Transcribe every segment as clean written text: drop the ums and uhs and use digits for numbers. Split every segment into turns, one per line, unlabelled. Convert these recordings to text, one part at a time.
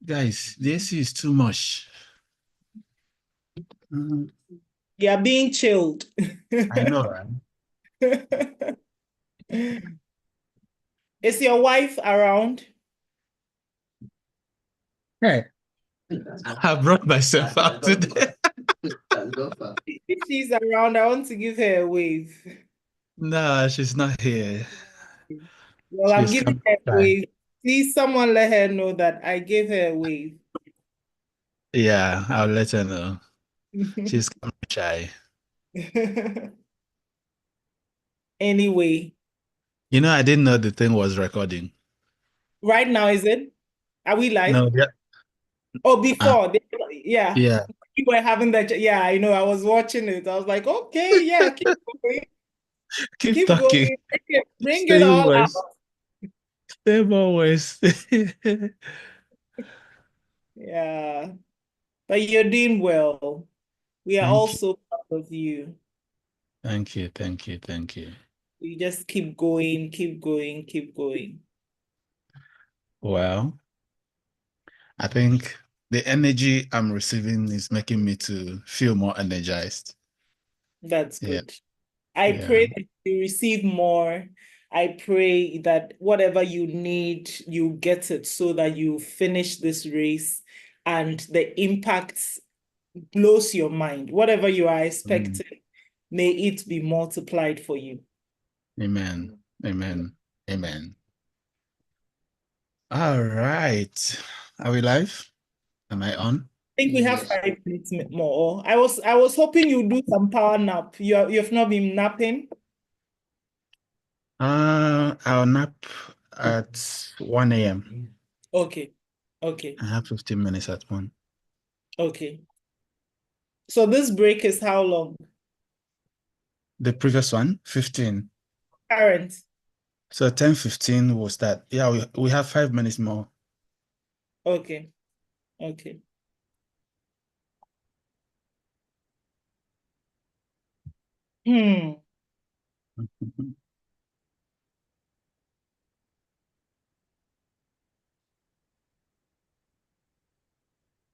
Guys, the AC is too much.
You are being chilled.
I know, right?
Is your wife around?
Hey, I brought myself out today.
If she's around, I want to give her a wave.
No, she's not here.
Well, I'm
She's
giving
come
her a
shy.
wave. Please, someone let her know that I gave her a wave.
Yeah, I'll let her know. She's come shy.
Anyway,
You know, I didn't know the thing was recording.
right now, is it? Are we live?
No, yeah.
Oh,
Uh,
before. Yeah.
yeah.
You were having that. Yeah, I know. I was watching it. I was like, okay, yeah, keep going.
Keep
Keep
talking.
going. Bring it
Stay
all
voice.
out.
Stay voice.
Yeah. But you're doing well. We are
Thank you.
also proud of you.
Thank you. Thank you. Thank you.
You just keep going, keep going, keep going.
Well, I think the energy I'm receiving is making me to feel more energized.
That's
Yeah.
good. I
Yeah.
pray that you receive more. I pray that whatever you need, you get it so that you finish this race and the impact blows your mind. Whatever you are
Mm.
expecting, may it be multiplied for you.
Amen. Amen. Amen. All right. Are we live? Am I on?
I think we have 5 minutes more. I was hoping you do some power nap. You've not been napping.
I'll nap at 1 a.m.
Okay. Okay.
I have 15 minutes at 1.
Okay. So this break is how long?
The previous one, 15.
Current.
So 10:15 was that. Yeah, we have 5 minutes more.
Okay. Okay. Hmm.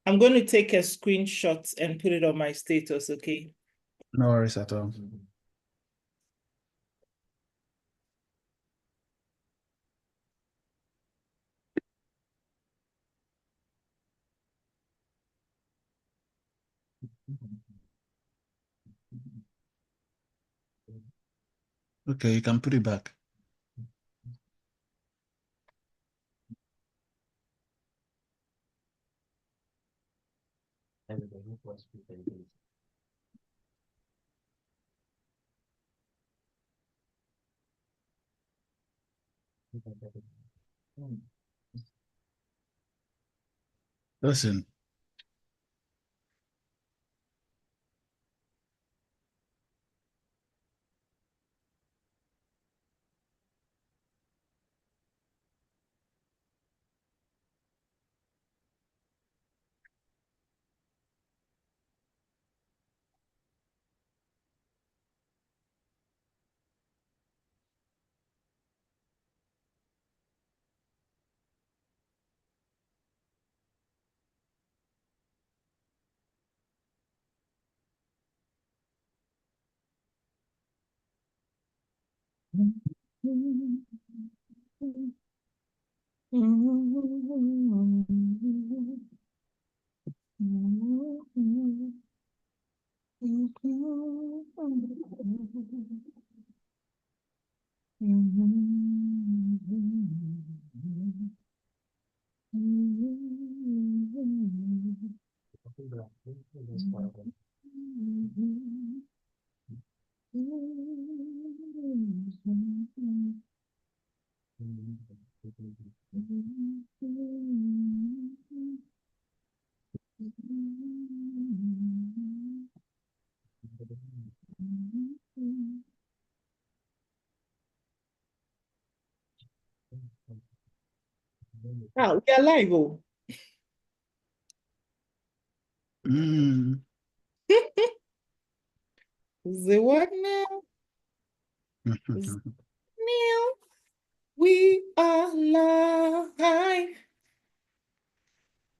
I'm going to take a screenshot and put it on my status, okay?
No worries at all. Okay, you can put it back. Listen.
Ah, we are live. Oh.
Mm.
The what now? The now. We are live.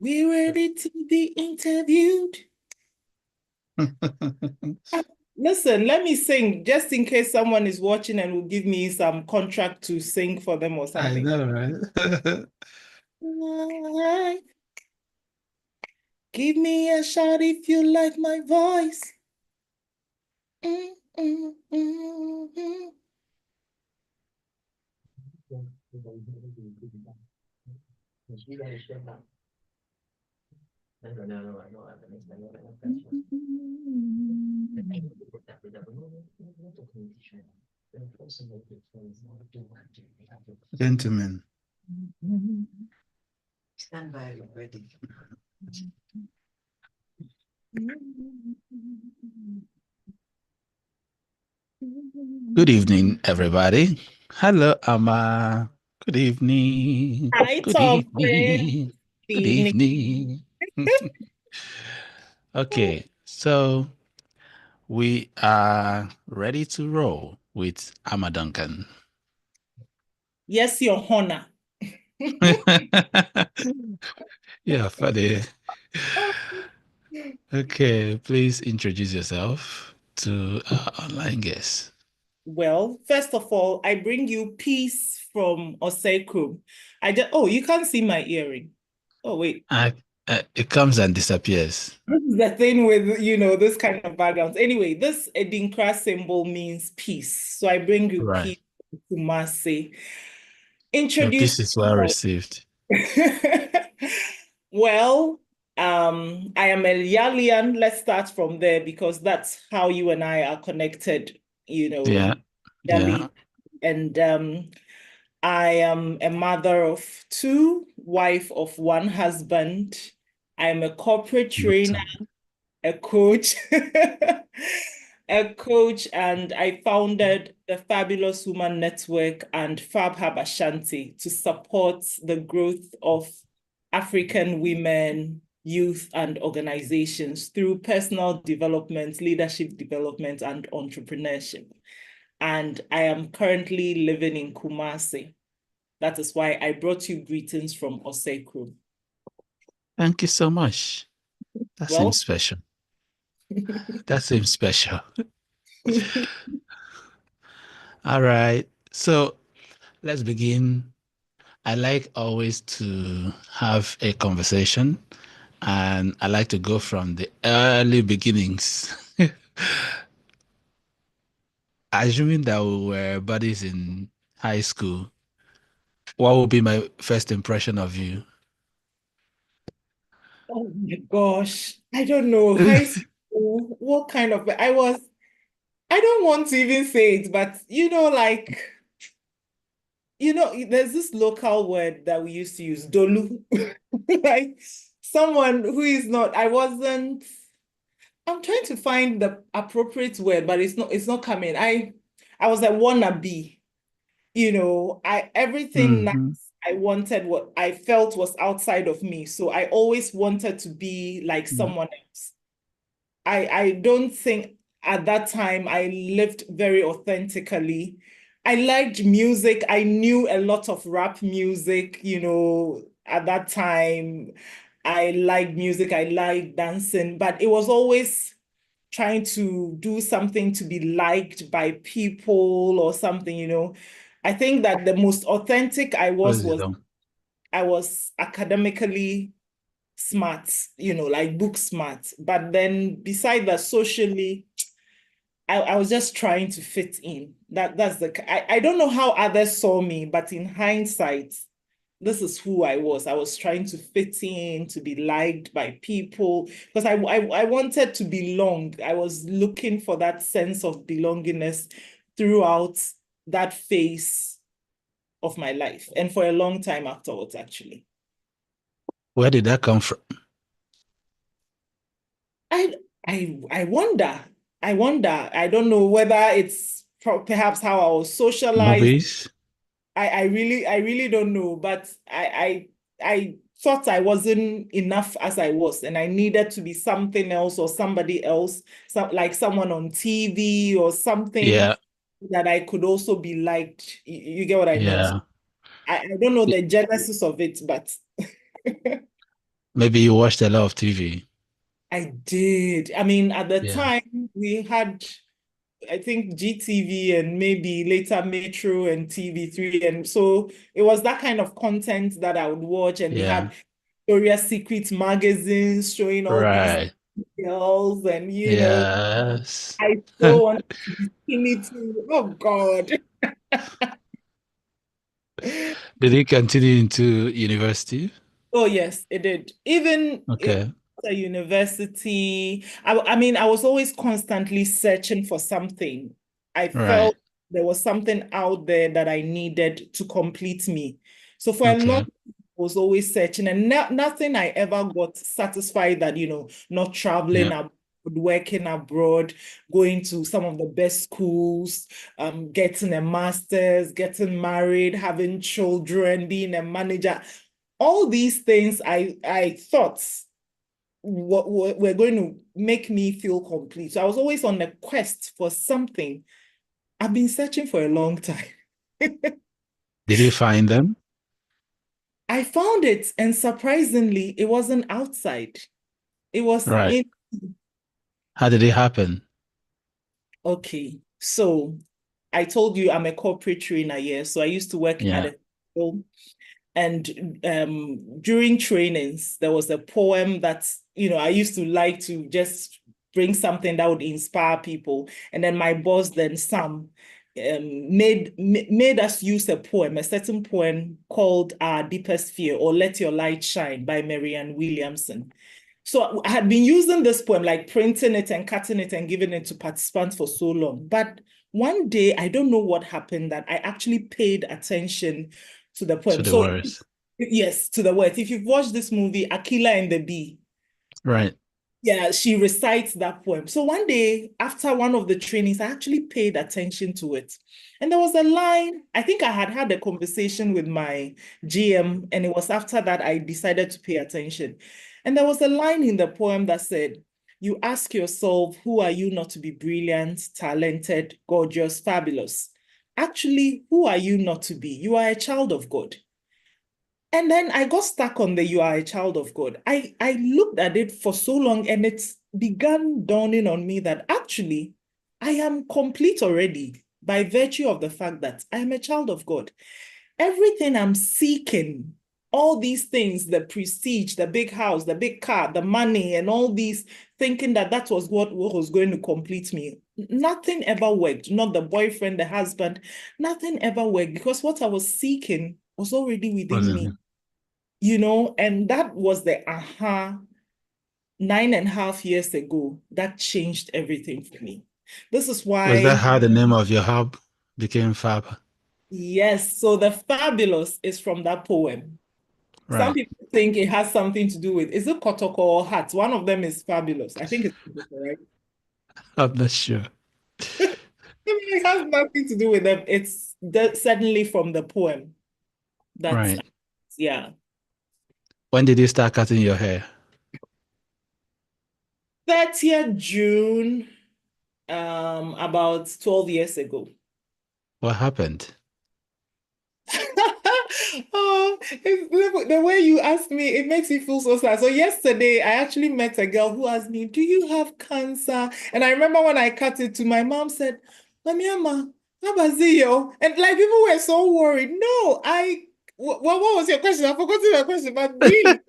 We ready to be interviewed? Listen, let me sing just in case someone is watching and will give me some contract to sing for them or
I
something.
know, right?
Give me a shot if you like my voice. Mm, mm, mm, mm.
Gentlemen. Good evening, everybody. Hello, Amma. Good evening.
Hi,
Good
Tom friend.
evening.
Good
Good
evening.
evening. Okay, so we are ready to roll with Amma Duncan.
Yes, your honor.
Yeah, funny. Okay, please introduce yourself to our online guests.
Well, first of all, I bring you peace from Oseku. Oh, you can't see my earring. Oh, wait.
It comes and disappears.
This is the thing with, this kind of backgrounds. Anyway, this Edinkra symbol means peace. So I bring you
Right.
peace to Marseille.
Your
Introduce
piece is well received.
Well, I am a Yalian. Let's start from there because that's how you and I are connected,
Yeah, yeah.
Yali. And I am a mother of two, wife of one husband. I'm a corporate trainer,
Awesome.
a coach, a coach, and I founded the Fabulous Woman Network and Fab Hub Ashanti to support the growth of African women, youth, and organizations through personal development, leadership development, and entrepreneurship. And I am currently living in Kumasi. That is why I brought you greetings from Osekro.
Thank you so much. That seems
Well,
special. That seems special. All right. So let's begin. I like always to have a conversation and I like to go from the early beginnings. Assuming that we were buddies in high school, what would be my first impression of you?
oh my gosh, I don't know. High school, what kind of, I don't want to even say it, but there's this local word that we used to use, dolu. Like someone who is not, I'm trying to find the appropriate word, but it's not coming. I was a wannabe. I everything that
Hmm.
I wanted, what I felt was outside of me. So I always wanted to be like someone else. I don't think at that time I lived very authentically. I liked music. I knew a lot of rap music, at that time. I liked music, I liked dancing, but it was always trying to do something to be liked by people or something. I think that the most authentic I was
Close it
was
down.
I was academically smart, like book smart. But then beside that, socially, I was just trying to fit in. I don't know how others saw me, but in hindsight, this is who I was. I was trying to fit in, to be liked by people, because I wanted to belong. I was looking for that sense of belongingness throughout that phase of my life and for a long time afterwards, actually.
Where did that come from?
I I wonder. I wonder. I don't know whether it's perhaps how I was socialized.
Movies?
I really don't know. But I thought I wasn't enough as I was, and I needed to be something else or somebody else, like someone on TV or something
Yeah,
that I could also be liked. You get what I mean? So
yeah.
I don't know the genesis of it, but
Maybe you watched a lot of TV.
I did. I mean, at the
Yeah.
time we had, I think, GTV and maybe later Metro and TV3. And so it was that kind of content that I would watch. And we
Yeah.
had Victoria's Secret magazines showing all these
Right.
girls. And,
Yes.
I so wanted to be skinny too. Oh, God.
Did he continue into university?
Oh, yes, it did. Even
Okay.
after university, I mean, I was always constantly searching for something. I
Right.
felt there was something out there that I needed to complete me. So for a long
Okay.
time, I was always searching, and nothing I ever got satisfied that, not traveling
Yeah.
abroad, working abroad, going to some of the best schools, getting a master's, getting married, having children, being a manager. All these things I thought were going to make me feel complete. So I was always on a quest for something. I've been searching for a long time.
Did you find them?
I found it, and surprisingly, it wasn't outside. It was
Right.
in.
How did it happen?
Okay, so I told you I'm a corporate trainer here. So I used to work at
Yeah.
a school. And during trainings, there was a poem that, I used to like to just bring something that would inspire people. And then my boss, then Sam, made us use a certain poem called Our Deepest Fear, or Let Your Light Shine by Marianne Williamson. So I had been using this poem, like printing it and cutting it and giving it to participants for so long. But one day, I don't know what happened, that I actually paid attention to the
To
poem.
the
So
words.
yes, to the words. If you've watched this movie, Aquila and the Bee,
Right.
yeah, she recites that poem. So one day after one of the trainings, I actually paid attention to it. And there was a line, I think I had a conversation with my GM, and it was after that I decided to pay attention. And there was a line in the poem that said, "You ask yourself, who are you not to be brilliant, talented, gorgeous, fabulous? Actually, who are you not to be? You are a child of God." And then I got stuck on the "you are a child of God." I looked at it for so long, and it began dawning on me that actually I am complete already by virtue of the fact that I am a child of God. Everything I'm seeking, all these things, the prestige, the big house, the big car, the money, and all these, thinking that that was what was going to complete me. Nothing ever worked. Not the boyfriend, the husband, nothing ever worked, because what I was seeking was already within
Wasn't
me,
it?
and that was the aha 9.5 years ago that changed everything for me. This is
Was that
why,
how the name of your hub became Fab?
yes, so the fabulous is from that poem. Some
Right.
people think it has something to do with, is it Kotoko or Hat? One of them is fabulous. I think it's Kotoko, right?
I'm not sure.
I mean, it has nothing to do with them. It's certainly from the poem. That's,
Right.
yeah.
When did you start cutting your hair?
30th June, about 12 years ago.
What happened?
Oh, the way you ask me, it makes me feel so sad. So yesterday, I actually met a girl who asked me, "Do you have cancer?" And I remember when I cut it to my mom said, "Mami Ama, how about you?" And like people were so worried. No, what was your question? I forgot your question, but really,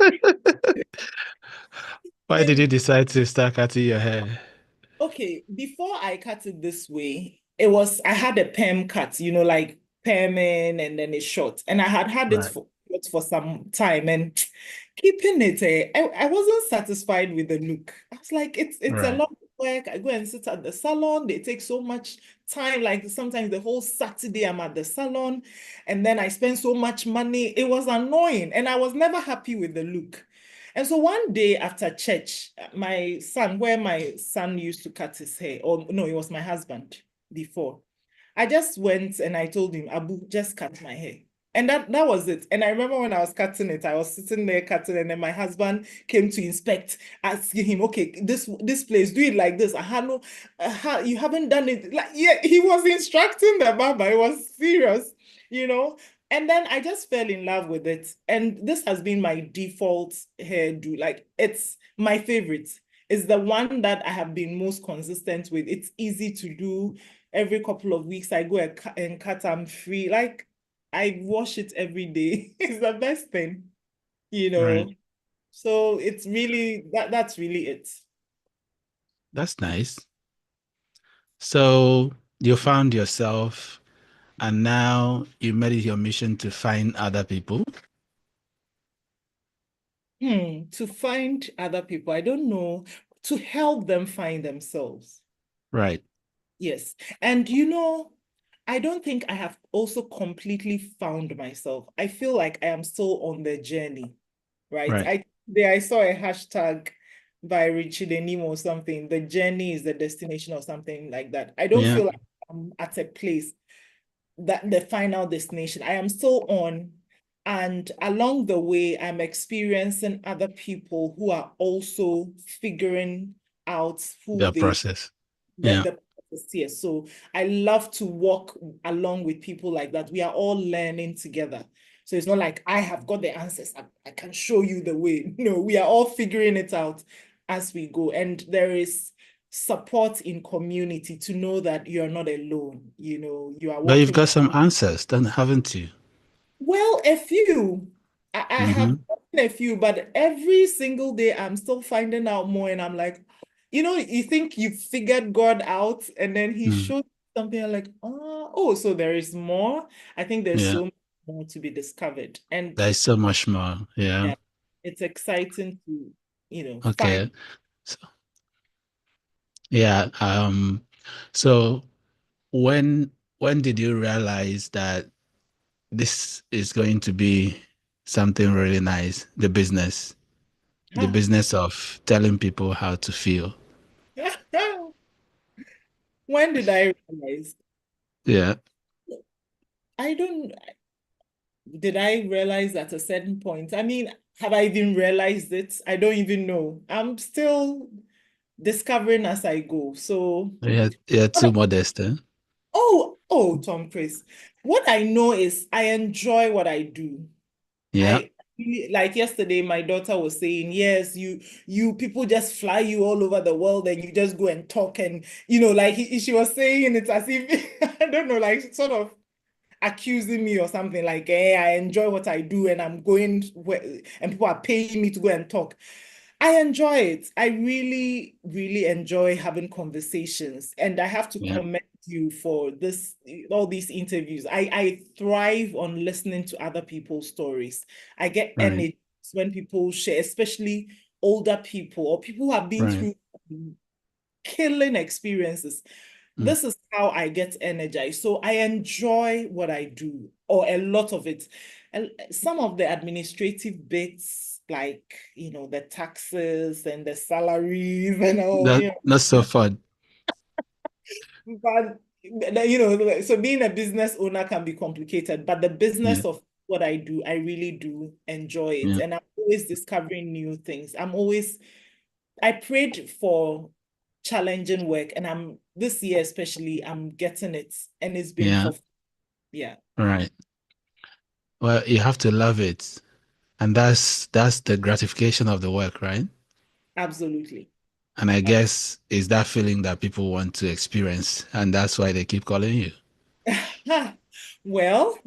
Why did you decide to start cutting your hair?
okay, before I cut it this way, I had a perm cut, like perming and then it's short. And I had it
Right.
for some time, and keeping it, I wasn't satisfied with the look. I was like, it's a
Right.
lot of work. I go and sit at the salon. They take so much time, like sometimes the whole Saturday I'm at the salon, and then I spend so much money. It was annoying, and I was never happy with the look. And so one day after church, where my son used to cut his hair, or no, it was my husband before. I just went and I told him, "Abu, just cut my hair." And that was it. And I remember when I was cutting it, I was sitting there cutting, and then my husband came to inspect, asking him, "Okay, this place, do it like this. No, you haven't done it." Like, yeah, he was instructing the barber. It was serious, you know. And then I just fell in love with it. And this has been my default hairdo. Like it's my favorite. It's the one that I have been most consistent with. It's easy to do. Every couple of weeks, I go and cut. I'm free. Like I wash it every day. It's the best thing, you
Right.
know. So it's really that's really it.
That's nice. So you found yourself, and now you made it your mission to find other people.
To find other people, I don't know, to help them find themselves.
Right.
Yes. And I don't think I have also completely found myself. I feel like I am still on the journey, right?
Right.
I saw a hashtag by Richie Denimo or something. The journey is the destination or something like that. I don't
Yeah.
feel like I'm at a place that the final destination. I am still on. And along the way, I'm experiencing other people who are also figuring out who
The
they
process. Yeah.
the process here. So I love to walk along with people like that. We are all learning together. So it's not like I have got the answers. I can show you the way. No, we are all figuring it out as we go. And there is support in community to know that you're not alone. You are
But you've
walking
got
with,
some answers, then haven't you?
well, a few. I have
Mm-hmm.
gotten a few, but every single day I'm still finding out more. And I'm like, you think you've figured God out, and then he
Mm.
shows something you're like, oh, so there is more. I think there's
Yeah.
so much more to be discovered. And
There's so much more. Yeah.
yeah, it's exciting to, find.
Okay. So, yeah. So when did you realize that this is going to be something really nice? The
Ah.
business of telling people how to feel.
When did I realize?
Yeah.
I don't, did I realize at a certain point? I mean, have I even realized it? I don't even know. I'm still discovering as I go. So,
Yeah. Yeah. Too modest, eh?
Tom Chris, what I know is I enjoy what I do.
Yeah.
I like yesterday, my daughter was saying, yes, you people just fly you all over the world and you just go and talk and like she was saying it as if I don't know, like sort of accusing me or something like, I enjoy what I do and I'm going where and people are paying me to go and talk. I enjoy it. I really, really enjoy having conversations. And I have to
Yeah.
commend you for all these interviews. I thrive on listening to other people's stories. I get
Right.
energy when people share, especially older people or people who have been
Right.
through killing experiences.
Mm.
This is how I get energized. So I enjoy what I do, or a lot of it. And some of the administrative bits, like, the taxes and the salaries and all,
That's so fun.
but so being a business owner can be complicated, but the
Yeah.
business of what I do, I really do enjoy it.
Yeah.
And I'm always discovering new things. I prayed for challenging work, and this year especially, I'm getting it, and it's been
Yeah.
yeah,
Right. Well, you have to love it. And that's the gratification of the work, right?
absolutely.
And I guess is that feeling that people want to experience, and that's why they keep calling you.
Well,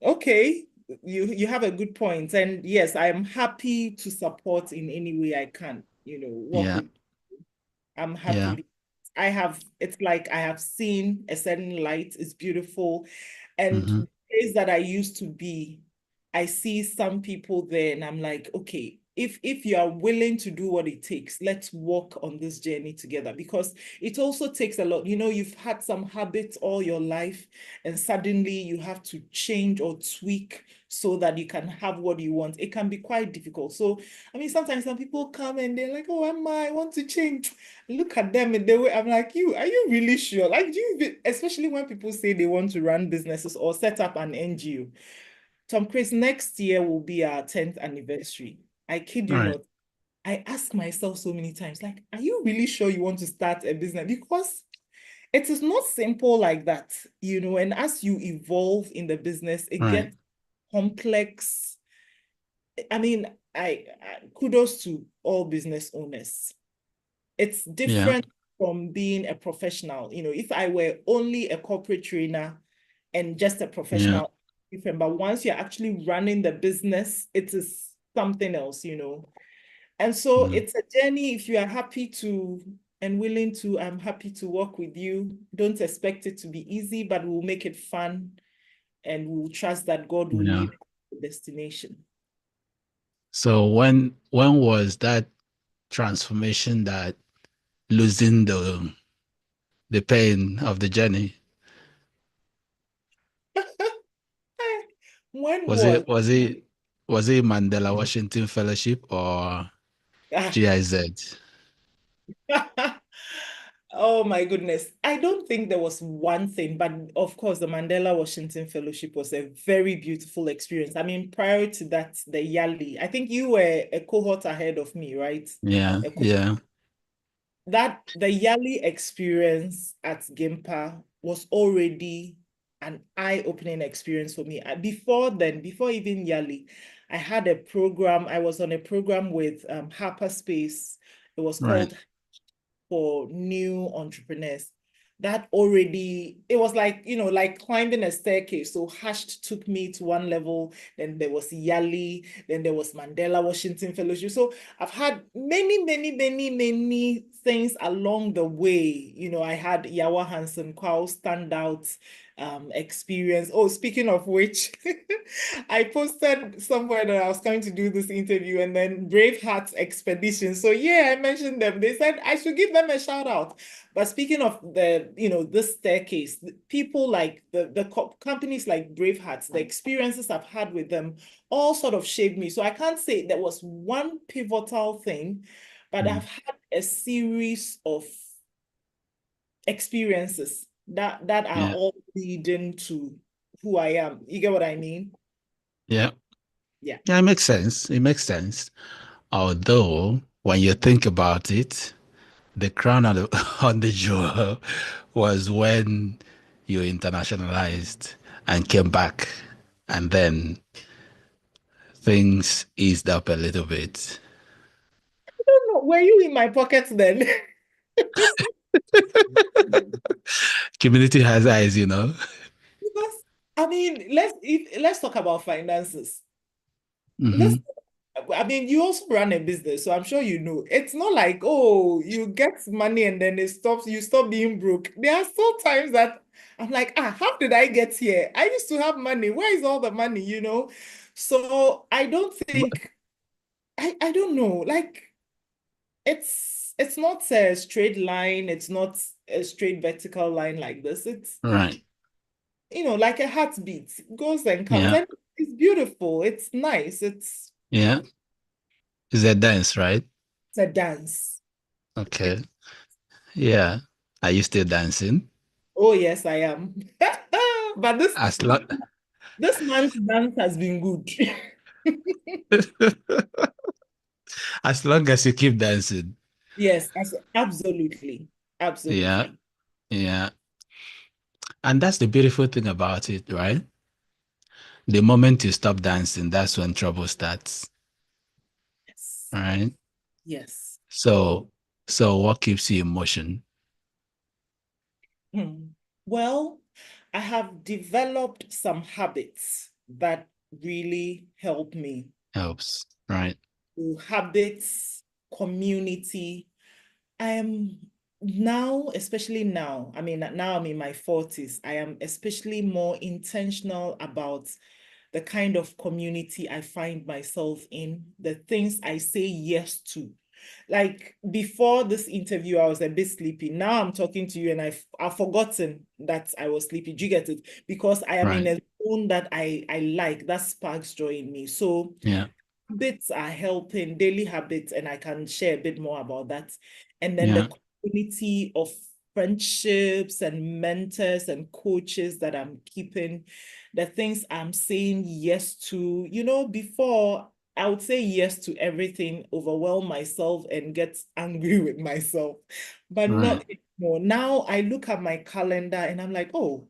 okay. You have a good point. And yes, I am happy to support in any way I can, work
Yeah.
with. I'm
Yeah.
happy. It's like I have seen a certain light. It's beautiful. And
Mm-hmm.
the place that I used to be, I see some people there and I'm like, okay, if you are willing to do what it takes, let's walk on this journey together, because it also takes a lot. You've had some habits all your life and suddenly you have to change or tweak so that you can have what you want. It can be quite difficult. So, I mean, sometimes some people come and they're like, oh, I want to change. Look at them in the way. I'm like, are you really sure? Like, especially when people say they want to run businesses or set up an NGO. Tom Chris, next year will be our 10th anniversary. I kid you
Right.
not. I ask myself so many times, like, are you really sure you want to start a business? Because it is not simple like that, and as you evolve in the business, it
Right.
gets complex. I mean, kudos to all business owners. It's
Yeah.
different from being a professional. If I were only a corporate trainer and just a
Yeah.
professional, different. But once you're actually running the business, it is something else. And so
Mm.
it's a journey. If you are happy to and willing to, I'm happy to work with you. Don't expect it to be easy, but we'll make it fun and we'll trust that God will
Yeah.
lead to the destination.
So when was that transformation, that losing the pain of the journey?
When
Was
was
it was it was it Mandela Washington Fellowship or
ah,
GIZ?
oh my goodness. I don't think there was one thing, but of course, the Mandela Washington Fellowship was a very beautiful experience. I mean, prior to that, the Yali, I think you were a cohort ahead of me, right?
Yeah, yeah,
That the Yali experience at Gimpa was already an eye-opening experience for me. Before then, before even Yali, I had a program. I was on a program with Harper Space. It was
right.
called For New Entrepreneurs. That already, it was like, like climbing a staircase. So Hashed took me to one level, then there was Yali, then there was Mandela Washington Fellowship. So I've had many, many, many, many things along the way. I had Yawa Hansen Kwao standout experience. Oh, speaking of which, I posted somewhere that I was going to do this interview, and then Brave Hearts Expedition. So yeah, I mentioned them. They said I should give them a shout out. But speaking of this staircase, people like the companies like Brave Hearts, the experiences I've had with them all sort of shaped me. So I can't say there was one pivotal thing, but
Mm.
I've had a series of experiences that are
Yeah,
all leading to who I am. You get what I mean?
yeah,
Yeah.
yeah. It makes sense. It makes sense. Although when you think about it, the crown on the on the jewel was when you internationalized and came back, and then things eased up a little bit.
I don't know. Were you in my pocket then?
Community has eyes, you know.
Because I mean, let's talk about finances. Let's
Hmm.
I mean, you also run a business, so I'm sure you know. It's not like, oh, you get money and then you stop being broke. There are still times that I'm like, how did I get here? I used to have money. Where is all the money? So I don't think I don't know. Like it's not a straight line, it's not a straight vertical line like this. It's
Right.
like a heartbeat, goes and comes.
Yeah.
And it's beautiful, it's nice,
Yeah. It's a dance, right?
it's a dance.
Okay. Yeah. Are you still dancing?
Oh yes, I am. But this
As long
this month's dance has been good.
as long as you keep dancing.
Yes, absolutely.
Yeah.
Absolutely.
Yeah. And that's the beautiful thing about it, right? The moment you stop dancing, that's when trouble starts.
Yes.
All right.
Yes.
So what keeps you in motion?
Hmm. Well, I have developed some habits that really help me.
Helps, right?
Habits, community. I am now, especially now, I mean, now I'm in my 40s, I am especially more intentional about the kind of community I find myself in, the things I say yes to. Like before this interview, I was a bit sleepy. Now I'm talking to you and I've forgotten that I was sleepy. Do you get it? Because I am in
Right.
a zone that I like, that sparks joy in me. So
Yeah.
habits are helping, daily habits, and I can share a bit more about that. And then
Yeah.
the community of friendships and mentors and coaches that I'm keeping, the things I'm saying yes to. Before I would say yes to everything, overwhelm myself and get angry with myself, but
Right.
not anymore. Now I look at my calendar and I'm like, oh,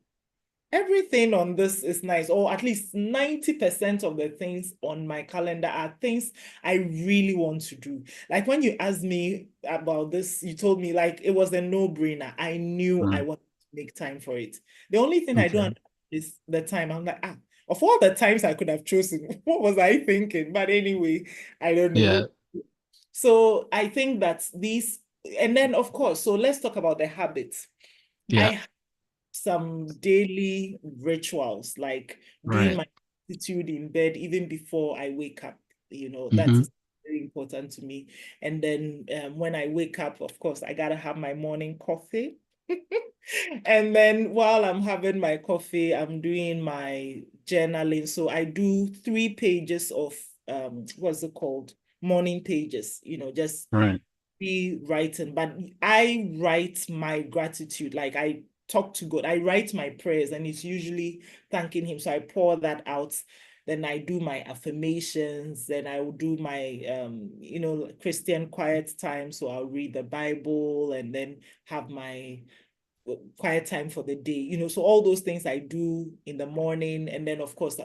everything on this is nice, or at least 90% of the things on my calendar are things I really want to do. Like when you asked me about this, you told me like it was a no-brainer. I knew I
Right.
wanted to make time for it. The only thing I
Okay.
don't is the time. I'm like, of all the times I could have chosen, what was I thinking? But anyway, I don't know.
Yeah.
So I think that these, and then of course, so let's talk about the habits.
Yeah.
I some daily rituals, like doing
Right.
my gratitude in bed even before I wake up. That
Mm-hmm.
is very important to me. And then when I wake up, of course, I gotta have my morning coffee. And then while I'm having my coffee, I'm doing my journaling. So I do 3 pages of what's it called? Morning pages, just
Right.
be writing, but I write my gratitude. Like I talk to God, I write my prayers, and it's usually thanking Him. So I pour that out. Then I do my affirmations. Then I will do my, Christian quiet time. So I'll read the Bible and then have my quiet time for the day, so all those things I do in the morning. And then, of course,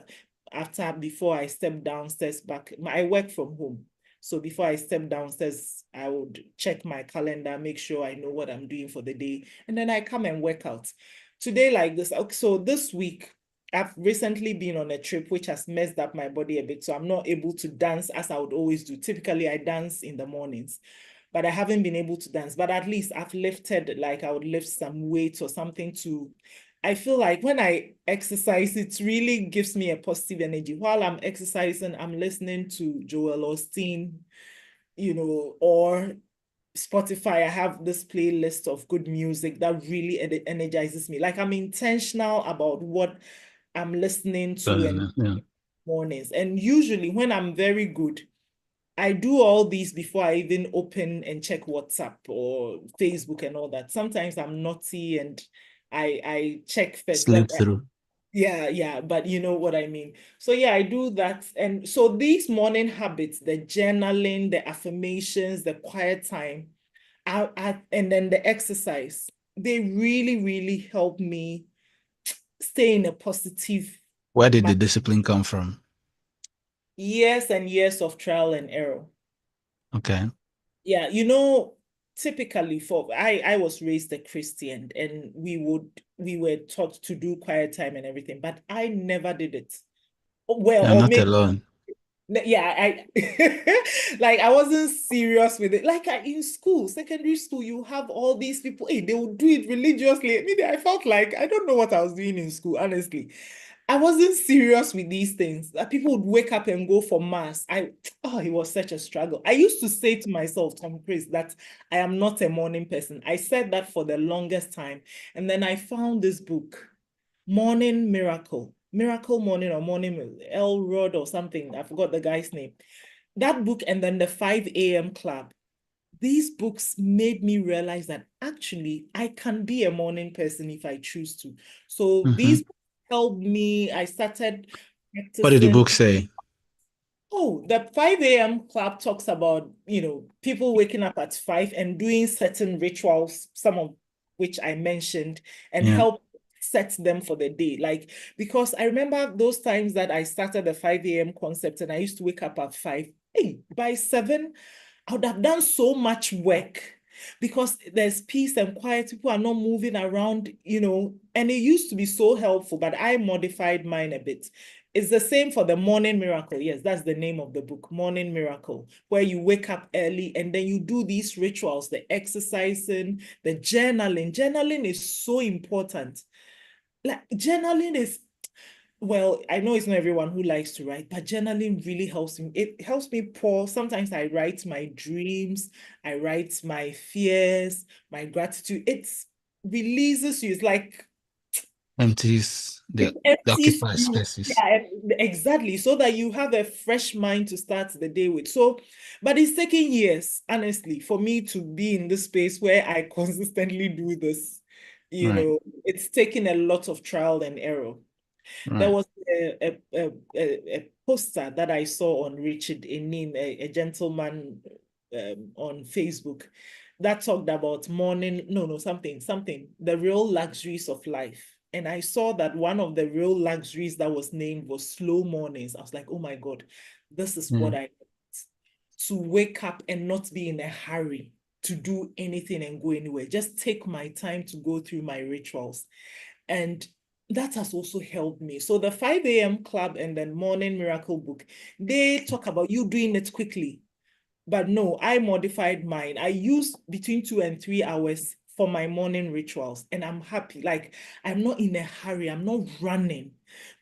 before I step downstairs I work from home. So before I step downstairs, I would check my calendar, make sure I know what I'm doing for the day. And then I come and work out. Today, like this, so this week, I've recently been on a trip which has messed up my body a bit. So I'm not able to dance as I would always do. Typically, I dance in the mornings, but I haven't been able to dance. But at least I've lifted, like I would lift some weights or something I feel like when I exercise, it really gives me a positive energy. While I'm exercising, I'm listening to Joel Osteen, or Spotify. I have this playlist of good music that really energizes me. Like I'm intentional about what I'm listening to and
Yeah.
mornings. And usually when I'm very good, I do all these before I even open and check WhatsApp or Facebook and all that. Sometimes I'm naughty and I check first, but
Sleep through.
yeah, but you know what I mean. So yeah, I do that. And so these morning habits, the journaling, the affirmations, the quiet time, and then the exercise, they really, really help me stay in a positive
Where did the
mind.
discipline come from?
Years and years of trial and error.
Okay.
Yeah, typically I was raised a Christian, and we were taught to do quiet time and everything, but I never did it. Well,
You're
or
not
maybe
alone.
yeah, I like I wasn't serious with it. Like in school, secondary school, you have all these people, hey, they will do it religiously. I mean, I felt like I don't know what I was doing in school, honestly. I wasn't serious with these things. That people would wake up and go for mass. It was such a struggle. I used to say to myself, Tom Chris, that I am not a morning person. I said that for the longest time. And then I found this book, Morning Miracle, Miracle Morning or Morning Elrod or something. I forgot the guy's name. That book and then the 5 a.m. Club. These books made me realize that actually I can be a morning person if I choose to. So
Mm-hmm.
these helped me. I started
What did the
practicing.
book say?
Oh, the 5 a.m. club talks about, people waking up at 5 and doing certain rituals, some of which I mentioned, and
Yeah.
help set them for the day. Like, because I remember those times that I started the 5 a.m. concept and I used to wake up at 5. Hey, by 7, I would have done so much work because there's peace and quiet. People are not moving around, and it used to be so helpful, but I modified mine a bit. It's the same for the Morning Miracle. Yes, that's the name of the book, Morning Miracle, where you wake up early and then you do these rituals, the exercising, the journaling. Journaling is so important. Like journaling is, well, I know it's not everyone who likes to write, but journaling really helps me. It helps me pour. Sometimes I write my dreams, I write my fears, my gratitude. It releases you. It's like
Empties
it
the
empties
occupied
you.
spaces.
Yeah, exactly. So that you have a fresh mind to start the day with. So, but it's taking years, honestly, for me to be in this space where I consistently do this.
Right.
It's taken a lot of trial and error. There
Right.
was a poster that I saw on Richard Enin, a gentleman on Facebook, that talked about the real luxuries of life. And I saw that one of the real luxuries that was named was slow mornings. I was like, oh my God, this is what I want. To wake up and not be in a hurry to do anything and go anywhere. Just take my time to go through my rituals. And that has also helped me. So the 5 a.m. club and then morning miracle book, they talk about you doing it quickly. But no, I modified mine. I use between 2 and 3 hours for my morning rituals, and I'm happy. Like, I'm not in a hurry. I'm not running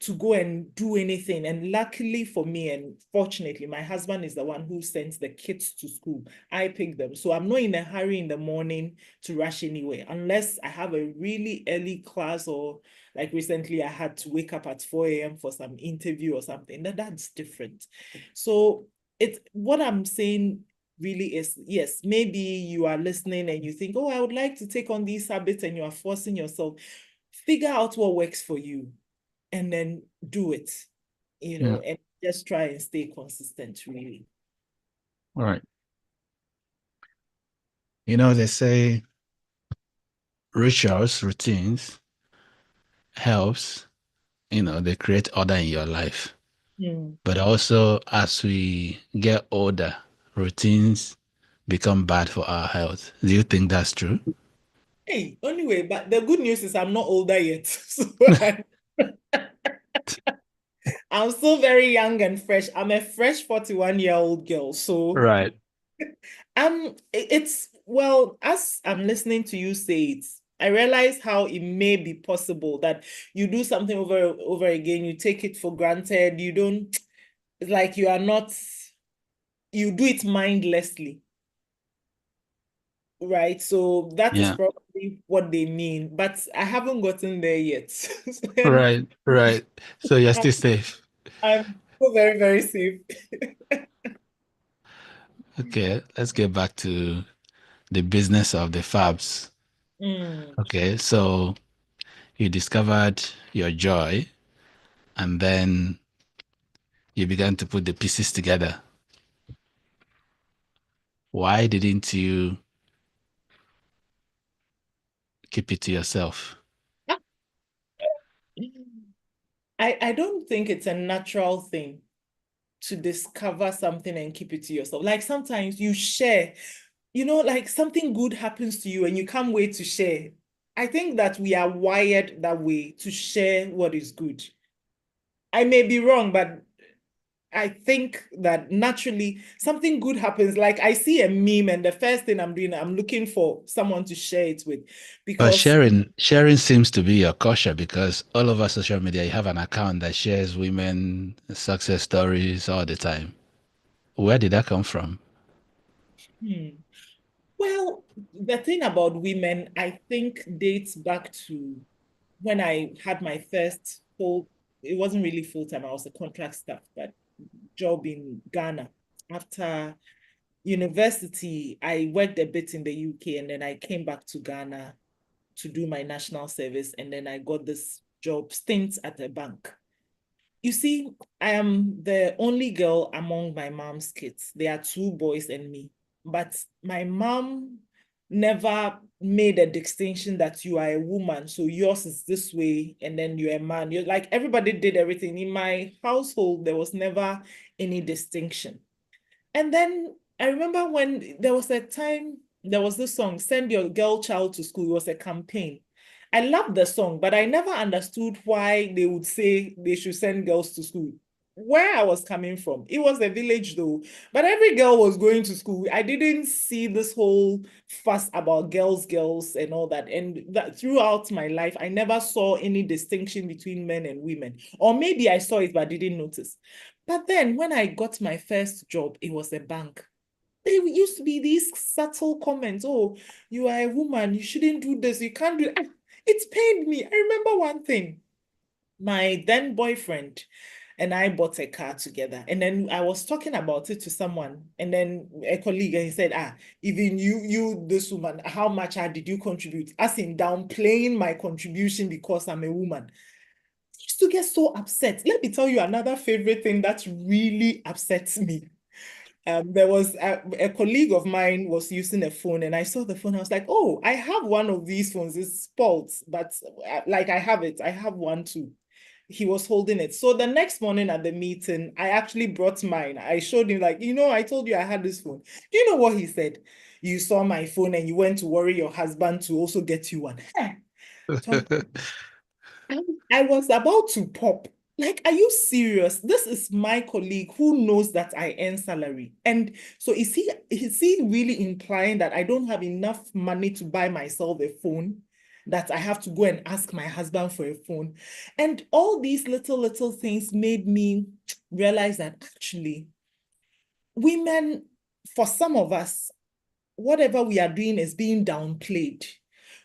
to go and do anything. And luckily for me, and fortunately, my husband is the one who sends the kids to school. I pick them. So I'm not in a hurry in the morning to rush anywhere, unless I have a really early class, or like recently I had to wake up at 4 a.m. for some interview or something. That's different. So it's what I'm saying really is, yes, maybe you are listening and you think, oh, I would like to take on these habits, and you are forcing yourself. Figure out what works for you and then do it,
Yeah.
and just try and stay consistent, really.
All right. You know, they say rituals, routines helps, they create order in your life.
Hmm.
But also, as we get older, routines become bad for our health. Do you think that's true?
Hey, anyway, but the good news is I'm not older yet. So I'm still very young and fresh. I'm a fresh 41-year-old girl. So
Right.
it's, well, as I'm listening to you say it, I realize how it may be possible that you do something over again, you take it for granted, you don't, it's like you are not, you do it mindlessly, right? So that is
Yeah.
probably what they mean, but I haven't gotten there yet. And
Right. Right. So you're
I'm
still safe.
I'm so very, very safe.
Okay. Let's get back to the business of the fabs.
Mm.
Okay. So you discovered your joy and then you began to put the pieces together. Why didn't you keep it to yourself?
I don't think it's a natural thing to discover something and keep it to yourself. Like sometimes you share, like something good happens to you and you can't wait to share. I think that we are wired that way, to share what is good. I may be wrong, but I think that naturally something good happens. Like I see a meme and the first thing I'm doing, I'm looking for someone to share it with,
But
because
sharing seems to be your culture because all over social media you have an account that shares women success stories all the time. Where did that come from?
hmm, well, the thing about women, I think, dates back to when I had my first it wasn't really full time, I was a contract staff, but job in Ghana. After university, I worked a bit in the UK and then I came back to Ghana to do my national service. And then I got this job stint at a bank. You see, I am the only girl among my mom's kids. There are two boys and me. But my mom never made a distinction that you are a woman, so yours is this way, and then you're a man. You're like, everybody did everything. In my household, there was never any distinction. And then I remember when there was a time, there was this song, Send Your Girl Child to School. It was a campaign. I loved the song, but I never understood why they would say they should send girls to school. Where I was coming from, it was a village though, but every girl was going to school. I didn't see this whole fuss about girls, and all that. And that throughout my life, I never saw any distinction between men and women. Or maybe I saw it, but didn't notice. But then when I got my first job, it was a bank. There used to be these subtle comments. Oh, you are a woman, you shouldn't do this, you can't do it. It pained me. I remember one thing. My then boyfriend and I bought a car together. And then I was talking about it to someone, and then a colleague, and he said, even this woman, how much did you contribute? As in downplaying my contribution because I'm a woman. used to get so upset. Let me tell you another favorite thing that really upsets me. There was a colleague of mine was using a phone, and I saw the phone. I was like, "Oh, I have one of these phones. It's spoiled, but like I have it. I have one too." He was holding it. So the next morning at the meeting, I actually brought mine. I showed him, like, I told you I had this phone. Do you know what he said? You saw my phone and you went to worry your husband to also get you one. Tom, I was about to pop. Like, are you serious? This is my colleague who knows that I earn salary. And so is he really implying that I don't have enough money to buy myself a phone? That I have to go and ask my husband for a phone? And all these little things made me realize that actually women, for some of us, whatever we are doing is being downplayed.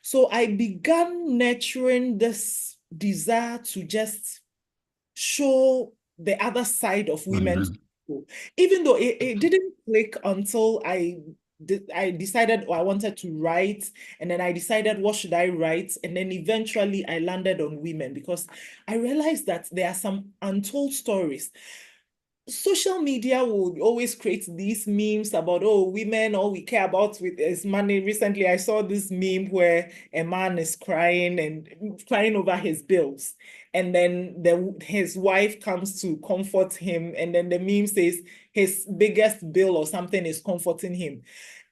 So I began nurturing this desire to just show the other side of women to
Mhm.
people. Even though it didn't click until I decided, I wanted to write, and then I decided what should I write, and then eventually I landed on women because I realized that there are some untold stories. Social media would always create these memes about, oh, women, all we care about with is money. Recently, I saw this meme where a man is crying and crying over his bills. And then his wife comes to comfort him. And then the meme says his biggest bill or something is comforting him.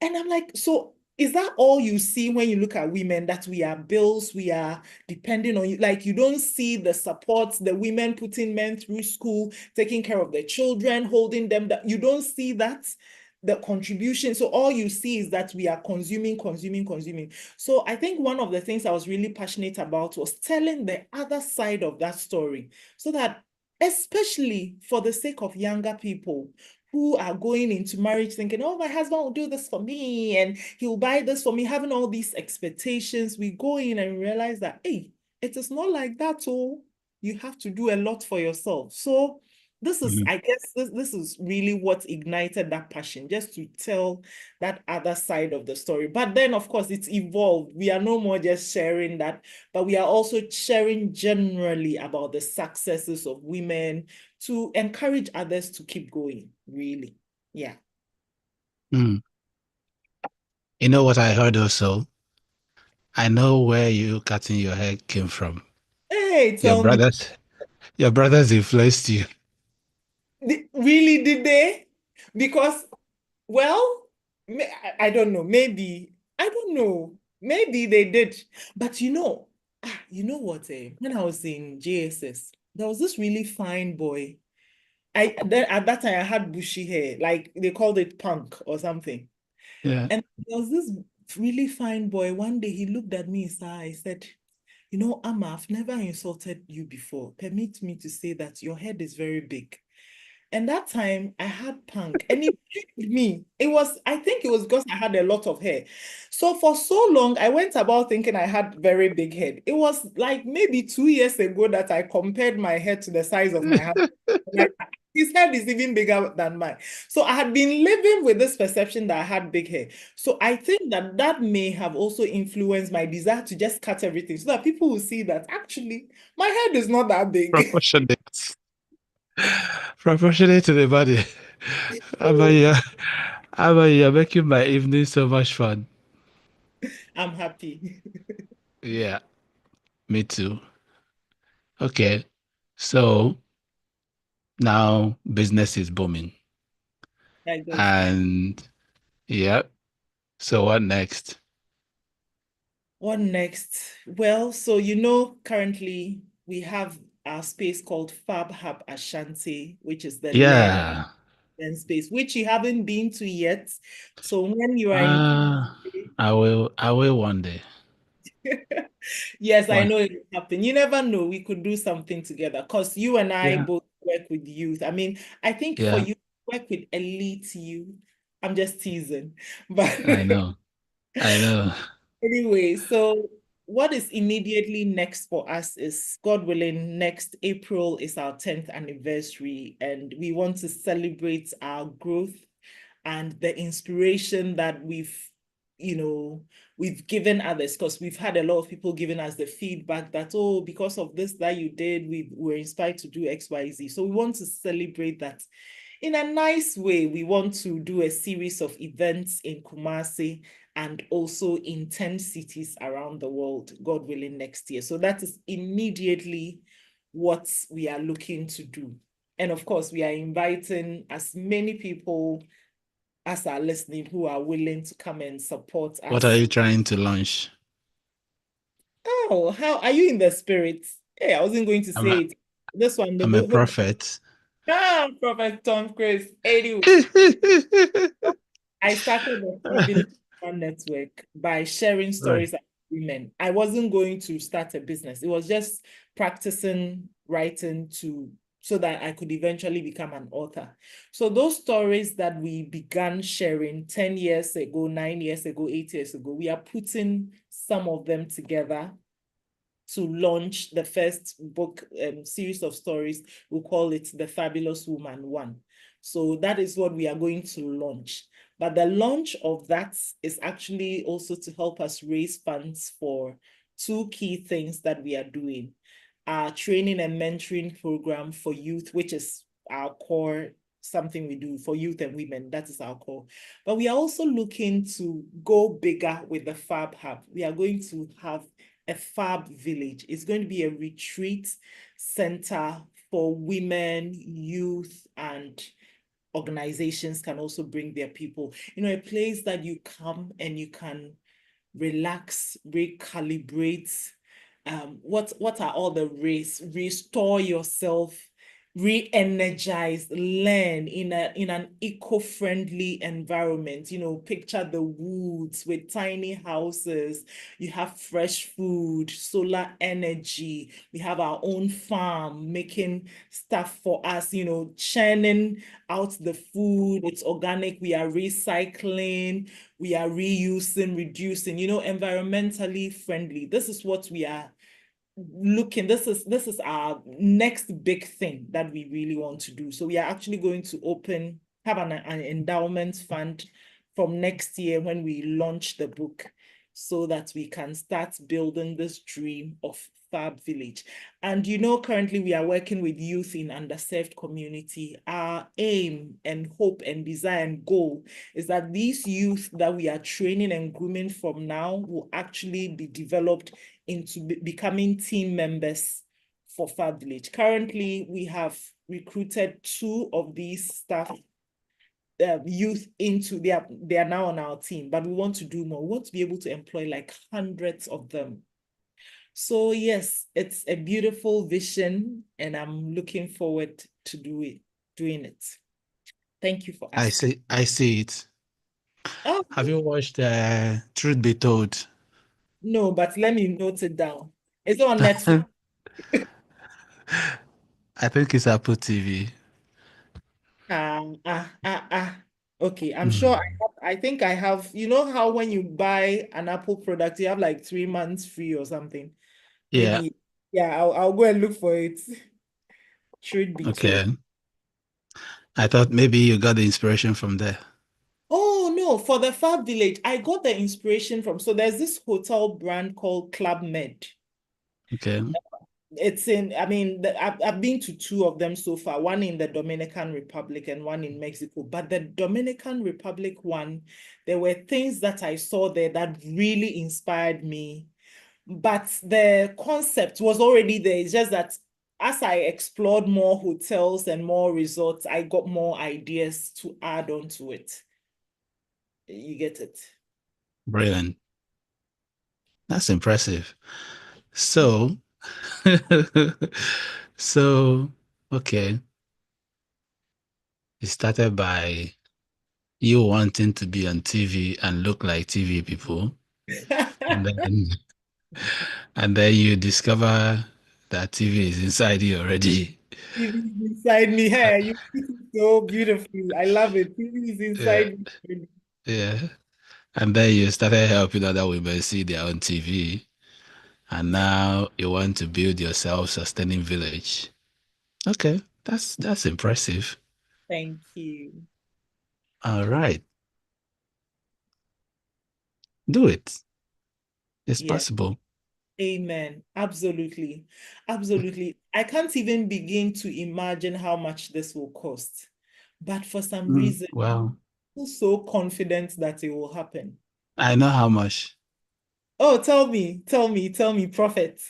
And I'm like, so is that all you see when you look at women, that we are bills, we are depending on you? Like, you don't see the support, the women putting men through school, taking care of their children, holding them, that you don't see that, the contribution. So all you see is that we are consuming. So I think one of the things I was really passionate about was telling the other side of that story, so that especially for the sake of younger people who are going into marriage thinking, oh, my husband will do this for me and he'll buy this for me, having all these expectations, we go in and realize that, hey, it is not like that. Oh, you have to do a lot for yourself. So this is,
Mhm.
I guess, this is really what ignited that passion, just to tell that other side of the story. But then, of course, it's evolved. We are no more just sharing that, but we are also sharing generally about the successes of women to encourage others to keep going, really. Yeah.
Mm. You know what I heard also? I know where you cutting your hair came from.
Hey,
Your
tell me,
brothers, your brothers influenced you.
really, did they? Because, well, I don't know. Maybe, I don't know. Maybe they did. But you know what? When I was in JSS, there was this really fine boy. Then at that time I had bushy hair, like they called it punk or something.
Yeah.
And there was this really fine boy. One day he looked at me, sir. I said, Amma, I've never insulted you before. Permit me to say that your head is very big. And that time I had punk and it picked me. I think it was because I had a lot of hair. So for so long, I went about thinking I had very big head. It was like maybe 2 years ago that I compared my head to the size of my hand. Like, his head is even bigger than mine. So I had been living with this perception that I had big hair. So I think that that may have also influenced my desire to just cut everything so that people will see that actually my head is not that big.
Proportionate. Proportionate to the body. Abaya, Abaya, making my evening so much fun.
I'm happy.
Yeah, me too. Okay. So now business is booming.
I guess.
And yeah. So what next?
What next? Well, so currently we have our space called Fab Hub Ashanti, which is the learn
Yeah.
and space, which you haven't been to yet. So when you are in,
I will one day.
yes, I
One.
know it will happen. You never know. We could do something together because you and I
Yeah.
both work with youth. I mean, I think for
Yeah.
you to work with elite youth, I'm just teasing, but
I know. I know.
anyway, so what is immediately next for us is, God willing, next April is our 10th anniversary, and we want to celebrate our growth and the inspiration that we've, we've given others, because we've had a lot of people giving us the feedback that, oh, because of this that you did, we were inspired to do XYZ. So we want to celebrate that in a nice way. We want to do a series of events in Kumasi and also in 10 cities around the world, God willing, next year. So that is immediately what we are looking to do. And of course, we are inviting as many people as are listening who are willing to come and support
What are
us.
you trying to launch?
Oh, how are you in the spirit? Hey, I wasn't going to
I'm
say
a,
it. This one,
I'm a prophet.
Prophet Tom Chris. Anyway, I started the Fabulous Woman Network by sharing
Right.
stories of women. I wasn't going to start a business. It was just practicing writing so that I could eventually become an author. So those stories that we began sharing 10 years ago, 9 years ago, 8 years ago, we are putting some of them together to launch the first book series of stories. We'll call it The Fabulous Woman 1. So that is what we are going to launch. But the launch of that is actually also to help us raise funds for two key things that we are doing. Our training and mentoring program for youth, which is our core, something we do for youth and women. That is our core. But we are also looking to go bigger with the Fab Hub. We are going to have a Fab Village. It's going to be a retreat center for women, youth, and organizations can also bring their people. A place that you come and you can relax, recalibrate. What are all the restore yourself, re-energize, learn in an eco-friendly environment. Picture the woods with tiny houses. You have fresh food, solar energy. We have our own farm making stuff for us, churning out the food. It's organic. We are recycling, we are reusing, reducing, environmentally friendly. This is what we are looking. This is our next big thing that we really want to do. So we are actually going to have an endowment fund from next year when we launch the book, so that we can start building this dream of Fab Village. And currently we are working with youth in underserved community. Our aim and hope and desire and goal is that these youth that we are training and grooming from now will actually be developed into becoming team members for Fab Village. Currently, we have recruited 2 of these staff youth into they are now on our team, but we want to do more. We want to be able to employ like hundreds of them. So yes, it's a beautiful vision, and I'm looking forward to doing it. Thank you for
I
asking.
see. I see it.
Oh,
Have you watched Truth Be Told?
no, but let me note it down. It's on Netflix.
I think it's Apple TV.
Ah, ah, ah, ah. Okay, I'm sure
Mm.
I think I have, how when you buy an Apple product, you have like 3 months free or something.
Yeah.
Maybe, yeah, I'll go and look for it. Should be told.
Okay. I thought maybe you got the inspiration from there.
Oh no, for the Fab Village, I got the inspiration from, so there's this hotel brand called Club Med.
Okay.
I've been to 2 of them so far, one in the Dominican Republic and one in Mexico. But the Dominican Republic one, there were things that I saw there that really inspired me. But the concept was already there. It's just that as I explored more hotels and more resorts, I got more ideas to add on to it. You get it?
Brilliant. That's impressive. So, so, okay. It started by you wanting to be on TV and look like TV people. And then and then you discover that TV is inside you already.
TV is inside me. Hey, you put it so beautifully. I love it. TV is
Yeah,
inside me.
yeah. And then you started helping other women see their own TV. And now you want to build your self-sustaining village. Okay, that's impressive.
Thank you.
All right. Do it. It's
Yeah.
possible.
Amen. Absolutely. Absolutely. I can't even begin to imagine how much this will cost. But for some reason,
Well,
I'm so confident that it will happen.
I know how much.
Oh, tell me, prophet.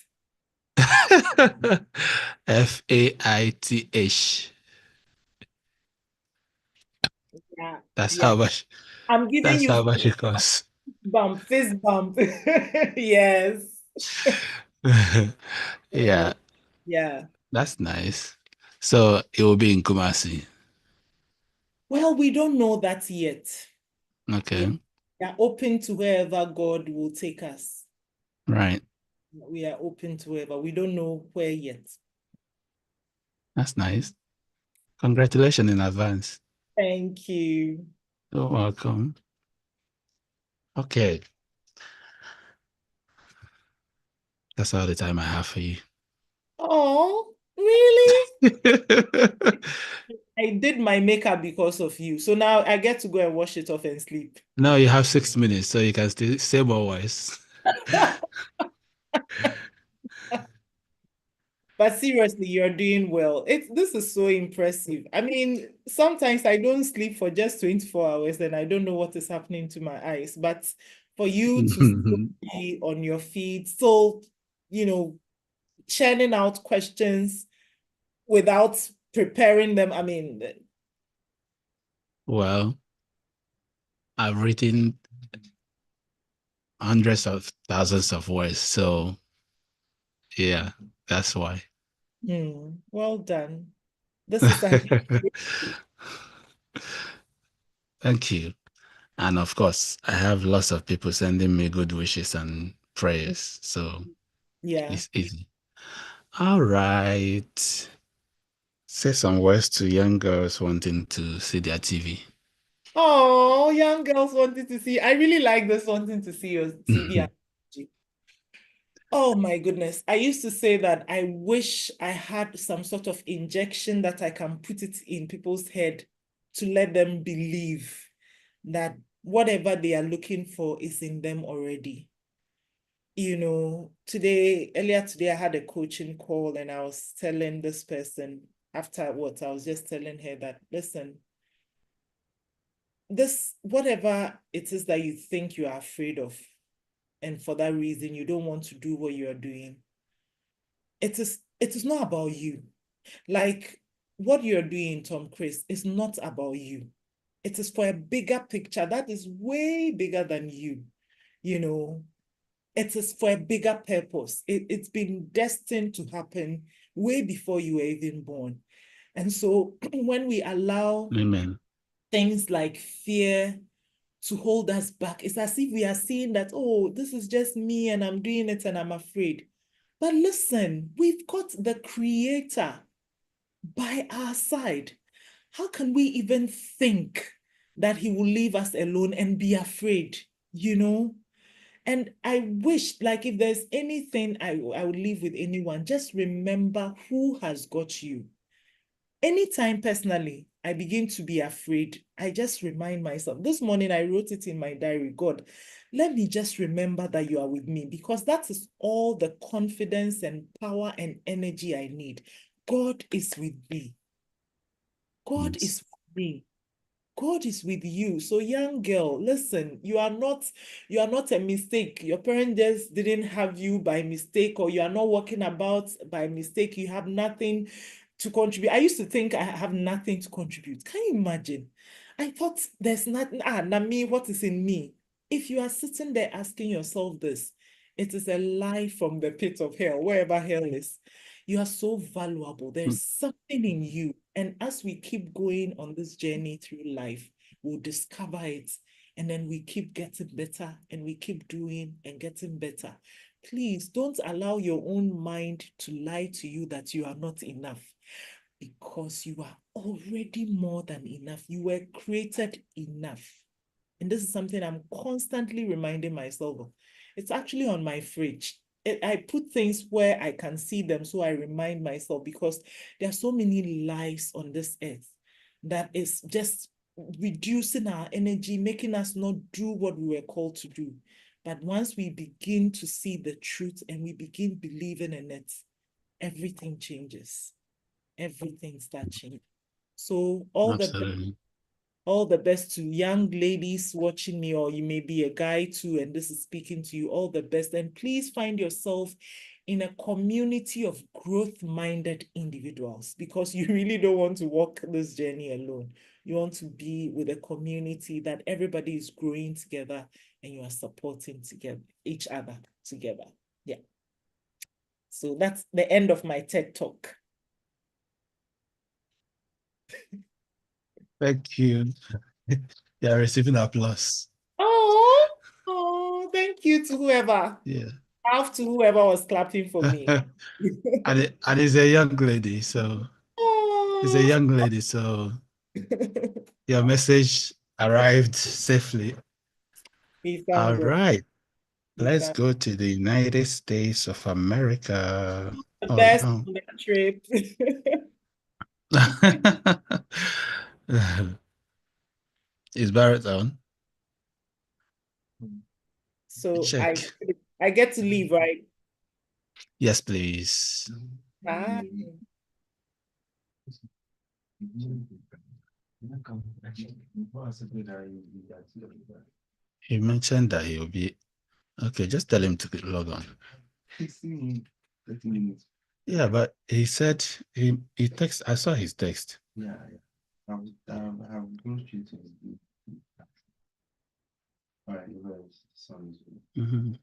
FAITH.
Yeah.
That's
Yeah.
how much.
I'm giving
That's
you
how much it costs.
fist bump. Yes.
Yeah,
Yeah.
that's nice. So it will be in Kumasi.
Well, we don't know that yet. We
Okay,
are open to wherever God will take us.
right.
We are open to wherever. We don't know where yet.
That's nice. Congratulations in advance.
Thank you.
You're welcome. Okay, that's all the time I have for you.
Oh, really? I did my makeup because of you. So now I get to go and wash it off and sleep.
Now you have 6 minutes, so you can still say more words.
But seriously, you're doing well. This is so impressive. I mean, sometimes I don't sleep for just 24 hours and I don't know what is happening to my eyes. But for you to still be on your feet, still, you know, churning out questions without preparing them. I mean,
Well, I've written hundreds of thousands of words, so yeah, that's why.
well done. This is an
Thank you. And of course, I have lots of people sending me good wishes and prayers, so
yeah.
it's easy. All right. Say some words to young girls wanting to see their TV.
Oh, young girls wanted to see. I really like this wanting to see your TV. Oh my goodness. I used to say that I wish I had some sort of injection that I can put it in people's head to let them believe that whatever they are looking for is in them already. Earlier today, I had a coaching call and I was telling this person afterwards, I was just telling her that, listen, this, whatever it is that you think you are afraid of, and for that reason, you don't want to do what you are doing, it is not about you. Like what you're doing, Tom Chris, is not about you. It is for a bigger picture that is way bigger than you. You know, it is for a bigger purpose. It's been destined to happen way before you were even born. And so when we allow
Amen.
things like fear to hold us back, it's as if we are seeing that, oh, this is just me and I'm doing it and I'm afraid. But listen, we've got the Creator by our side. How can we even think that He will leave us alone and be afraid? You know? And I wish, like, if there's anything I would leave with anyone, just remember who has got you. Anytime personally, I begin to be afraid, I just remind myself. This morning, I wrote it in my diary, God, let me just remember that you are with me, because that is all the confidence and power and energy I need. God is with me. God
Yes.
is with me. God is with you. So young girl, listen, you are not a mistake. Your parents just didn't have you by mistake, or you are not walking about by mistake. You have nothing to contribute. I used to think I have nothing to contribute. Can you imagine? I thought there's nothing, Nami, what is in me? If you are sitting there asking yourself this, it is a lie from the pit of hell, wherever hell is. You are so valuable. There's something in you. And as we keep going on this journey through life, we'll discover it. And then we keep getting better and we keep doing and getting better. Please don't allow your own mind to lie to you that you are not enough, because you are already more than enough. You were created enough. And this is something I'm constantly reminding myself of. It's actually on my fridge. I put things where I can see them so I remind myself, because there are so many lives on this earth that is just reducing our energy, making us not do what we were called to do. But once we begin to see the truth and we begin believing in it, everything changes. Everything starts changing. So
Absolutely.
all the best to young ladies watching me, or you may be a guy too, and this is speaking to you, all the best. And please find yourself in a community of growth-minded individuals, because you really don't want to walk this journey alone. You want to be with a community that everybody is growing together and you are supporting together, each other together. Yeah. So that's the end of my TED Talk.
Thank you. You are receiving applause.
Oh, thank you to whoever.
Yeah.
Half to whoever was clapping for me.
And it's a young lady, so it's a
Oh.
young lady, so your message arrived safely.
We
All
thank God.
right.
We
Let's
thank
go to the United States of America.
the
Oh
best
no.
on the trip.
Is Barrett on?
So
Check.
I get to leave, right?
Yes, please.
Bye.
He mentioned that he'll be okay. Just tell him to log on. 30 minutes. Yeah, but he said he text. I saw his text. Yeah, yeah. I've gone straight to his group. All right, sorry. Mhm.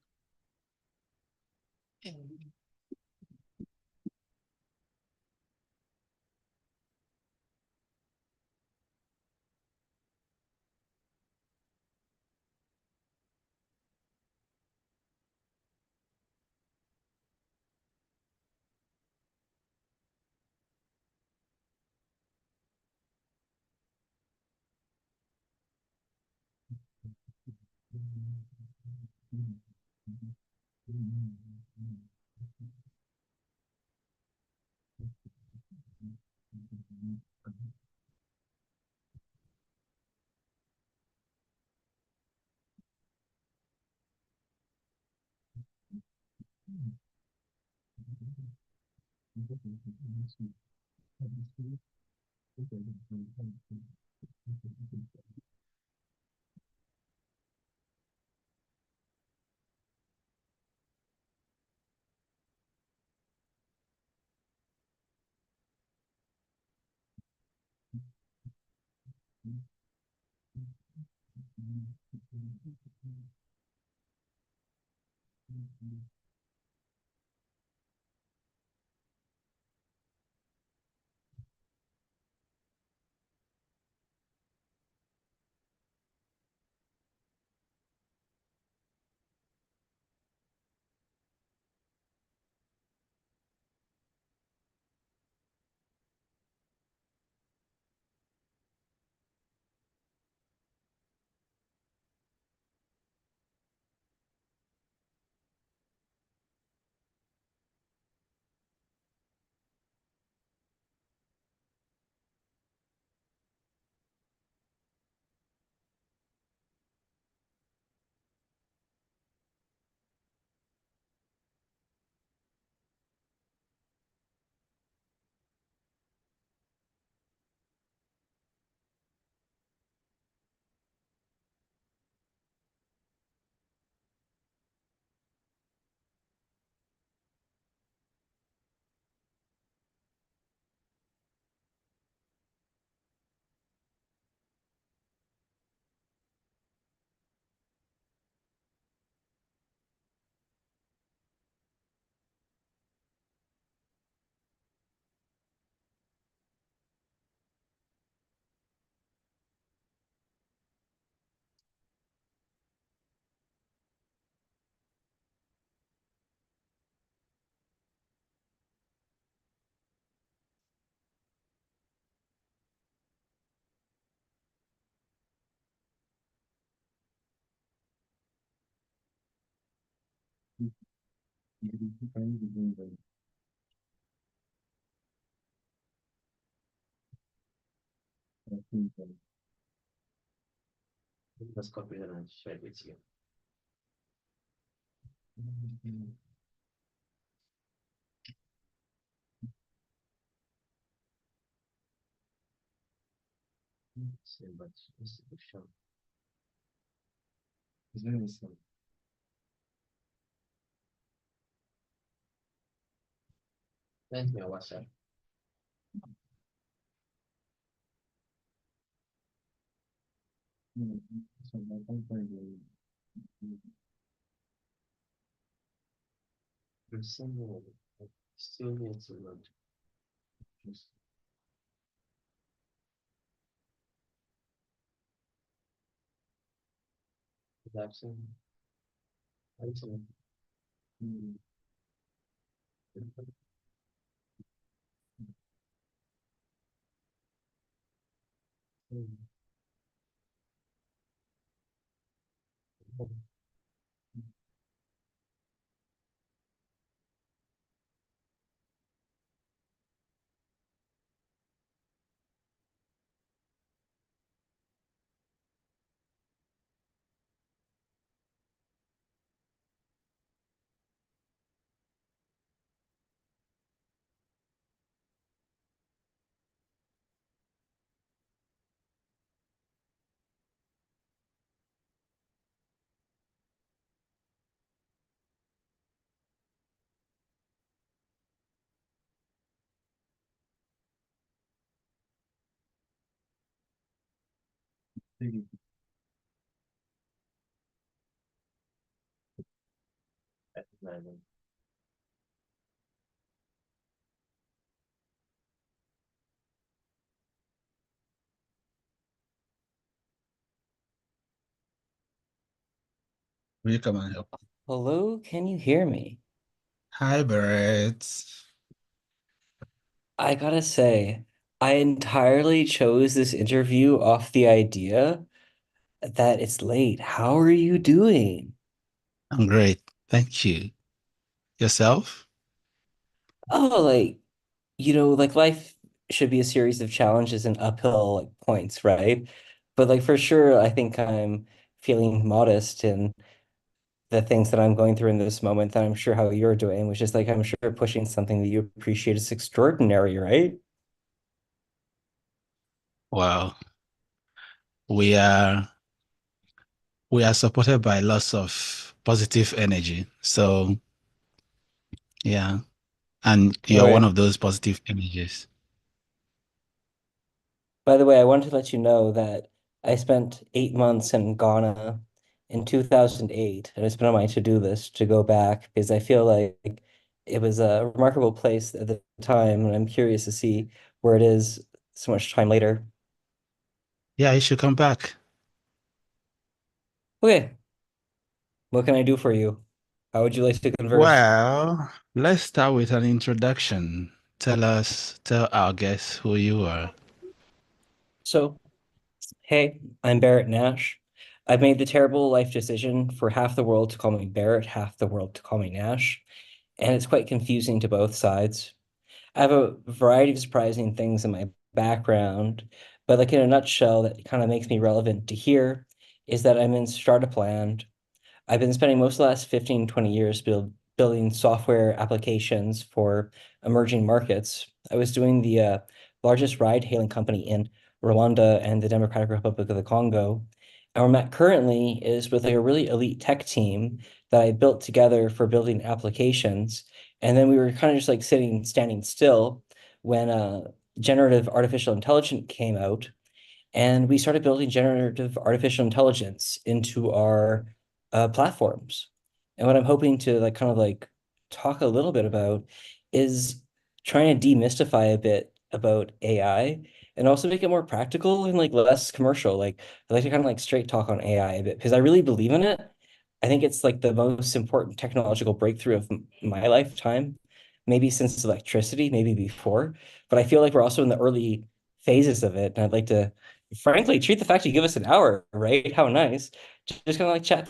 Just copy it and share it with you. Same but distribution. It's very simple. Send me a WhatsApp. So my company will send me still need to load. Just that's it. That's it.
Will you come and help?
Hello, can you hear me?
Hi, Brett.
I gotta say, I entirely chose this interview off the idea that it's late. How are you doing?
I'm great. Thank you. Yourself?
Oh, like life should be a series of challenges and uphill like points, right? But like for sure, I think I'm feeling modest in the things that I'm going through in this moment that I'm sure how you're doing, which is like I'm sure pushing something that you appreciate is extraordinary, right?
Well, we are we are supported by lots of positive energy. So yeah, and you're one
Right.
of those positive energies.
By the way, I wanted to let you know that I spent 8 months in Ghana in 2008, and it's been on my to-do list to go back because I feel like it was a remarkable place at the time, and I'm curious to see where it is so much time later.
Yeah, you should come back.
Okay, what can I do for you? How would you like to converse?
Well, let's start with an introduction. Tell our guests who you are.
So, hey, I'm Barrett Nash. I've made the terrible life decision for half the world to call me Barrett, half the world to call me Nash, and it's quite confusing to both sides. I have a variety of surprising things in my background, but like in a nutshell, that kind of makes me relevant to here is that I'm in startup land. I've been spending most of the last 15, 20 years building software applications for emerging markets. I was doing the largest ride-hailing company in Rwanda and the Democratic Republic of the Congo. And where I'm at currently is with like a really elite tech team that I built together for building applications. And then we were kind of just like standing still when generative artificial intelligence came out and we started building generative artificial intelligence into our platforms. And what I'm hoping to like kind of like talk a little bit about is trying to demystify a bit about AI and also make it more practical and like less commercial. Like I like to kind of like straight talk on AI a bit because I really believe in it. I think it's like the most important technological breakthrough of my lifetime, maybe since electricity, maybe before. But I feel like we're also in the early phases of it, and I'd like to frankly, treat the fact you give us an hour, right? How nice. Just kind of like chat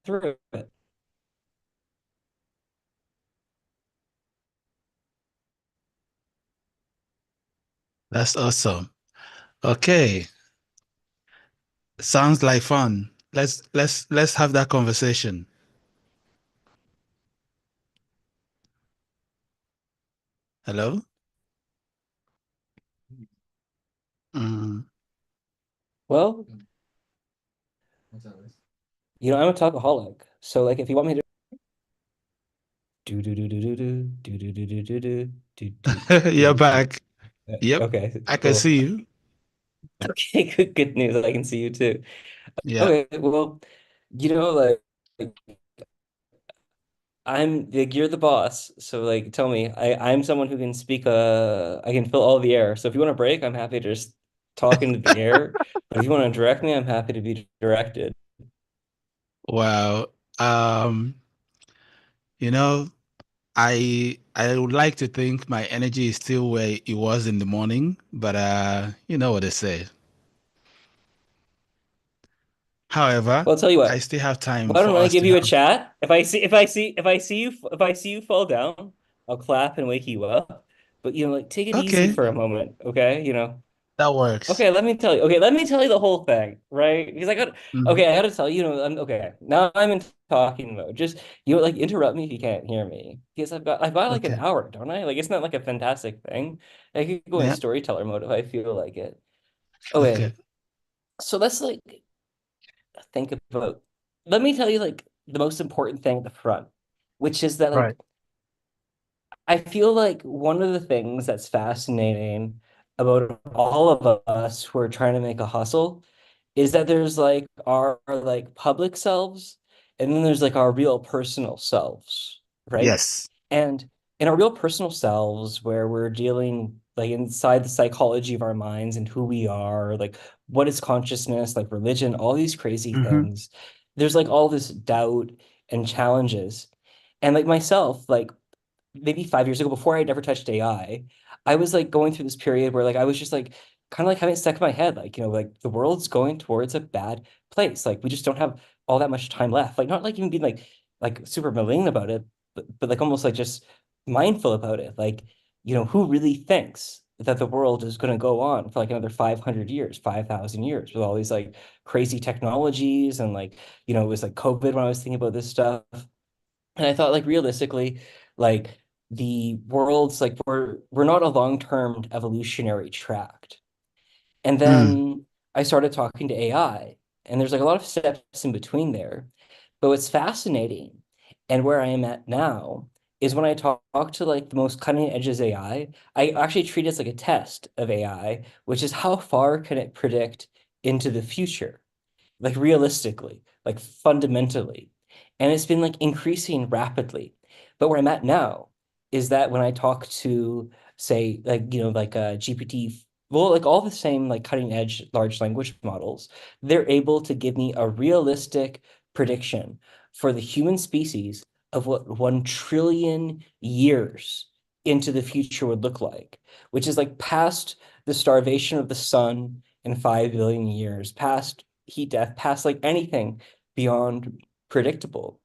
through it.
That's awesome. Okay, Sounds like fun. Let's have that conversation. Hello? Mm.
Well, I'm a talkaholic. So like if you want me to do do do do do do do do do do do do do do
You're
do do.
back. Yep,
Okay,
I can
cool.
see you.
Okay, good news. I can see you too.
Yeah.
Okay, well, like you're the boss, so like tell me. I'm someone who can speak I can fill all the air. So if you want to break, I'm happy to just talk into the air. But if you want to direct me, I'm happy to be directed.
Wow. Um, you know, I would like to think my energy is still where it was in the morning, but you know what they say. However,
Well, I'll tell you
I
what.
still have time
Why
for
don't I
us
give
to
you a
have.
chat? If I see you fall down, I'll clap and wake you up. But like take it easy
Okay,
for a moment, okay?
that works.
Okay, let me tell you. Okay, let me tell you the whole thing, right? Because
Mhm.
I got to tell you, okay. Now I'm in talking mode. Just like interrupt me if you can't hear me, because I've got like an
Okay.
hour, don't I? Like, isn't that like a fantastic thing? I could go in
Yeah.
storyteller mode if I feel like it. Okay,
Okay.
so let's like think about. Let me tell you like the most important thing at the front, which is that like
Right.
I feel like one of the things that's fascinating about all of us who are trying to make a hustle is that there's like our like public selves and then there's like our real personal selves, right?
Yes.
And in our real personal selves, where we're dealing like inside the psychology of our minds and who we are, like what is consciousness, like religion, all these crazy
Hmm.
things, there's like all this doubt and challenges. And like myself, like maybe 5 years ago, before I'd ever touched I was like going through this period where like I was just like kind of like having it stuck in my head, like, like the world's going towards a bad place. Like we just don't have all that much time left. Like not like even being like super malignant about it, but like almost like just mindful about it. Like, who really thinks that the world is going to go on for like another 500 years, 5,000 years with all these like crazy technologies and like, it was like COVID when I was thinking about this stuff. And I thought like realistically, like the world's like we're not a long-term evolutionary tract. And
Mm.
then I started talking to AI, and there's like a lot of steps in between there. But what's fascinating and where I am at now is when I talk to like the most cutting edges I actually treat it as like a test of AI, which is how far can it predict into the future? Like realistically, like fundamentally. And it's been like increasing rapidly. But where I'm at now is that when I talk to, say, like, like GPT, well, like all the same, like cutting edge large language models, they're able to give me a realistic prediction for the human species of what 1 trillion years into the future would look like, which is like past the starvation of the sun in 5 billion years, past heat death, past like anything beyond predictable.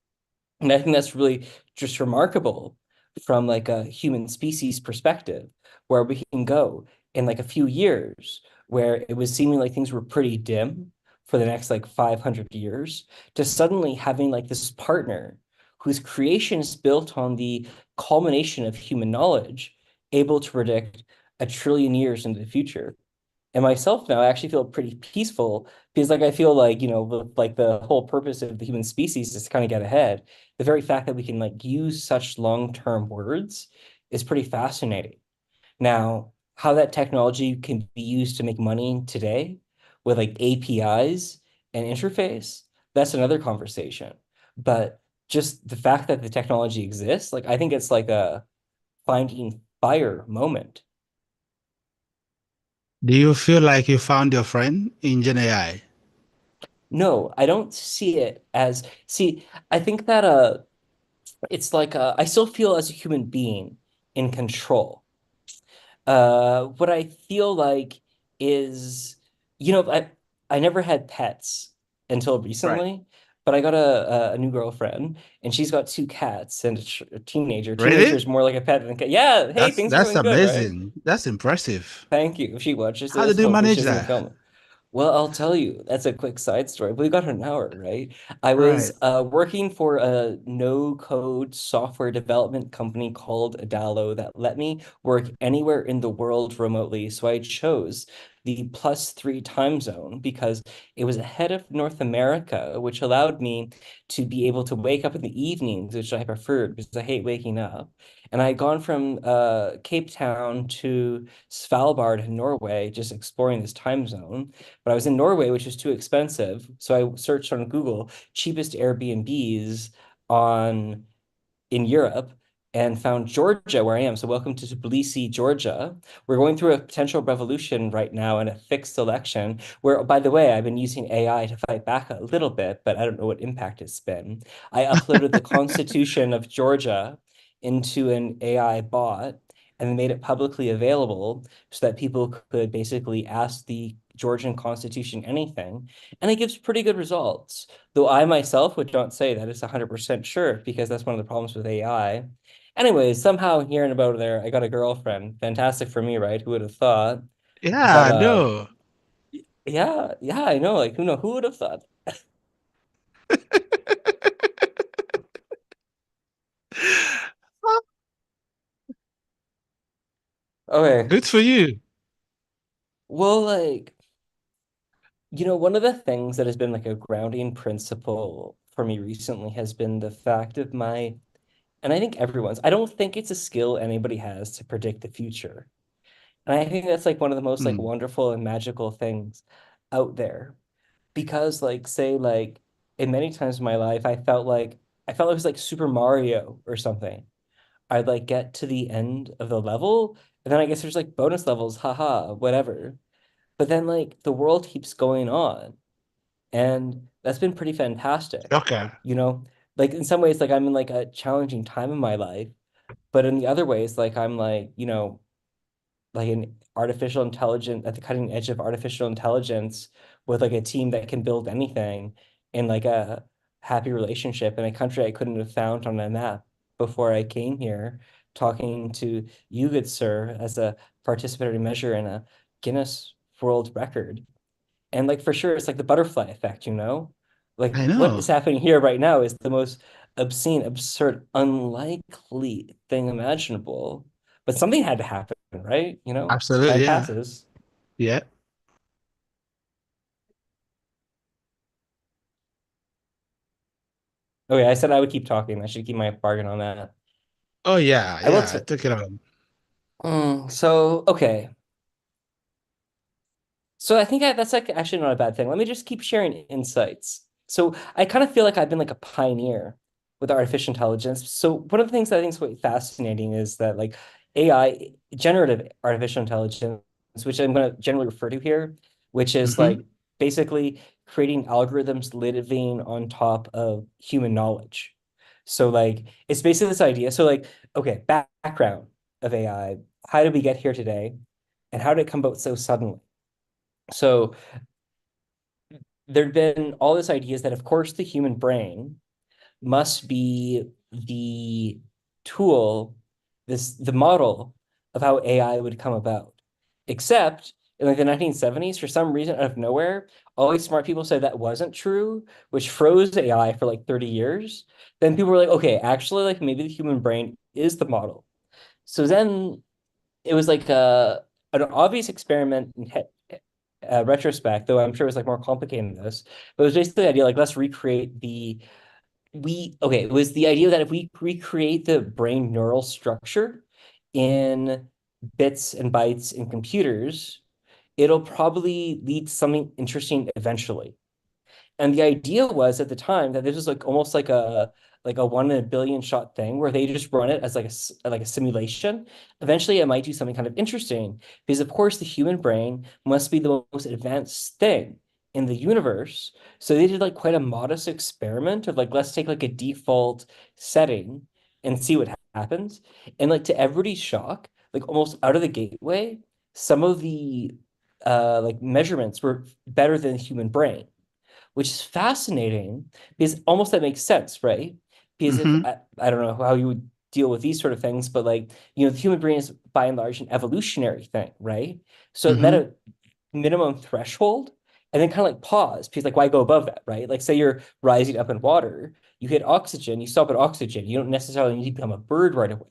And I think that's really just remarkable from like a human species perspective, where we can go in like a few years where it was seeming like things were pretty dim for the next like 500 years to suddenly having like this partner whose creation is built on the culmination of human knowledge, able to predict 1 trillion years into the future. And myself now, I actually feel pretty peaceful because, like, I feel like, like the whole purpose of the human species is to kind of get ahead. The very fact that we can like use such long-term words is pretty fascinating. Now, how that technology can be used to make money today with like APIs and interface, that's another conversation. But just the fact that the technology exists, like, I think it's like a finding fire moment.
Do you feel like you found your friend in Gen AI?
No, I don't see it as, see, I think that it's like I still feel as a human being in control. What I feel like is, I never had pets until
Right.
recently, but I got a new girlfriend and she's got two cats and a teenager. Teenager
Really?
is more like a pet than a cat. Yeah, hey, things are
That's
going good, right?
amazing. That's impressive.
Thank you. If she watches
How
this,
did you
hopefully she
manage
doesn't
that?
kill me. Well, I'll tell you, that's a quick side story. We got an hour, right? I was
Right.
working for a no-code software development company called Adalo that let me work anywhere in the world remotely. So I chose the +3 time zone because it was ahead of North America, which allowed me to be able to wake up in the evenings, which I preferred because I hate waking up. And I had gone from Cape Town to Svalbard in Norway, just exploring this time zone. But I was in Norway, which was too expensive. So I searched on Google cheapest Airbnbs on in Europe and found Georgia where I am. So welcome to Tbilisi, Georgia. We're going through a potential revolution right now in a fixed election where, by the way, I've been using AI to fight back a little bit, but I don't know what impact it's been. I uploaded the Constitution of Georgia into an AI bot and made it publicly available so that people could basically ask the Georgian Constitution anything. And it gives pretty good results. Though I myself would not say that it's 100% sure because that's one of the problems with AI. Anyways, somehow here and about there, I got a girlfriend. Fantastic for me, right? Who would have thought? But
Yeah, no.
yeah, I know. Like who would have thought? Okay.
Good for you.
Well, like, one of the things that has been like a grounding principle for me recently has been the fact of and I think I don't think it's a skill anybody has to predict the future. And I think that's like one of the most like
Hmm.
wonderful and magical things out there. Because like say like in many times in my life I felt like it was like Super Mario or something. I'd like get to the end of the level, and then I guess there's like bonus levels, haha, whatever. But then like the world keeps going on. And that's been pretty fantastic.
Okay.
You know, like in some ways, like I'm in like a challenging time in my life, but in the other ways, like I'm like, like an artificial intelligence at the cutting edge of artificial intelligence with like a team that can build anything in like a happy relationship in a country I couldn't have found on a map before I came here, talking to you, good sir, as a participatory measure in a Guinness World Record. And like for sure, it's like the butterfly effect, you know? Like
I
what
know.
is happening here right now is the most obscene, absurd, unlikely thing imaginable. But something had to happen, right?
Absolutely.
Time
Yeah.
passes.
Yeah.
Okay, I said I would keep talking. I should keep my bargain on that.
Oh, yeah.
I will
Yeah.
say,
Take it on.
okay. So I think that's like actually not a bad thing. Let me just keep sharing insights. So I kind of feel like I've been like a pioneer with artificial intelligence. So one of the things that I think is quite fascinating is that like AI, generative artificial intelligence, which I'm going to generally refer to here, which is
Hmm.
like basically creating algorithms living on top of human knowledge. So like it's basically this idea. So like, okay, background of AI. How did we get here today? And how did it come about so suddenly? So there'd been all this ideas that, of course, the human brain must be the tool, the model of how AI would come about. Except in like the 1970s, for some reason, out of nowhere, all these smart people said that wasn't true, which froze AI for like 30 years. Then people were like, okay, actually, like maybe the human brain is the model. So then it was like an obvious experiment in retrospect, though I'm sure it was like more complicated than this. But it was basically the idea like let's recreate it was the idea that if we recreate the brain neural structure in bits and bytes in computers, it'll probably lead to something interesting eventually. And the idea was at the time that this was like almost like a 1 in a billion shot thing where they just run it as like a simulation. Eventually, it might do something kind of interesting because, of course, the human brain must be the most advanced thing in the universe. So they did like quite a modest experiment of like let's take like a default setting and see what happens. And like to everybody's shock, like almost out of the gateway, some of the like measurements were better than the human brain, which is fascinating because almost that makes sense, right? Because if
Hmm.
I don't know how you would deal with these sort of things, but like, the human brain is by and large an evolutionary thing, right? So it met
Hmm.
a minimum threshold, and then kind of like pause because like why go above that, right? Like say you're rising up in water, you hit oxygen, you stop at oxygen. You don't necessarily need to become a bird right away.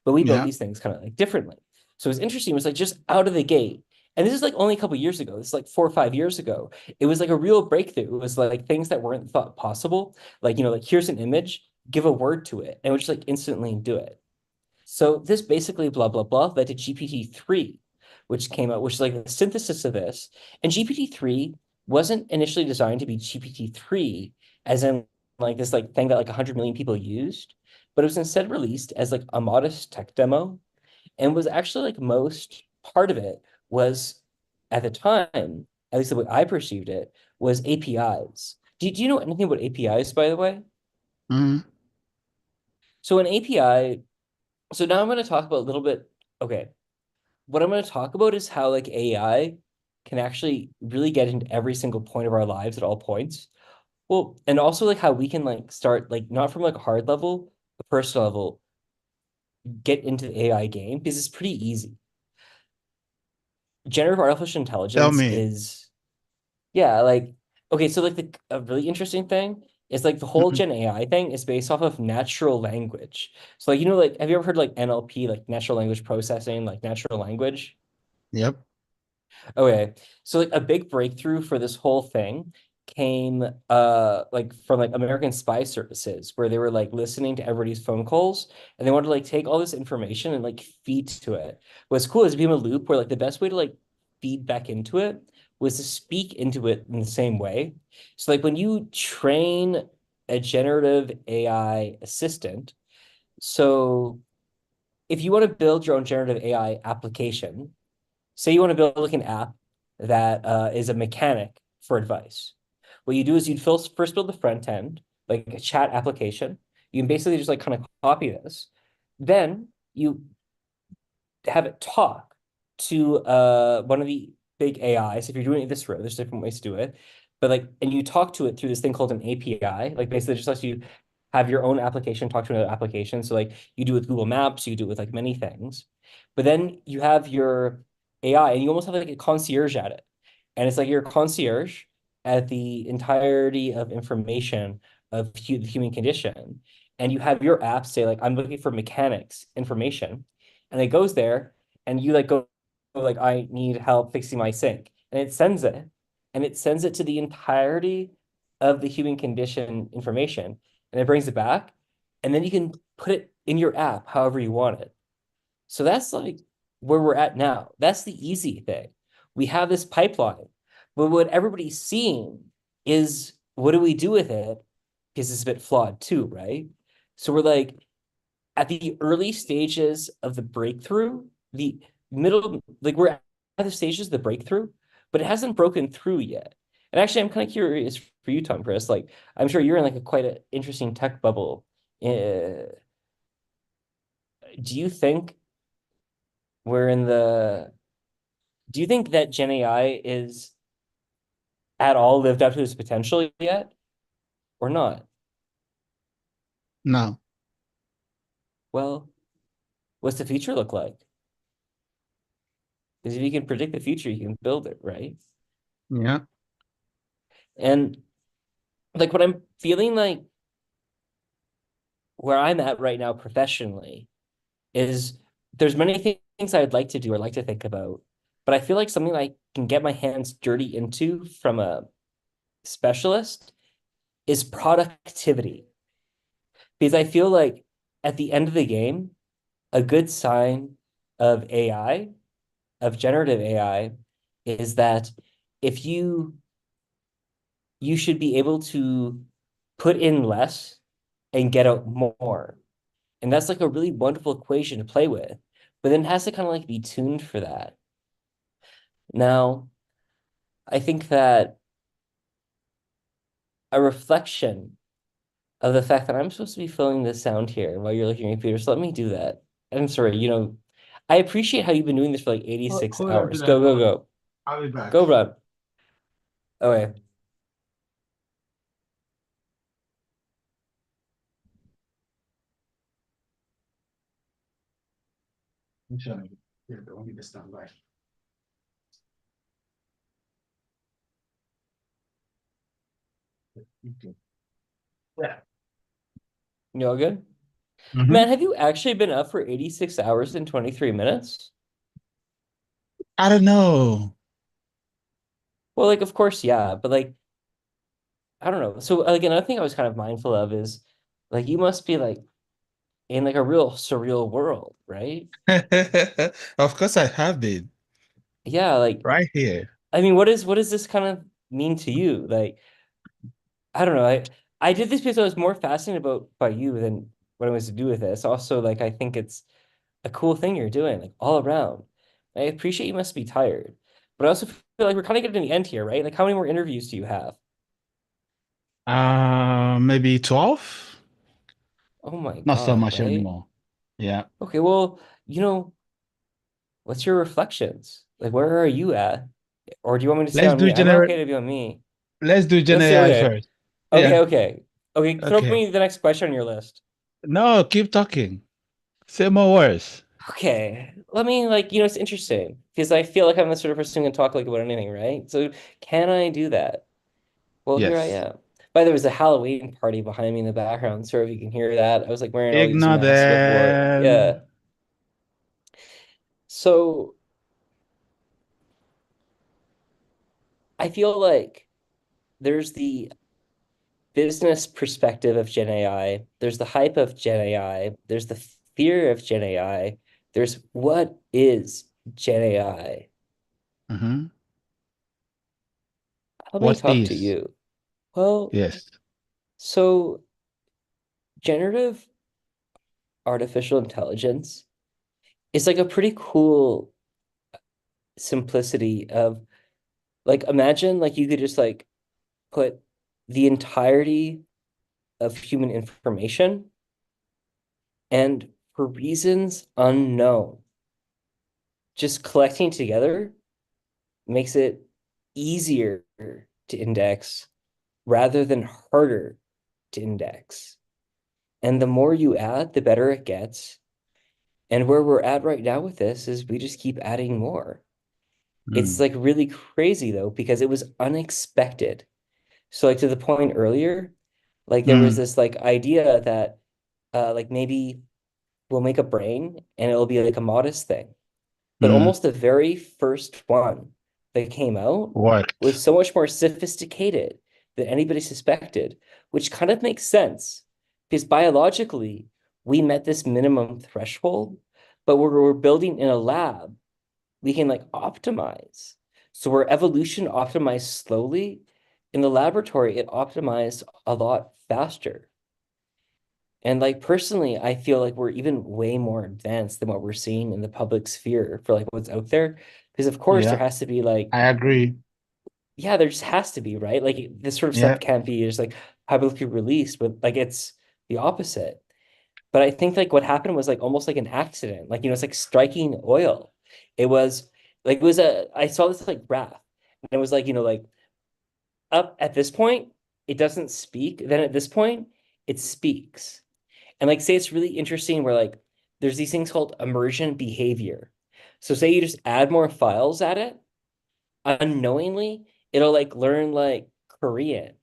But we build
Yeah.
these things kind of like differently. So it's interesting. It was like just out of the gate. And this is like only a couple years ago. This is like 4 or 5 years ago. It was like a real breakthrough. It was like things that weren't thought possible. Like, like here's an image, give a word to it, and it would just like instantly do it. So this basically blah, blah, blah led to GPT-3, which came out, which is like the synthesis of this. And GPT-3 wasn't initially designed to be GPT-3, as in like this like thing that like 100 million people used, but it was instead released as like a modest tech demo and was actually like most part of it was at the time, at least the way I perceived it, was APIs. Do you know anything about APIs, by the way?
Mm,
So an API, so now I'm going to talk about a little bit, okay, what I'm going to talk about is how like AI can actually really get into every single point of our lives at all points. Well, and also like how we can like start like not from like a hard level, a personal level, get into the AI game because it's pretty easy. Generative artificial
tell
intelligence
me.
is, yeah, like, okay, so like a really interesting thing is like the whole
Mhm.
Gen AI thing is based off of natural language. So like, like, have you ever heard like NLP, like natural language processing, like natural language?
Yep.
Okay. So like a big breakthrough for this whole thing came like from like American spy services where they were like listening to everybody's phone calls and they wanted to like take all this information and like feed to it. What's cool is being a loop where like the best way to like feed back into it was to speak into it in the same way. So like when you train a generative AI assistant, so if you want to build your own generative AI application, say you want to build like an app that is a mechanic for advice. What you do is you'd first build the front end, like a chat application. You can basically just like kind of copy this. Then you have it talk to one of the big AIs. If you're doing it this road, there's different ways to do it. But like, and you talk to it through this thing called an API. Like basically just lets you have your own application talk to another application. So like you do it with Google Maps, you do it with like many things. But then you have your AI and you almost have like a concierge at it. And it's like your concierge at the entirety of information of the human condition. And you have your app say like, I'm looking for mechanics information and it goes there and you like go like I need help fixing my sink and it sends it to the entirety of the human condition information and it brings it back and then you can put it in your app however you want it. So that's like where we're at now. That's the easy thing. We have this pipeline, but what everybody's seeing is what do we do with it, because it's a bit flawed too, right? So we're like at the early stages of the breakthrough, the middle, like we're at the stages of the breakthrough, but it hasn't broken through yet. And actually, I'm kind of curious for you, Tom, Chris. Like, I'm sure you're in like a quite an interesting tech bubble. Uh, do you think we're in the? Do you think that Gen AI is at all lived up to its potential yet, or not?
No.
Well, what's the future look like? Because if you can predict the future, you can build it, right?
Yeah.
And like what I'm feeling like where I'm at right now professionally is there's many things I'd like to do or like to think about, but I feel like something I can get my hands dirty into from a specialist is productivity. Because I feel like at the end of the game, a good sign of AI, of generative AI, is that if you should be able to put in less and get out more. And that's like a really wonderful equation to play with, but then it has to kind of like be tuned for that. Now, I think that a reflection of the fact that I'm supposed to be filling this sound here while you're looking at your computer, so let me do that. I'm sorry, I appreciate how you've been doing this for like 86
Hold on to
hours.
that
Go, go,
thought.
go.
I'll be back.
Go run. Okay.
Sure. Yeah, don't get stand by.
Okay. Yeah.
You all good?
Mhm.
Man, have you actually been up for 86 hours and 23 minutes?
I don't know.
Well, like, of course, yeah, but like, I don't know. So, like, another thing I was kind of mindful of is like, you must be like in like a real surreal world, right?
Of course, I have been
Yeah, like,
right here.
I mean, what does this kind of mean to you? Like, I don't know. I did this because I was more fascinated about by you than what it was to do with this. Also, like, I think it's a cool thing you're doing, like all around. I appreciate you must be tired, but I also feel like we're kind of getting to the end here, right? Like, how many more interviews do you have?
Maybe 12?
Oh my
Not so
God,
much
right?
anymore. Yeah.
Okay, well, you know, what's your reflections? Like, where are you at? Or do you want me to stay
Let's
on
do
me? I'm
general.
okay to be on me.
Let's do Gen
Let's say
AI
okay.
first.
Okay,
Yeah.
okay. Okay, throw
Okay.
me the next question on your list.
No, keep talking. Say more words.
Okay, let me like, it's interesting because I feel like I'm the sort of person who can talk like about anything, right? So can I do that? Well, here I
Yes.
am. By the way, there's a Halloween party behind me in the background. Sorry if you can hear that. I was like wearing all these
Ignore
masks before. Yeah.
them.
So I feel like there's the business perspective of Gen AI, there's the hype of Gen AI, there's the fear of Gen AI, there's what is Gen AI?
Hmm.
Let me
What
talk to
is?
you. Well,
Yes.
so generative artificial intelligence is like a pretty cool simplicity of like imagine like you could just like put the entirety of human information and for reasons unknown, just collecting together makes it easier to index rather than harder to index. And the more you add, the better it gets. And where we're at right now with this is we just keep adding more. It's
Mm.
like really crazy though, because it was unexpected. So like to the point earlier, like there was
Mm.
this like idea that like maybe we'll make a brain and it'll be like a modest thing. But
Mm.
almost the very first one that came out was
Worked.
so much more sophisticated than anybody suspected, which kind of makes sense because biologically we met this minimum threshold, but we're building in a lab, we can like optimize. So where evolution optimized slowly, in the laboratory, it optimized a lot faster. And like personally, I feel like we're even way more advanced than what we're seeing in the public sphere for like what's out there. Because of course there
Yeah,
has to be like,
I agree.
yeah, there just has to be, right? Like this sort of stuff
Yeah.
can't be just like publicly released, but like it's the opposite. But I think like what happened was like almost like an accident. Like, it's like striking oil. It was like it was I saw this like graph and it was like, like up at this point, it doesn't speak. Then at this point, it speaks. And like say it's really interesting where like there's these things called emergent behavior. So say you just add more files at it, unknowingly, it'll like learn like Korean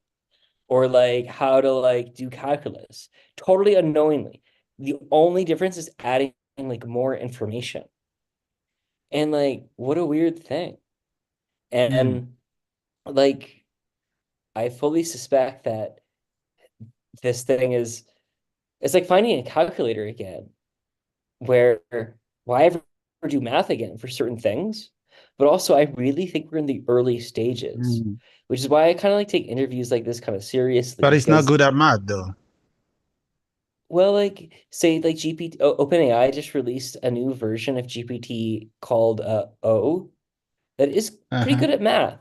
or like how to like do calculus, totally unknowingly. The only difference is adding like more information. And like what a weird thing.
Mm.
And like I fully suspect that this thing is it's like finding a calculator again where why ever do math again for certain things? But also, I really think we're in the early stages,
Mm.
which is why I kind of like take interviews like this kind of seriously
But it's not
because,
good at math, though.
well, like say like GPT, OpenAI just released a new version of GPT called O that is pretty
Uh-huh.
good at math.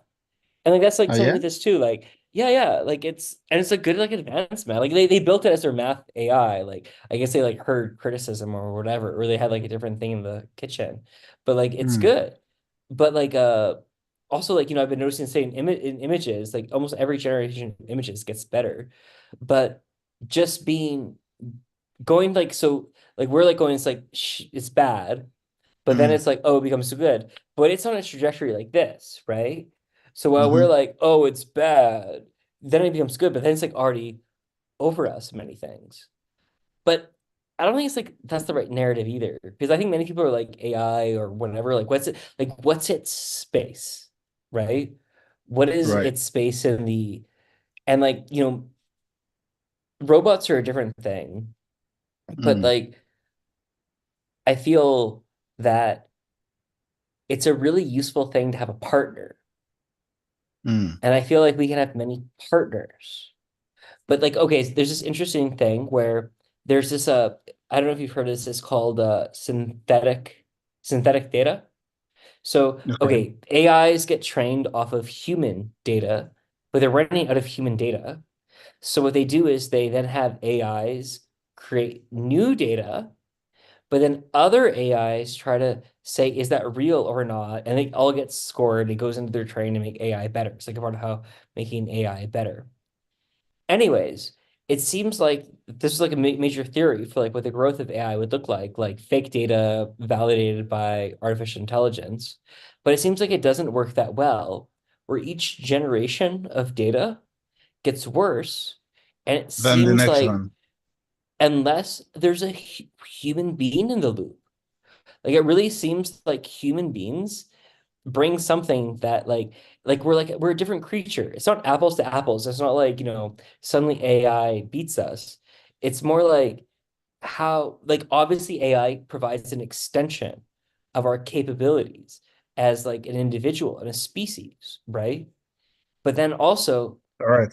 And like that's like
Oh,
something
yeah?
with this too. Like, yeah, like it's a good like advanced math. Like they built it as their math AI. Like I guess they like heard criticism or whatever, or they had like a different thing in the kitchen. But like it's
Mm.
good. But like also like I've been noticing say in images, like almost every generation of images gets better. But just being going like so like we're like going it's like it's bad but then
Mm.
it's like, oh, it becomes so good. But it's on a trajectory like this, right? So while we're
Mm-hmm.
like, oh, it's bad, then it becomes good, but then it's like already over us many things. But I don't think it's like that's the right narrative either. Because I think many people are like AI or whatever, what's its space, right? What is
Right.
its space in the and like, robots are a different thing, but
Mm,
like I feel that it's a really useful thing to have a partner.
mm.
And I feel like we can have many partners. But like, okay, so there's this interesting thing where there's this I don't know if you've heard of this, it's called synthetic data. So,
Okay.
okay, AIs get trained off of human data, but they're running out of human data. So what they do is they then have AIs create new data, but then other AIs try to say, is that real or not? And they all get scored. It goes into their training to make AI better. It's like a part of how making AI better. Anyways, it seems like this is like a major theory for like what the growth of AI would look like fake data validated by artificial intelligence. But it seems like it doesn't work that well, where each generation of data gets worse. And it
Then the
seems
next
like
one.
unless there's a human being in the loop, like it really seems like human beings bring something that we're a different creature. It's not apples to apples. It's not like, suddenly AI beats us. It's more like how like obviously AI provides an extension of our capabilities as like an individual and a species, right? But then also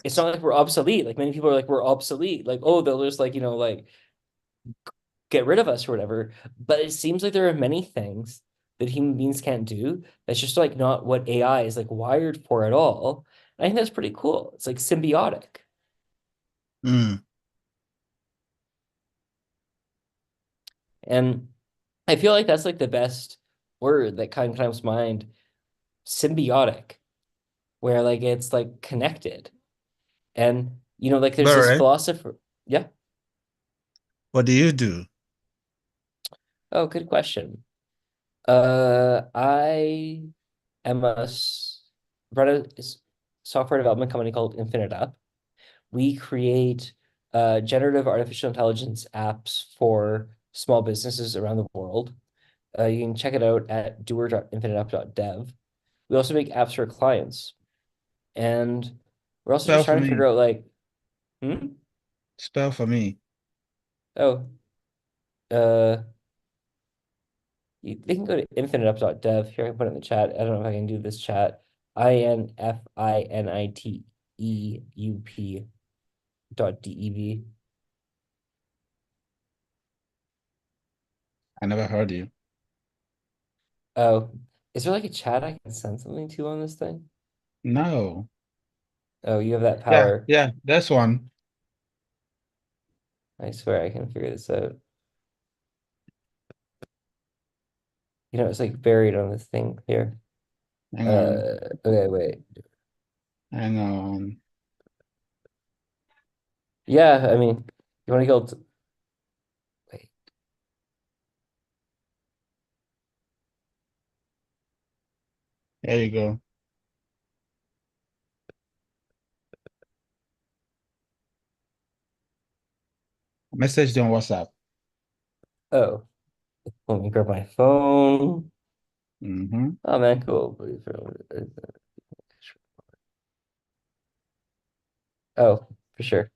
it's
Correct.
not like we're obsolete. Like many people are like we're obsolete. Like, oh, they'll just like, like get rid of us or whatever. But it seems like there are many things that human beings can't do. That's just like not what AI is like wired for at all. And I think that's pretty cool. It's like symbiotic.
Mm.
And I feel like that's like the best word that kind of comes to mind. Symbiotic, where like it's like connected. And like there's this
Barrett,
philosopher. Yeah.
what do you do?
Oh, good question. I am run software development company called Infinite App. We create generative artificial intelligence apps for small businesses around the world. You can check it out at doer.infiniteapp.dev. We also make apps for clients, and we're also
Spell
just
for
trying to figure
me.
out like, hmm?
Spell for me.
Oh, uh, they can go to infiniteup.dev. Here, I can put it in the chat. I don't know if I can do this chat. INFINITEUP.dev.
I never heard you.
Oh, is there like a chat I can send something to on this thing?
No.
Oh, you have that
Yeah,
power.
yeah, that's one.
I swear I can figure this out. It's like buried on this thing here.
Hang on.
Okay, wait.
Hang on.
Yeah, I mean, you want to go to, wait.
There you go. Message on WhatsApp.
Oh, let me grab my phone.
Mm-hmm.
Oh man, cool. Oh, for sure.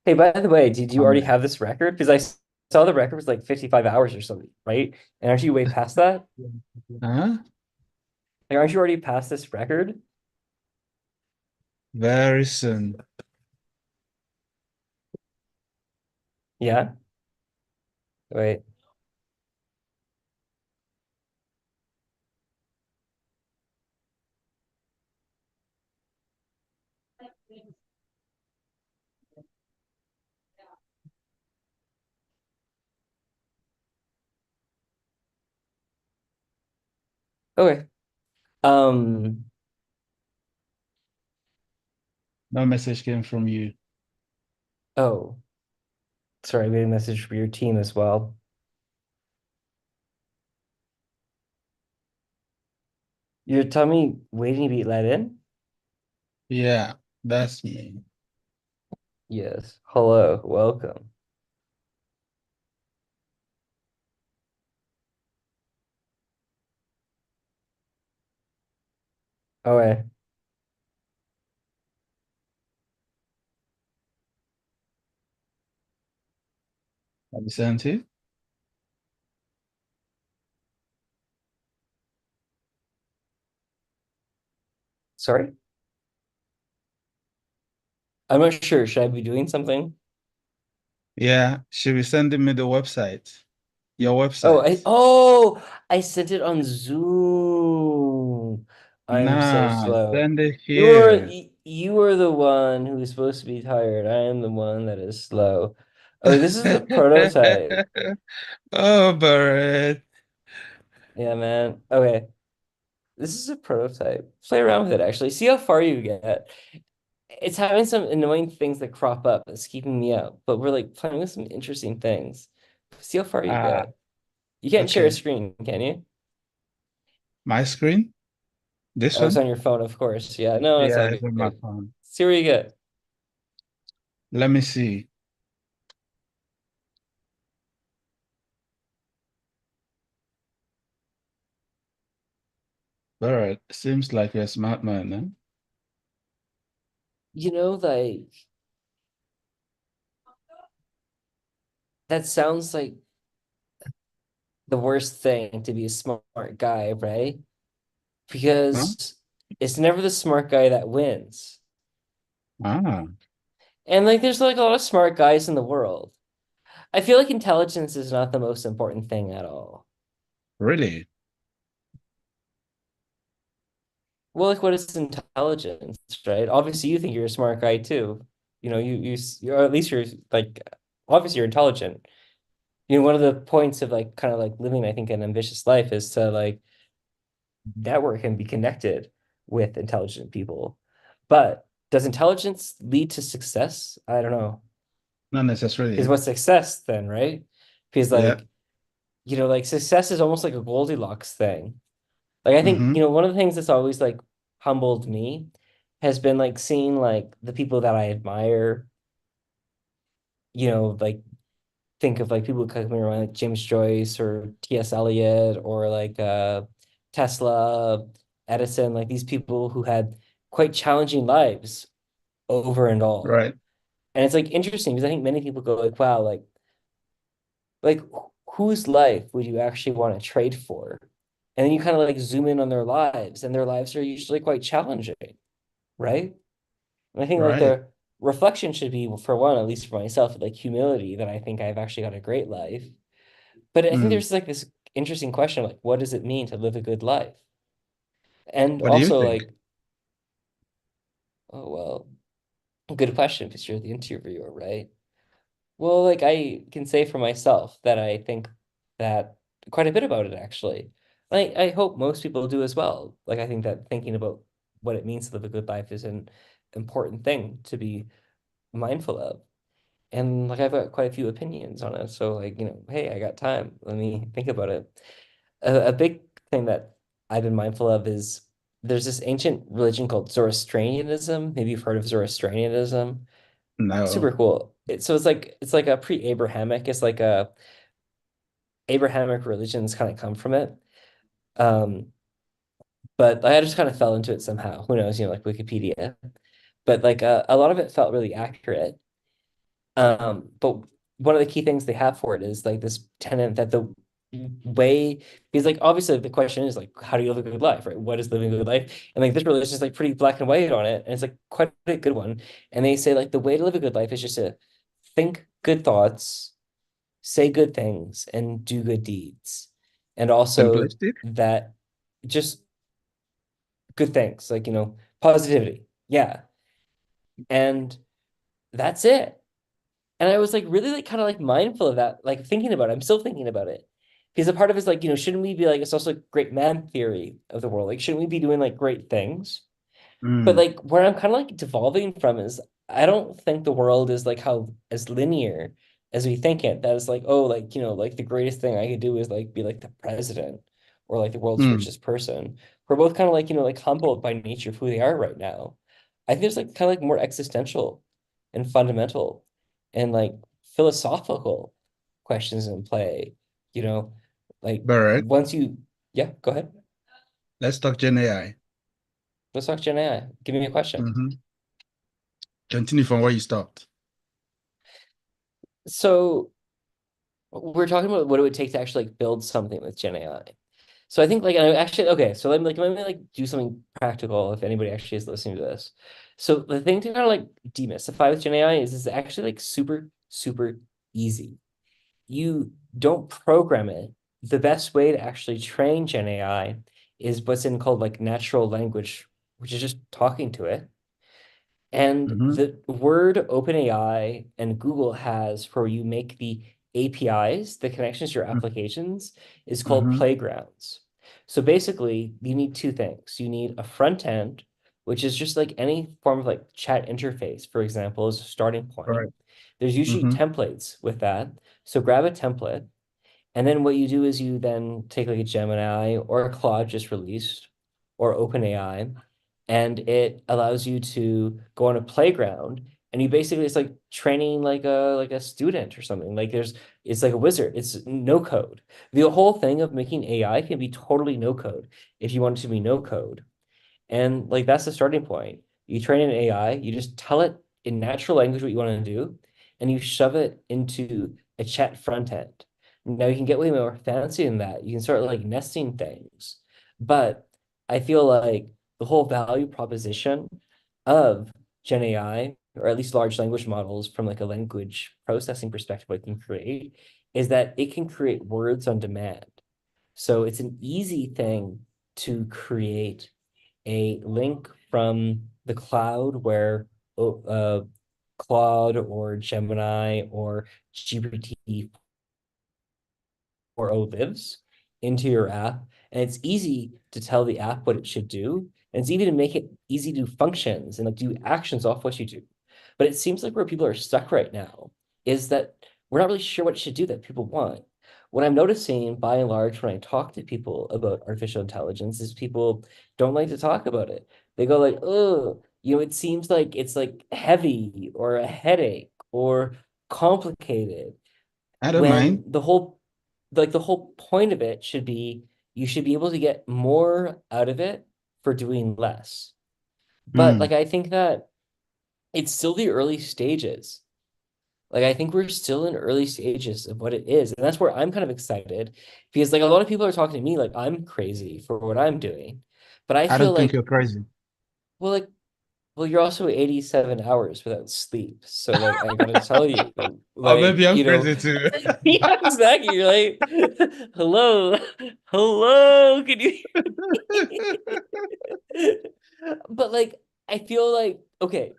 Hey, by the way, did you already have this record? Because saw the record was like 55 hours or something, right? And aren't you way past that?
Huh?
Like, aren't you already past this record?
Very soon.
Yeah. Wait. Okay. Um,
No message came from you.
oh, sorry, we had a message for your team as well. You're telling me waiting to be let in?
Yeah, that's me.
Yes. Hello, welcome. Oh,
Have you sent it?
sorry? I'm not sure. Should I be doing something?
Yeah, should be sending me the website. Your
Oh,
website.
I sent it on Zoom. I'm so
Nah,
slow.
send it
You're
here.
you are the one who's supposed to be tired. I am the one that is slow. Oh, this is the prototype.
Oh, Barrett.
Yeah, man. Okay. This is a prototype. Play around with it actually. See how far you get. It's having some annoying things that crop up that's keeping me out, but we're like playing with some interesting things. See how far you
Ah,
get. You can't share a
okay.
screen, can you?
My screen? This
Oh, it's
one?
on your phone, of course. Yeah, no, it's all
Yeah, it's on my
good.
phone.
See where you get.
Let me see. Barrett, seems like you're a smart man, huh?
Like that sounds like the worst thing to be a smart guy, right?
Huh?
Because it's never the smart guy that wins.
Ah,
And like there's like a lot of smart guys in the world. I feel like intelligence is not the most important thing at all.
really?
Well, like what is intelligence, right? Obviously you think you're a smart guy too. Or at least you're like obviously you're intelligent. One of the points of like kind of like living, I think, an ambitious life is to like network and be connected with intelligent people. But does intelligence lead to success? I don't know.
Not
Because
necessarily.
what's success then, right? Because
Yeah.
like success is almost like a Goldilocks thing. Like I think,
Mm-hmm.
one of the things that's always like humbled me has been like seeing like the people that I admire, like think of like people coming around like James Joyce or T.S. Eliot or like Tesla, Edison, like these people who had quite challenging lives over and all.
Right.
And it's like interesting because I think many people go like, wow, like whose life would you actually want to trade for? And then you kind of like zoom in on their lives, and their lives are usually quite challenging, right? And I think like
Right.
the reflection should be, for one, at least for myself, like humility that I think I've actually got a great life. But I think
Mm.
there's like this interesting question, like, what does it mean to live a good life? And
What do you
also,
think?
like, oh, well, good question because you're the interviewer, right? Well, like, I can say for myself that I think that quite a bit about it, actually. I hope most people do as well. Like, I think that thinking about what it means to live a good life is an important thing to be mindful of. And like I've got quite a few opinions on it. So like, hey, I got time. Let me think about it. A big thing that I've been mindful of is there's this ancient religion called Zoroastrianism. Maybe you've heard of Zoroastrianism. Super
No.
cool. It's like a pre-Abrahamic. It's like a Abrahamic religions kind of come from it. Um, but I just kind of fell into it somehow. Who knows, like Wikipedia. But like a lot of it felt really accurate. But one of the key things they have for it is like this tenet that the way, because like obviously the question is like, how do you live a good life, right? What is living a good life? And like this religion is just like pretty black and white on it, and it's like quite a good one. And they say like the way to live a good life is just to think good thoughts, say good things, and do good deeds. And also
Simplistic?
that just good things, like positivity. Yeah. And that's it. And I was like really like kind of like mindful of that, like thinking about it. I'm still thinking about it. Because a part of it is like, shouldn't we be like, it's also great man theory of the world. Like, shouldn't we be doing like great things? But
Mm.
like where I'm kind of like devolving from is I don't think the world is like how as linear as we think it. That is like, oh, like, like the greatest thing I could do is like be like the president or like the world's
Mm.
richest person. We're both kind of like, like humbled by nature of who they are right now. I think there's like kind of like more existential and fundamental and like philosophical questions in play, you know, like
Barrett,
once you, yeah, go ahead.
let's talk Gen AI.
Let's talk Gen AI. Give me a question.
Continue from where you stopped.
So we're talking about what it would take to actually like build something with Gen AI. So I think like actually okay, so let me like do something practical if anybody actually is listening to this. So the thing to kind of like demystify with Gen AI is actually like super, super easy. You don't program it. The best way to actually train Gen AI is what's in called like natural language, which is just talking to it. And
Mm-hmm.
the word OpenAI and Google has for you make the APIs, the connections to your applications, is called
Mm-hmm.
playgrounds. So basically, you need two things. You need a front end, which is just like any form of like chat interface, for example, as a starting point.
Right.
There's usually
Mm-hmm.
templates with that. So grab a template, and then what you do is you then take like a Gemini or a Claude just released or OpenAI, and it allows you to go on a playground and you basically it's like training like a student or something. Like there's it's like a wizard. It's no code. The whole thing of making AI can be totally no code if you want it to be no code. And like that's the starting point. You train an AI, you just tell it in natural language what you want to do, and you shove it into a chat front end. Now you can get way more fancy than that. You can start like nesting things. But I feel like the whole value proposition of Gen AI, or at least large language models from like a language processing perspective, what it can create, is that it can create words on demand. So it's an easy thing to create a link from the cloud where Claude or Gemini or GPT-4o lives into your app. And it's easy to tell the app what it should do. And it's easy to make it easy to do functions and like do actions off what you do. But it seems like where people are stuck right now is that we're not really sure what it should do that people want. What I'm noticing by and large when I talk to people about artificial intelligence is people don't like to talk about it. They go like, oh, it seems like it's like heavy or a headache or complicated
I don't
when
mind.
the whole point of it should be you should be able to get more out of it for doing less. But
Mm.
like I think that it's still the early stages. Like I think we're still in early stages of what it is. And that's where I'm kind of excited because like a lot of people are talking to me like I'm crazy for what I'm doing. But I
I
feel
don't think
like,
you're crazy.
well, like, well, you're also 87 hours without sleep. So like I gotta tell you,
Or
like,
maybe I'm crazy too.
yeah, exactly. You're like, hello, hello, can you But like I feel like okay,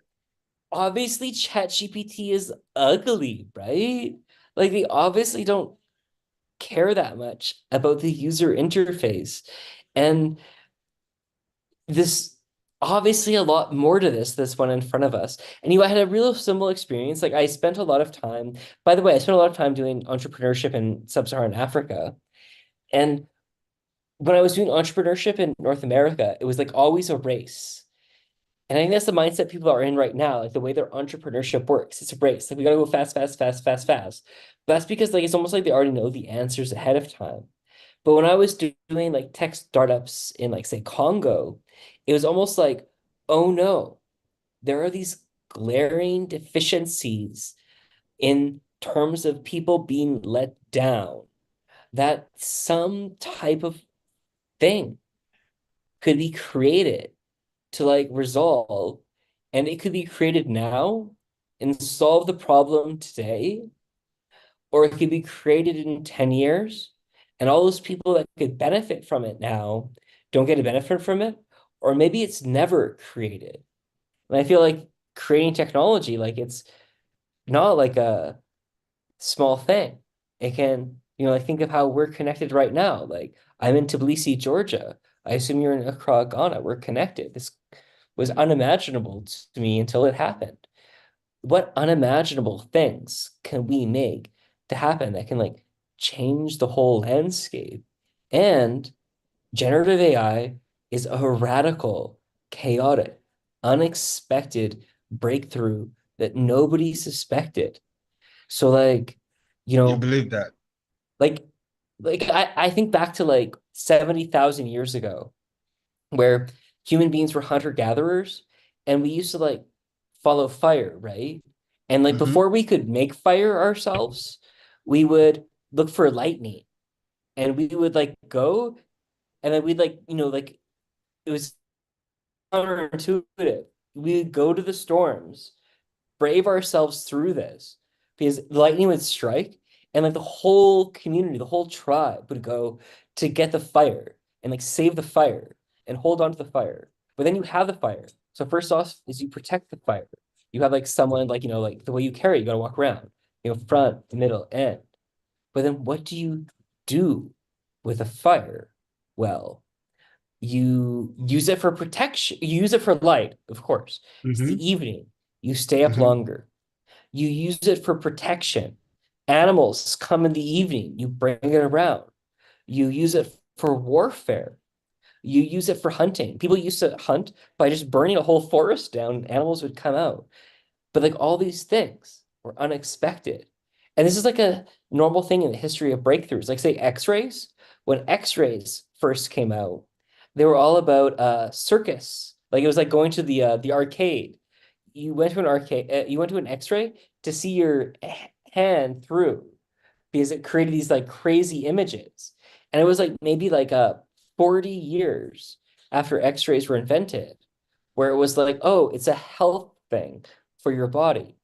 obviously ChatGPT is ugly, right? Like they obviously don't care that much about the user interface. And this obviously a lot more to this one in front of us. And I had a real similar experience. Like I spent a lot of time, by the way, I spent a lot of time doing entrepreneurship in sub-Saharan Africa. And when I was doing entrepreneurship in North America, it was like always a race. And I think that's the mindset people are in right now, like the way their entrepreneurship works. It's a race. Like we gotta go fast, fast, fast, fast, fast. But that's because like it's almost like they already know the answers ahead of time. But when I was doing like tech startups in like say Congo, it was almost like, oh no, there are these glaring deficiencies in terms of people being let down, that some type of thing could be created to like resolve, and it could be created now and solve the problem today, or it could be created in 10 years, and all those people that could benefit from it now don't get a benefit from it, or maybe it's never created. And I feel like creating technology, like it's not like a small thing. It can, like think of how we're connected right now. Like I'm in Tbilisi, Georgia. I assume you're in Accra, Ghana. We're connected. This was unimaginable to me until it happened. What unimaginable things can we make to happen that can like change the whole landscape? And generative AI is a radical, chaotic unexpected breakthrough that nobody suspected. So like, you
You
know,
believe that?
like I think back to like 70,000 years ago, where human beings were hunter-gatherers, and we used to like follow fire, right? And like
Mm-hmm.
before we could make fire ourselves, we would look for lightning, and we would like go, and then we'd like, like it was counterintuitive. We'd go to the storms, brave ourselves through this, because lightning would strike, and like the whole community, the whole tribe would go to get the fire and like save the fire and hold on to the fire. But then you have the fire. So first off is you protect the fire. You have like someone like, like the way you carry, you gotta walk around, front, middle, end. But then what do you do with a fire? Well, you use it for protection. You use it for light, of course. It's
Mm-hmm.
the evening. You stay up
Mm-hmm.
longer. You use it for protection. Animals come in the evening. You bring it around. You use it for warfare. You use it for hunting. People used to hunt by just burning a whole forest down. Animals would come out. But like all these things were unexpected. And this is like a normal thing in the history of breakthroughs. Like say X-rays. When X-rays first came out, they were all about circus. Like it was like going to the arcade. You went to an arcade, you went to an X-ray to see your hand through, because it created these like crazy images. And it was like maybe like 40 years after X-rays were invented, where it was like, oh, it's a health thing for your body.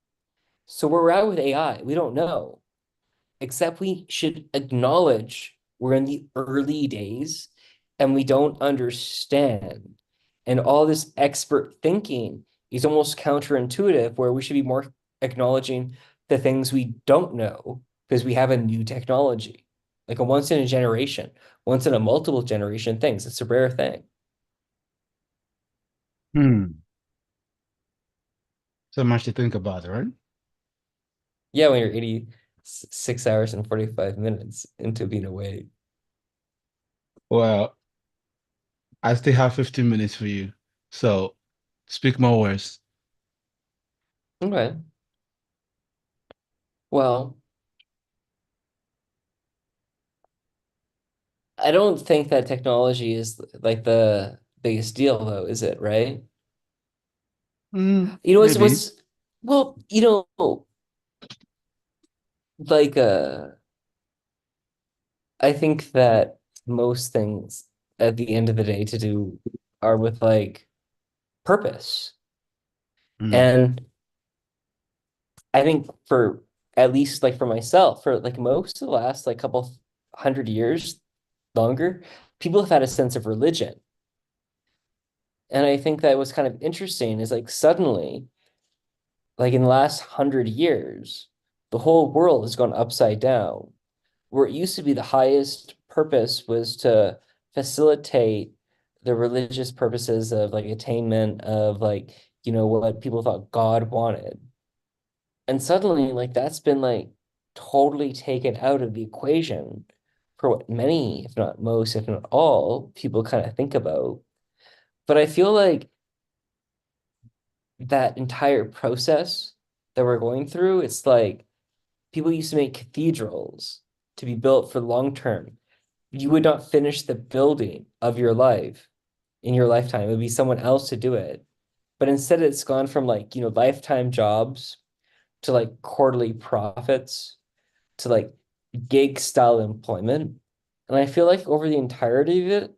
So where we're at with AI, we don't know, except we should acknowledge we're in the early days and we don't understand. And all this expert thinking is almost counterintuitive, where we should be more acknowledging the things we don't know because we have a new technology, like a once in a generation, once in a multiple generation things. It's a rare thing.
Hmm. So much to think about, right?
Yeah, when you're 86 hours and 45 minutes into being awake.
Well, I still have 15 minutes for you. So speak more words.
Okay. Well, I don't think that technology is like the biggest deal though, is it, right?
Maybe.
What's well, like I think that most things at the end of the day to do are with like purpose.
Mm.
And I think for at least like for myself, for like most of the last like couple hundred years longer, people have had a sense of religion. And I think that was kind of interesting is like suddenly, like in the last 100 years, the whole world has gone upside down. Where it used to be the highest purpose was to facilitate the religious purposes of like attainment of like, what people thought God wanted. And suddenly, like that's been like totally taken out of the equation for what many, if not most, if not all, people kind of think about. But I feel like that entire process that we're going through, it's like people used to make cathedrals to be built for long term. You would not finish the building of your life in your lifetime. It would be someone else to do it. But instead, it's gone from like, lifetime jobs to like quarterly profits to like gig style employment. And I feel like over the entirety of it,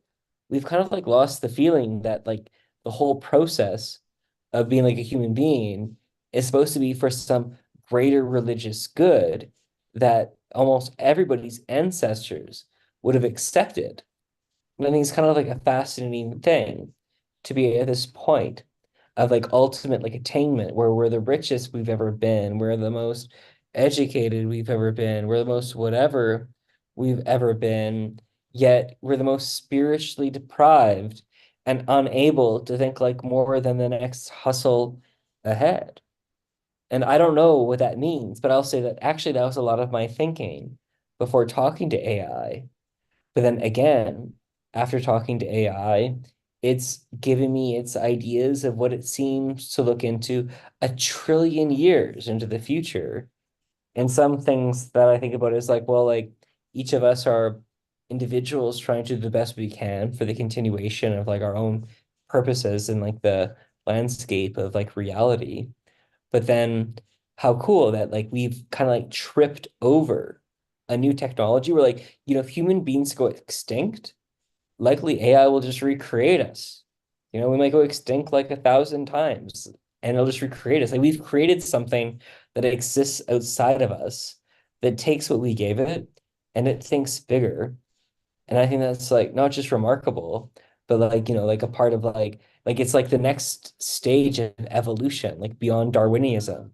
we've kind of like lost the feeling that like the whole process of being like a human being is supposed to be for some greater religious good that almost everybody's ancestors would have accepted. And I think it's kind of like a fascinating thing to be at this point of like ultimate like attainment where we're the richest we've ever been, we're the most educated we've ever been, we're the most whatever we've ever been, yet we're the most spiritually deprived and unable to think like more than the next hustle ahead. And I don't know what that means, but I'll say that actually that was a lot of my thinking before talking to AI. But then again, after talking to AI it's given me its ideas of what it seems to look into 1 trillion years into the future. And some things that I think about is like, well, like each of us are individuals trying to do the best we can for the continuation of like our own purposes in like the landscape of like reality. But then how cool that like we've kind of like tripped over a new technology where like, if human beings go extinct, likely AI will just recreate us. We might go extinct like 1,000 times and it'll just recreate us. Like we've created something that exists outside of us that takes what we gave it and it thinks bigger. And I think that's like not just remarkable, but like, like a part of like it's like the next stage of evolution, like beyond Darwinism.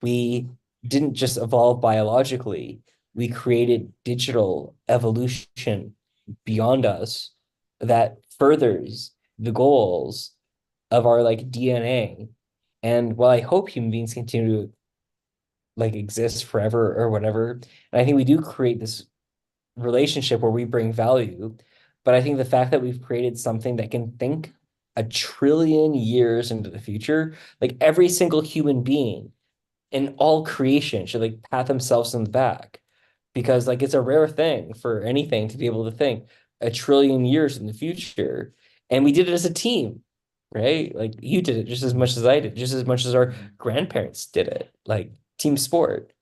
We didn't just evolve biologically, we created digital evolution beyond us that furthers the goals of our like DNA. And while I hope human beings continue to like exist forever or whatever, and I think we do create this relationship where we bring value, but I think the fact that we've created something that can think 1 trillion years into the future, like every single human being in all creation should like pat themselves in the back because like it's a rare thing for anything to be able to think 1 trillion years in the future. And we did it as a team, right? Like you did it just as much as I did, just as much as our grandparents did it, like team sport.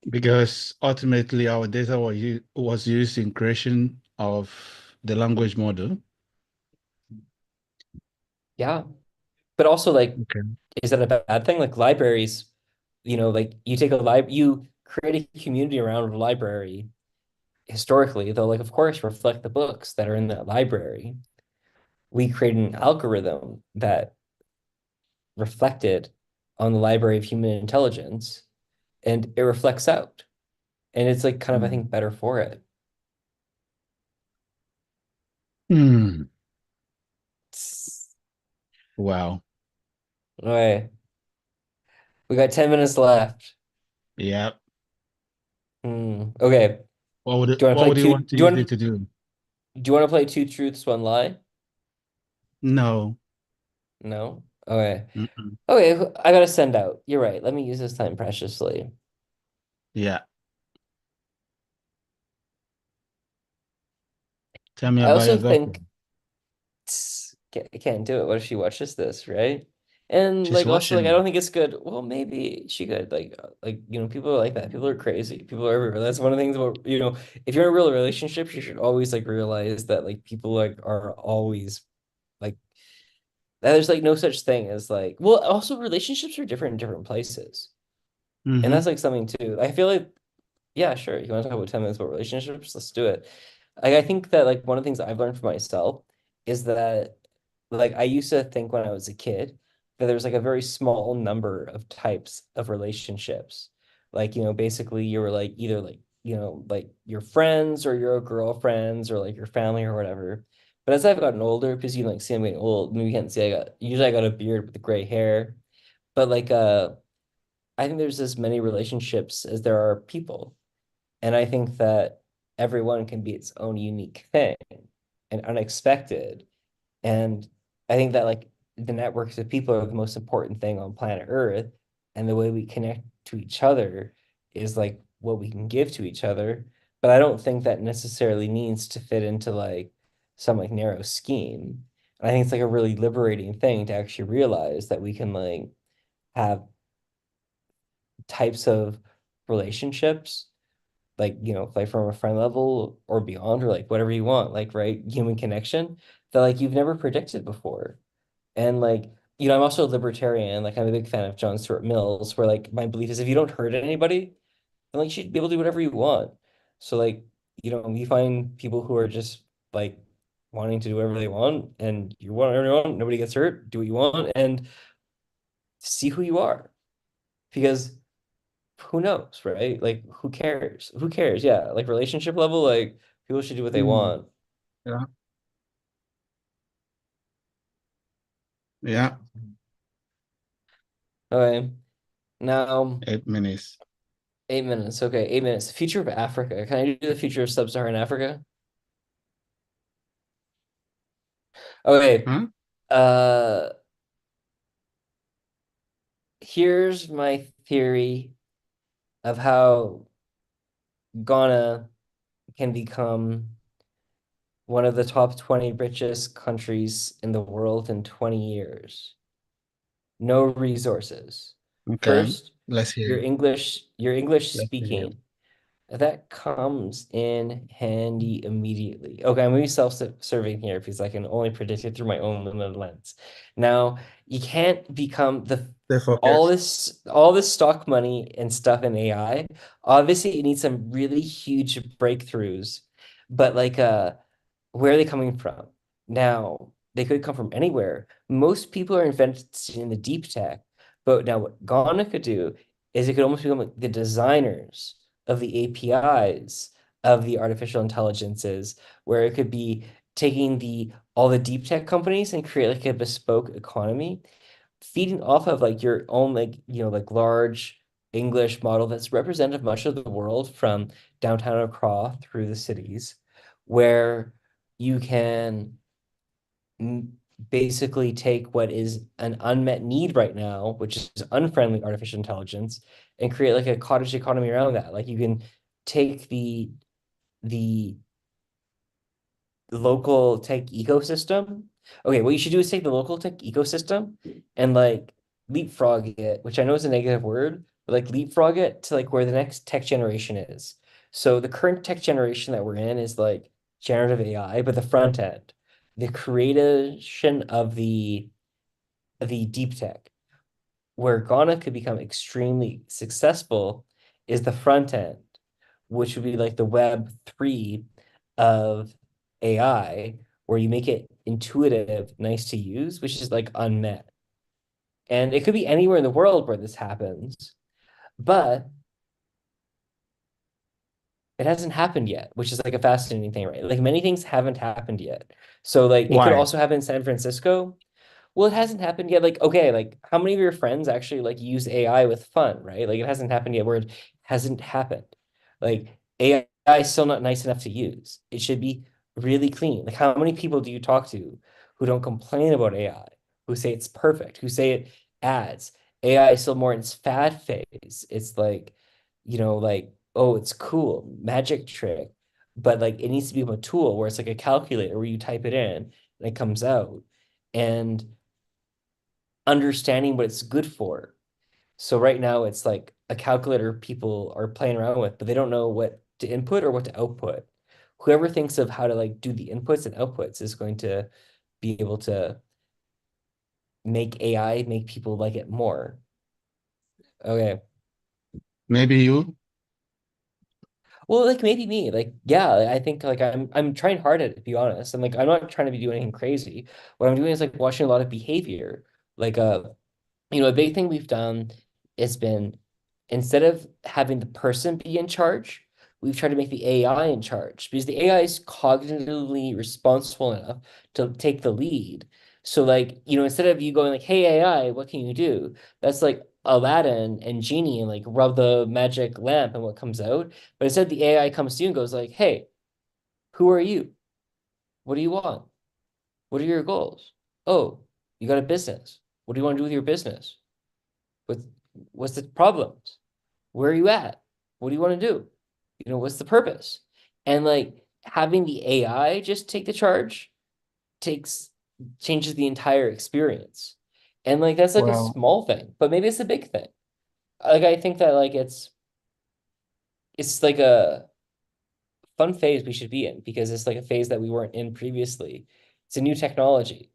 Because ultimately our data was used in creation of the language model.
Yeah. But also like,
Okay.
is that a bad thing? Like libraries, like you take a you create a community around a library historically, they'll like of course reflect the books that are in that library. We created an algorithm that reflected on the library of human intelligence and it reflects out. And it's like kind of, I
Mm.
think, better for it.
Mm. Wow.
Okay. We got 10 minutes left.
Yeah.
Okay. Do you want to
What
play
would you
two?
want to use it to do?
Do you want to play two truths, one lie?
No.
No? Okay.
Mm-mm.
Okay, I gotta send out. You're right. Let me use this time preciously.
Yeah. Tell me
I
about
also
your
think
girlfriend.
can't do it. What if she watches this, right? And
She's
like also like I
watching.
don't think it's good. Well, maybe she could people are like that. People are crazy. People are everywhere. That's one of the things about if you're in a real relationship, you should always like realize that like people like are always like that. There's like no such thing as like well, also relationships are different in different places, and
Mm-hmm.
that's like something too. I feel like yeah, sure. You want to talk about 10 minutes about relationships? Let's do it. I think that like one of the things I've learned for myself is that like I used to think when I was a kid that there's like a very small number of types of relationships. Like, basically you were like either like, like your friends or your girlfriends or like your family or whatever. But as I've gotten older, because you can like see I'm getting old, maybe you can't see I got a beard with the gray hair. But like I think there's as many relationships as there are people. And I think that everyone can be its own unique thing and unexpected. And I think that like the networks of people are the most important thing on planet Earth. And the way we connect to each other is like what we can give to each other. But I don't think that necessarily needs to fit into like some like narrow scheme. And I think it's like a really liberating thing to actually realize that we can like have types of relationships like like from a friend level or beyond or like whatever you want like right human connection that like you've never predicted before and like I'm also a libertarian like I'm a big fan of John Stuart Mills where like my belief is if you don't hurt anybody then like you should be able to do whatever you want so like you find people who are just like wanting to do whatever they want and you want whatever you want nobody gets hurt do what you want and see who you are because who knows, right? Like, who cares? Who cares? Yeah, like relationship level, like people should do what they
Mm.
want.
Yeah. Yeah.
Okay, now
8 minutes.
8 minutes. Okay, 8 minutes. Future of Africa. Can I do the future of sub-Saharan Africa? Okay.
Huh?
Uh, here's my theory of how Ghana can become one of the top 20 richest countries in the world in 20 years. No resources.
Okay.
First,
Let's hear it.
your English
Let's hear it.
speaking. That comes in handy immediately. Okay, I'm gonna be self-serving here because I can only predict it through my own limited lens. Now, you can't become the
Stay focused.
all this stock money and stuff in AI. Obviously, it needs some really huge breakthroughs, but like where are they coming from? Now, they could come from anywhere. Most people are invested in the deep tech, but now what Ghana could do is it could almost become like the designers of the APIs of the artificial intelligences, where it could be taking the all the deep tech companies and create like a bespoke economy, feeding off of like your own like like large English model that's representative of much of the world from downtown Accra through the cities, where you can basically take what is an unmet need right now, which is unfriendly artificial intelligence, and create like a cottage economy around that. Like you can take the local tech ecosystem. Okay, what you should do is take the local tech ecosystem and like leapfrog it, which I know is a negative word, but like leapfrog it to like where the next tech generation is. So the current tech generation that we're in is like generative AI, but the front end, the creation of the deep tech, where Ghana could become extremely successful is the front end, which would be like the Web 3 of AI, where you make it intuitive, nice to use, which is like unmet. And it could be anywhere in the world where this happens, but it hasn't happened yet, which is like a fascinating thing, right? Like many things haven't happened yet. So like it could
Why?
also happen in San Francisco. Well, it hasn't happened yet. Like, okay, like how many of your friends actually like use AI with fun, right? Like it hasn't happened yet where it hasn't happened. Like AI is still not nice enough to use. It should be really clean. Like how many people do you talk to who don't complain about AI, who say it's perfect, who say it adds? AI is still more in its fad phase. It's like, like, oh, it's cool, magic trick. But like it needs to be a tool where it's like a calculator where you type it in and it comes out. And understanding what it's good for. So right now it's like a calculator people are playing around with, but they don't know what to input or what to output. Whoever thinks of how to like do the inputs and outputs is going to be able to make AI make people like it more. Okay.
Maybe you?
Well, like maybe me. Like, yeah, I think like I'm trying hard at it, to be honest. I'm like I'm not trying to be doing anything crazy. What I'm doing is like watching a lot of behavior. Like a big thing we've done has been instead of having the person be in charge, we've tried to make the AI in charge because the AI is cognitively responsible enough to take the lead. So, like, instead of you going like, "Hey AI, what can you do?" That's like Aladdin and Genie and like rub the magic lamp and what comes out. But instead, the AI comes to you and goes like, "Hey, who are you? What do you want? What are your goals? Oh, you got a business. What do you want to do with your business? What what's the problems? Where are you at? What do you want to do? What's the purpose? And like having the AI just take the charge takes changes the entire experience. And like that's like a
Well,
small thing, but maybe it's a big thing. Like I think that like it's like a fun phase we should be in because it's like a phase that we weren't in previously. It's a new technology.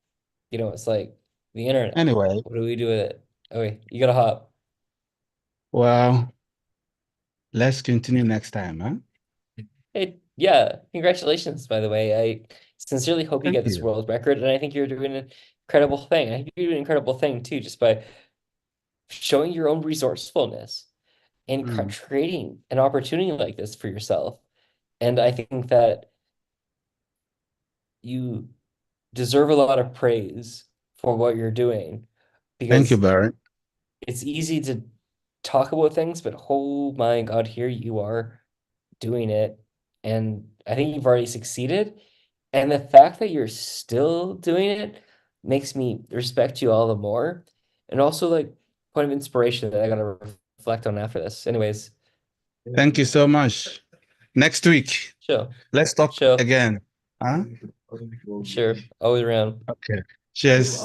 It's like the internet.
anyway,
What do we do with it? Okay, you gotta hop.
well, let's continue next time, huh?
Hey, yeah, congratulations, by the way. I sincerely hope you
Thank
get this
you.
world record, and I think you're doing an incredible thing. I think you're doing an incredible thing too, just by showing your own resourcefulness and
Mm.
creating an opportunity like this for yourself. And I think that you deserve a lot of praise for what you're doing
Thank you,
because
Barry.
it's easy to talk about things, but oh my God, here you are doing it. And I think you've already succeeded. And the fact that you're still doing it makes me respect you all the more. And also like point of inspiration that I gotta reflect on after this. Anyways,
Thank you so much. Next week,
sure.
let's talk
Sure.
again. Huh?
Sure. Always around.
Okay. Cheers.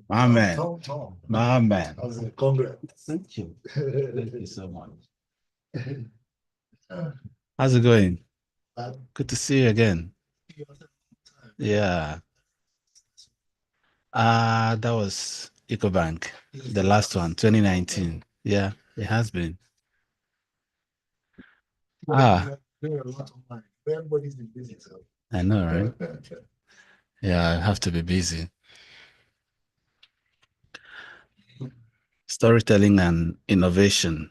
My man. My man.
Congrats.
Thank you. Thank you so much. How's it going? Good to see you again. Yeah. That was EcoBank, the last one, 2019. Yeah, it has been.
Everybody's been busy, so.
I know, right? Yeah, I have to be busy. Storytelling and innovation.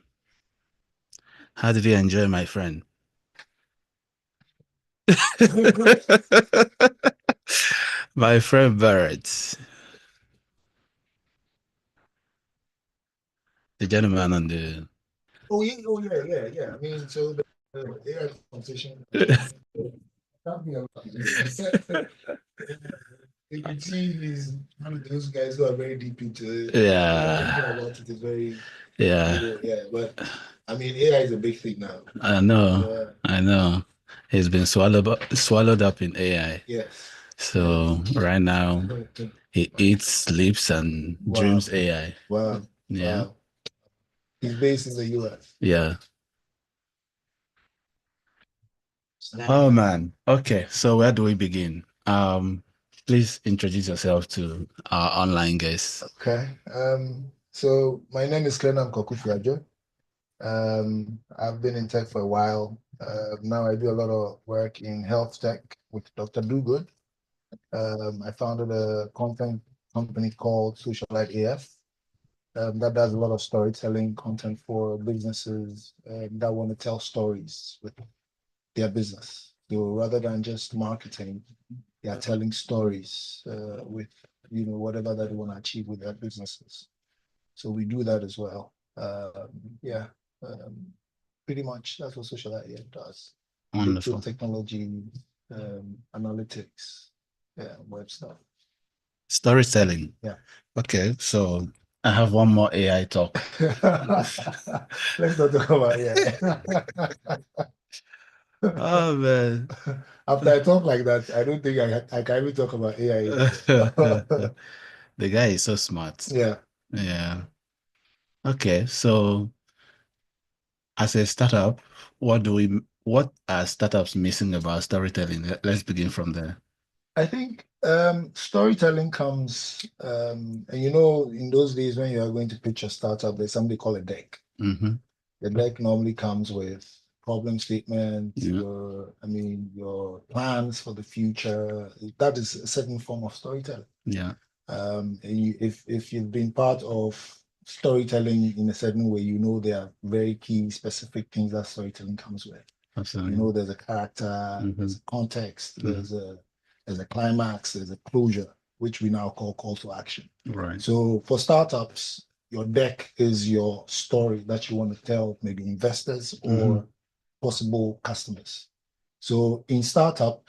How did you enjoy, my friend? My friend Barrett, the gentleman on the.
Oh yeah. I mean, so the AI conversation. Can't be a lot. If you see is one of those guys who are very deep into it.
Yeah.
Thinking about it is very,
Yeah.
yeah. But I mean, AI is a big thing now.
I know.
Yeah.
I know. He's been swallowed up in AI.
Yes.
So right now he eats, sleeps, and dreams AI.
Wow.
Yeah.
Wow. He's based in the US.
Yeah. Oh man. Okay. So where do we begin? Please introduce yourself to our online guests.
Okay. So my name is Klenam Kokufiajo. I've been in tech for a while. Now I do a lot of work in health tech with Dr. Dogood. I founded a content company called Socialite AF that does a lot of storytelling content for businesses that want to tell stories with their business. So rather than just marketing, they are telling stories with whatever that they want to achieve with their businesses. So we do that as well. Yeah, um, pretty much that's what social media does.
Wonderful.
Technology, analytics, yeah, web stuff.
Storytelling.
Yeah.
Okay, so I have one more AI talk.
Let's not talk about AI.
Oh man.
After I talk like that, I don't think I can even talk about AI.
The guy is so smart.
Yeah.
Yeah. Okay, so as a startup, what are startups missing about storytelling? Let's begin from there.
I think storytelling comes, and in those days when you are going to pitch a startup, there's something called a deck.
Mm-hmm.
The deck normally comes with problem statements,
Yeah.
your plans for the future. That is a certain form of storytelling.
Yeah.
If you've been part of storytelling in a certain way, there are very key specific things that storytelling comes with.
Absolutely.
There's a character,
Mhm.
there's a context,
Mhm.
there's a climax, there's a closure, which we now call to action.
Right.
So for startups, your deck is your story that you want to tell maybe investors or possible customers. So in startup,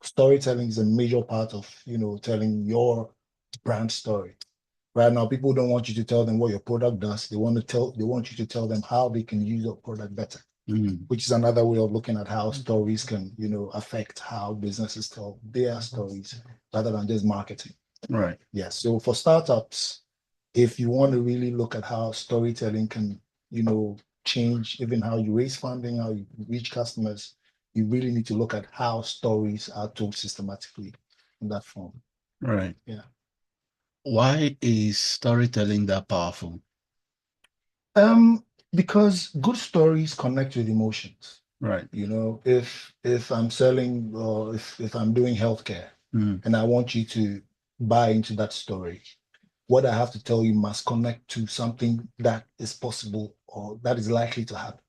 storytelling is a major part of telling your brand story. Right now, people don't want you to tell them what your product does. They want you to tell them how they can use your product better, which is another way of looking at how stories can, affect how businesses tell their stories rather than just marketing.
Right.
Yeah. So for startups, if you want to really look at how storytelling can, change even how you raise funding, how you reach customers, you really need to look at how stories are told systematically in that form.
Right.
Yeah.
Why is storytelling that powerful?
Because good stories connect with emotions.
Right.
You know, if I'm selling or if I'm doing healthcare and I want you to buy into that story, what I have to tell you must connect to something that is possible or that is likely to happen.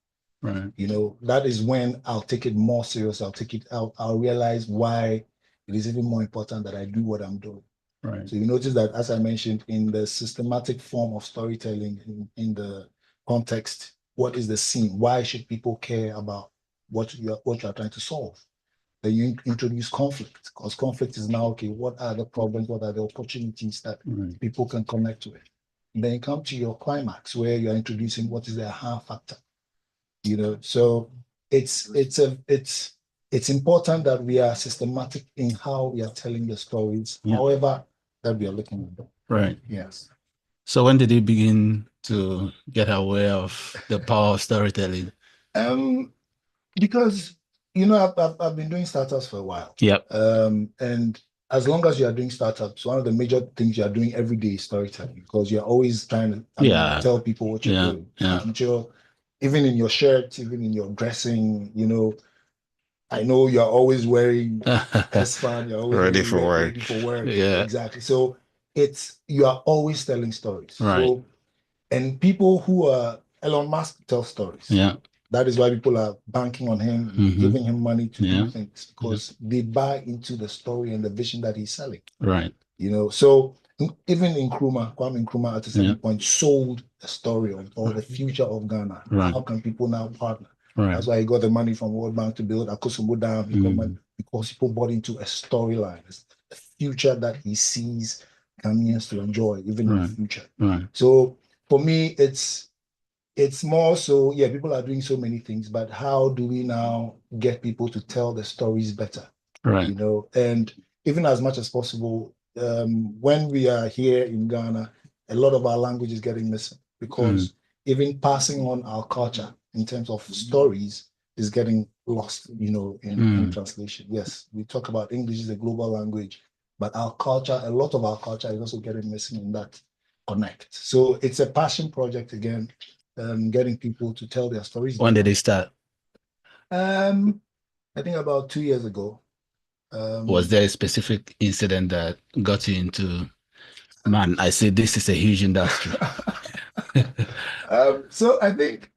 Right.
You know, that is when I'll take it more serious. I'll realize why it is even more important that I do what I'm doing.
Right.
So you notice that, as I mentioned, in the systematic form of storytelling, in the context, what is the scene? Why should people care about what you're trying to solve? Then you introduce conflict, because conflict is now, okay, what are the problems? What are the opportunities that people can connect with? And then you come to your climax where you're introducing what is the aha factor. You know, so it's important that we are systematic in how we are telling the stories, however that we are looking at them.
Right.
Yes.
So when did you begin to get aware of the power of storytelling?
Because you know, I've been doing startups for a while.
Yep.
And as long as you are doing startups, one of the major things you are doing every day is storytelling, because you're always trying to tell people what you're doing. I'm sure, even in your shirt, even in your dressing, you know, I know you're always wearing S-Fan, you're always
ready for work.
Ready for work.
Yeah.
Exactly. So you are always telling stories.
Right.
So, and people who are Elon Musk tells stories.
Yeah.
That is why people are banking on him, giving him money to do things, because they buy into the story and the vision that he's selling.
Right.
You know, so even Kwame Nkrumah at a certain point sold the story or the future of Ghana.
Right.
How can people now partner?
Right.
That's why he got the money from World Bank to build Akosombo Dam. He got money because people bought into a storyline, a future that he sees Ghanaians to enjoy, even in the future.
Right.
So for me, it's more so, yeah, people are doing so many things, but how do we now get people to tell the stories better?
Right.
You know, and even as much as possible, when we are here in Ghana, a lot of our language is getting missing, because even passing on our culture in terms of stories is getting lost, you know, in translation. Yes, we talk about English is a global language, but our culture, a lot of our culture is also getting missing in that connect. So it's a passion project again, getting people to tell their stories.
When did they start?
I think about 2 years ago.
Was there a specific incident that got you into, man, I say this is a huge industry?
So I think,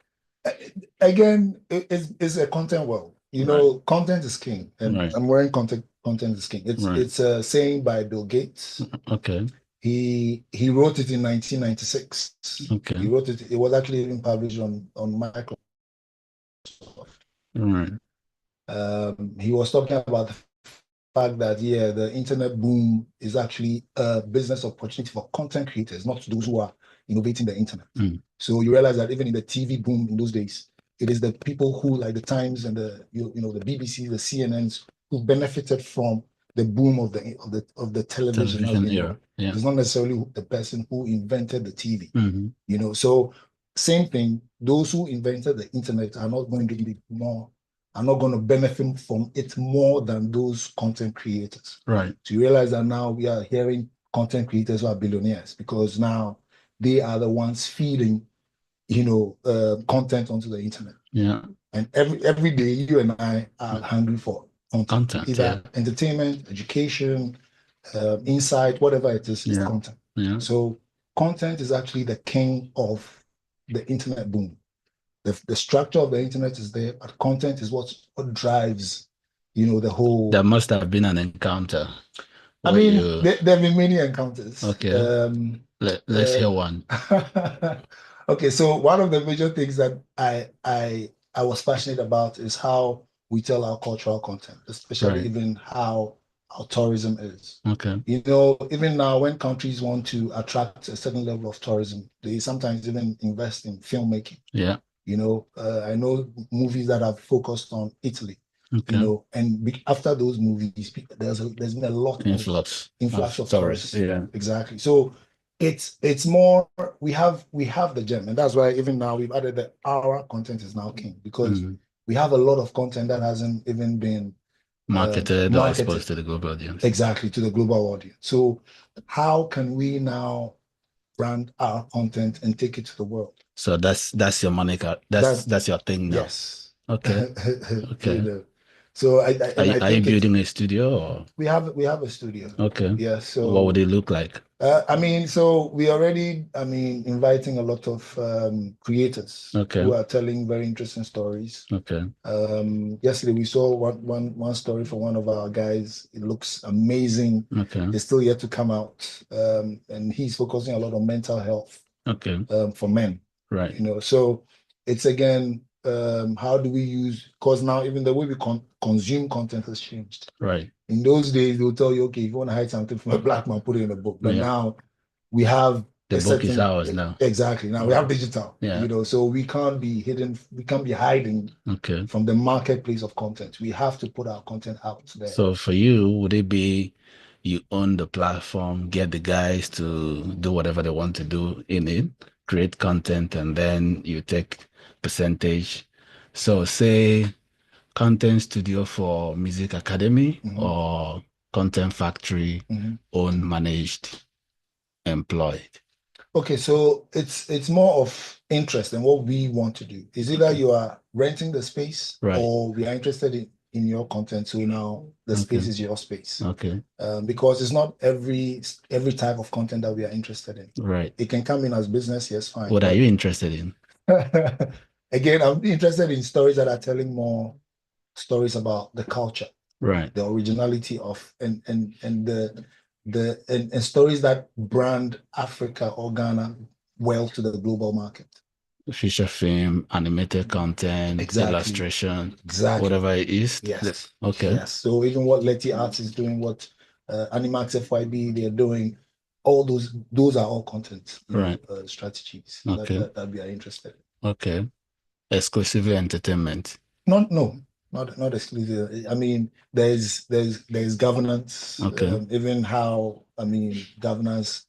again, it's a content world. You know, content is king, and I'm wearing content is king. It's a saying by Bill Gates.
Okay.
He wrote it in 1996.
Okay.
He wrote it. It was actually even published on Microsoft.
Right.
He was talking about the fact that, yeah, the internet boom is actually a business opportunity for content creators, not those who are innovating the internet. So you realize that even in the TV boom in those days, it is the people who, like the Times and the the BBC, the CNNs, who benefited from the boom of the television.
Era. Yeah.
It's not necessarily the person who invented the TV. You know, so same thing. Those who invented the internet are not going to be more. Are not going to benefit from it more than those content creators.
Right.
So you realize that now we are hearing content creators who are billionaires, because now they are the ones feeding, content onto the internet.
Yeah.
And every day you and I are hungry for content, either entertainment, education, insight, whatever it is, it's content.
Yeah.
So content is actually the king of the internet boom. The structure of the internet is there, but content is what drives, the whole.
There must have been an encounter.
I mean, there have been many encounters.
Okay. Let's hear one.
Okay, so one of the major things that I was passionate about is how we tell our cultural content, especially even how our tourism is.
Okay.
Even now when countries want to attract a certain level of tourism, they sometimes even invest in filmmaking.
Yeah.
I know movies that have focused on Italy.
Okay.
And after those movies, there's been a lot of influx of tourists.
Yeah,
exactly. So it's more we have the gem, and that's why even now we've added that our content is now king, because we have a lot of content that hasn't even been
marketed or exposed to the global audience.
Exactly, to the global audience. So how can we now brand our content and take it to the world.
So that's your moniker. That's your thing now.
Yes.
Okay. Okay.
You know. So I
Are you
think
building a studio or?
we have a studio.
Okay.
Yeah. So
what would it look like?
I mean, so we already, I mean, inviting a lot of creators who are telling very interesting stories.
Okay.
Yesterday we saw one story from one of our guys. It looks amazing.
Okay.
It's still yet to come out, and he's focusing a lot on mental health.
Okay.
For men.
Right.
You know, so it's again, how do we use? Because now even the way we consume content has changed.
Right.
In those days, they'll tell you, okay, if you want to hide something from a black man, put it in a book. But
Yeah.
now we have
The book is ours now.
Exactly. Now we have digital.
Yeah.
You know, so we can't be hidden. We can't be hiding from the marketplace of content. We have to put our content out there.
So for you, would it be you own the platform, get the guys to do whatever they want to do in it, create content, and then you take percentage? So say content studio for music academy or content factory, owned, managed, employed.
Okay, so it's more of interest in what we want to do. Is either you are renting the space or we are interested in your content. So now the space is your space.
Okay.
Because it's not every type of content that we are interested in.
Right.
It can come in as business, yes, fine.
What are you interested in?
Again, I'm interested in stories that are telling more stories about the culture,
right?
The originality of and stories that brand Africa or Ghana well to the global market.
Feature film, animated content, illustration, whatever it is.
Yes.
Okay.
Yes. So even what Letty Arts is doing, what Animax FYB they're doing, all those are all content, strategies that we are interested in.
Okay. Exclusively entertainment.
Not exclusive. I mean, there's governance.
Okay.
Even how governance,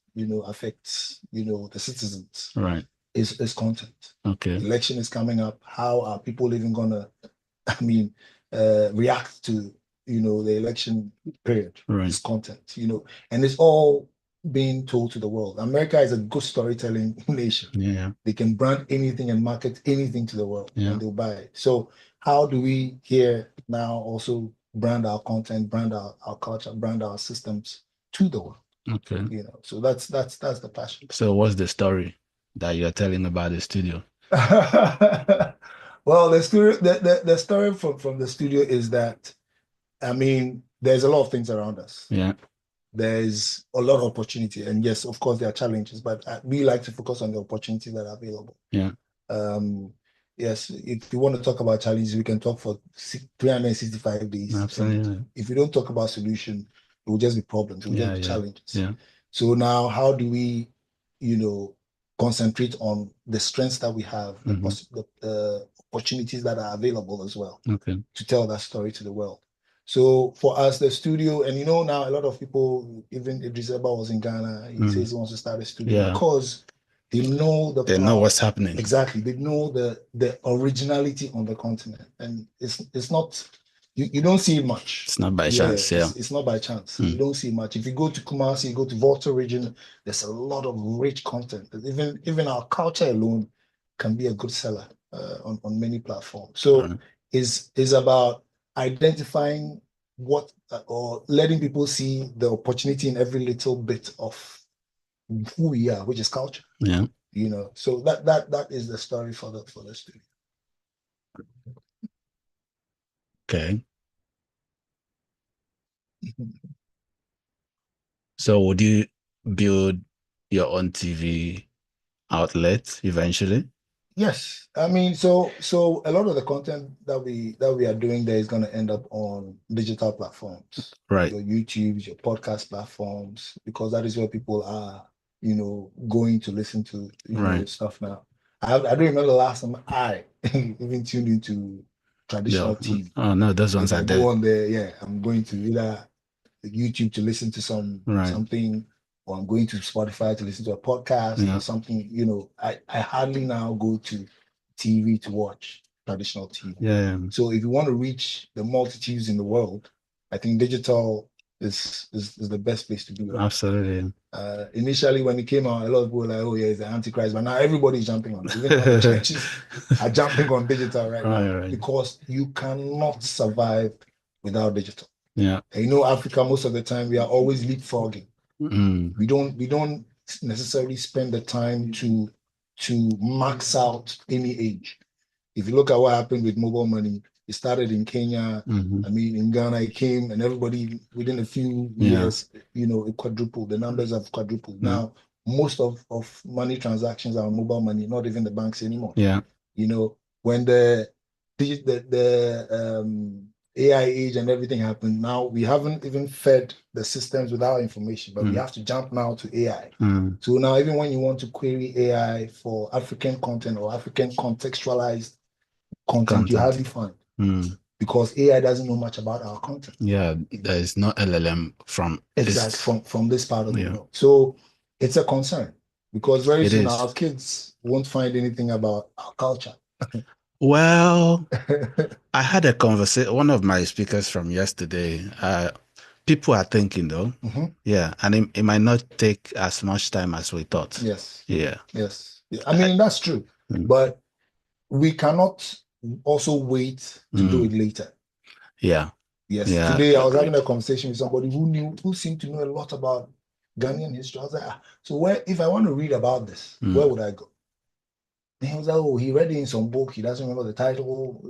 affects the citizens.
Right.
Is content.
Okay.
Election is coming up. How are people even gonna, react to the election period?
Right.
It's content. And it's all being told to the world. America is a good storytelling nation.
Yeah.
They can brand anything and market anything to the world, and they'll buy it. So how do we here now also brand our content, brand our culture, brand our systems to the world?
Okay.
So that's the passion.
So what's the story that you're telling about the studio?
Well, the story from the studio is that, there's a lot of things around us.
Yeah.
There's a lot of opportunity, and yes, of course, there are challenges, but we like to focus on the opportunities that are available.
Yeah.
Yes, if you want to talk about challenges, we can talk for 365 days.
Absolutely.
If we don't talk about solution, it will just be problems. It will just be challenges.
Yeah.
So now, how do we, concentrate on the strengths that we have, the opportunities that are available as well, to tell that story to the world. So for us, the studio, and now a lot of people, even Idris Elba was in Ghana, he says he wants to start a studio because they know
what's happening.
Exactly. They know the originality on the continent. And it's not, you don't see it much.
It's not by chance.
It's not by chance. You don't see much. If you go to Kumasi, you go to Volta region, there's a lot of rich content. Even our culture alone can be a good seller on many platforms. So it's about identifying what or letting people see the opportunity in every little bit of who we are, which is culture.
Yeah.
So that is the story for the studio.
Okay. So would you build your own TV outlet eventually?
Yes. So a lot of the content that we are doing there is going to end up on digital platforms.
Right.
Your YouTubes, your podcast platforms, because that is where people are, going to listen to stuff now. I don't remember the last time I even tuned into traditional TV.
Oh no, those ones are dead.
Go on there, yeah. I'm going to either YouTube to listen to something, or I'm going to Spotify to listen to a podcast or something. I hardly now go to TV to watch traditional TV.
Yeah.
So if you want to reach the multitudes in the world, I think digital is the best place to be.
Absolutely.
Initially, when it came out, a lot of people were like, "Oh yeah, it's the Antichrist," but now everybody's jumping on it. Even other churches are jumping on digital right now because you cannot survive without digital.
Yeah.
And you know, Africa, most of the time we are always leapfrogging. We don't necessarily spend the time to max out any age. If you look at what happened with mobile money, it started in Kenya. I mean, in Ghana, it came, and everybody within a few years, it quadrupled. The numbers have quadrupled. Now, most of money transactions are on mobile money, not even the banks anymore.
Yeah.
When the AI age and everything happened, now we haven't even fed the systems without information, but we have to jump now to AI. So now, even when you want to query AI for African content or African contextualized content. You hardly find because AI doesn't know much about our content.
Yeah, there is no LLM from
from this part of the world. So it's a concern because very soon our kids won't find anything about our culture.
Well, I had a conversation. One of my speakers from yesterday. People are thinking though, yeah, and it might not take as much time as we thought.
Yes.
Yeah.
Yes. I mean that's true, but we cannot also wait to do it later.
Yeah.
Yes. Yeah. Today I was having a conversation with somebody who seemed to know a lot about Ghanaian history. I was like, so if I want to read about this, where would I go? And he was like, oh, he read it in some book. He doesn't remember the title.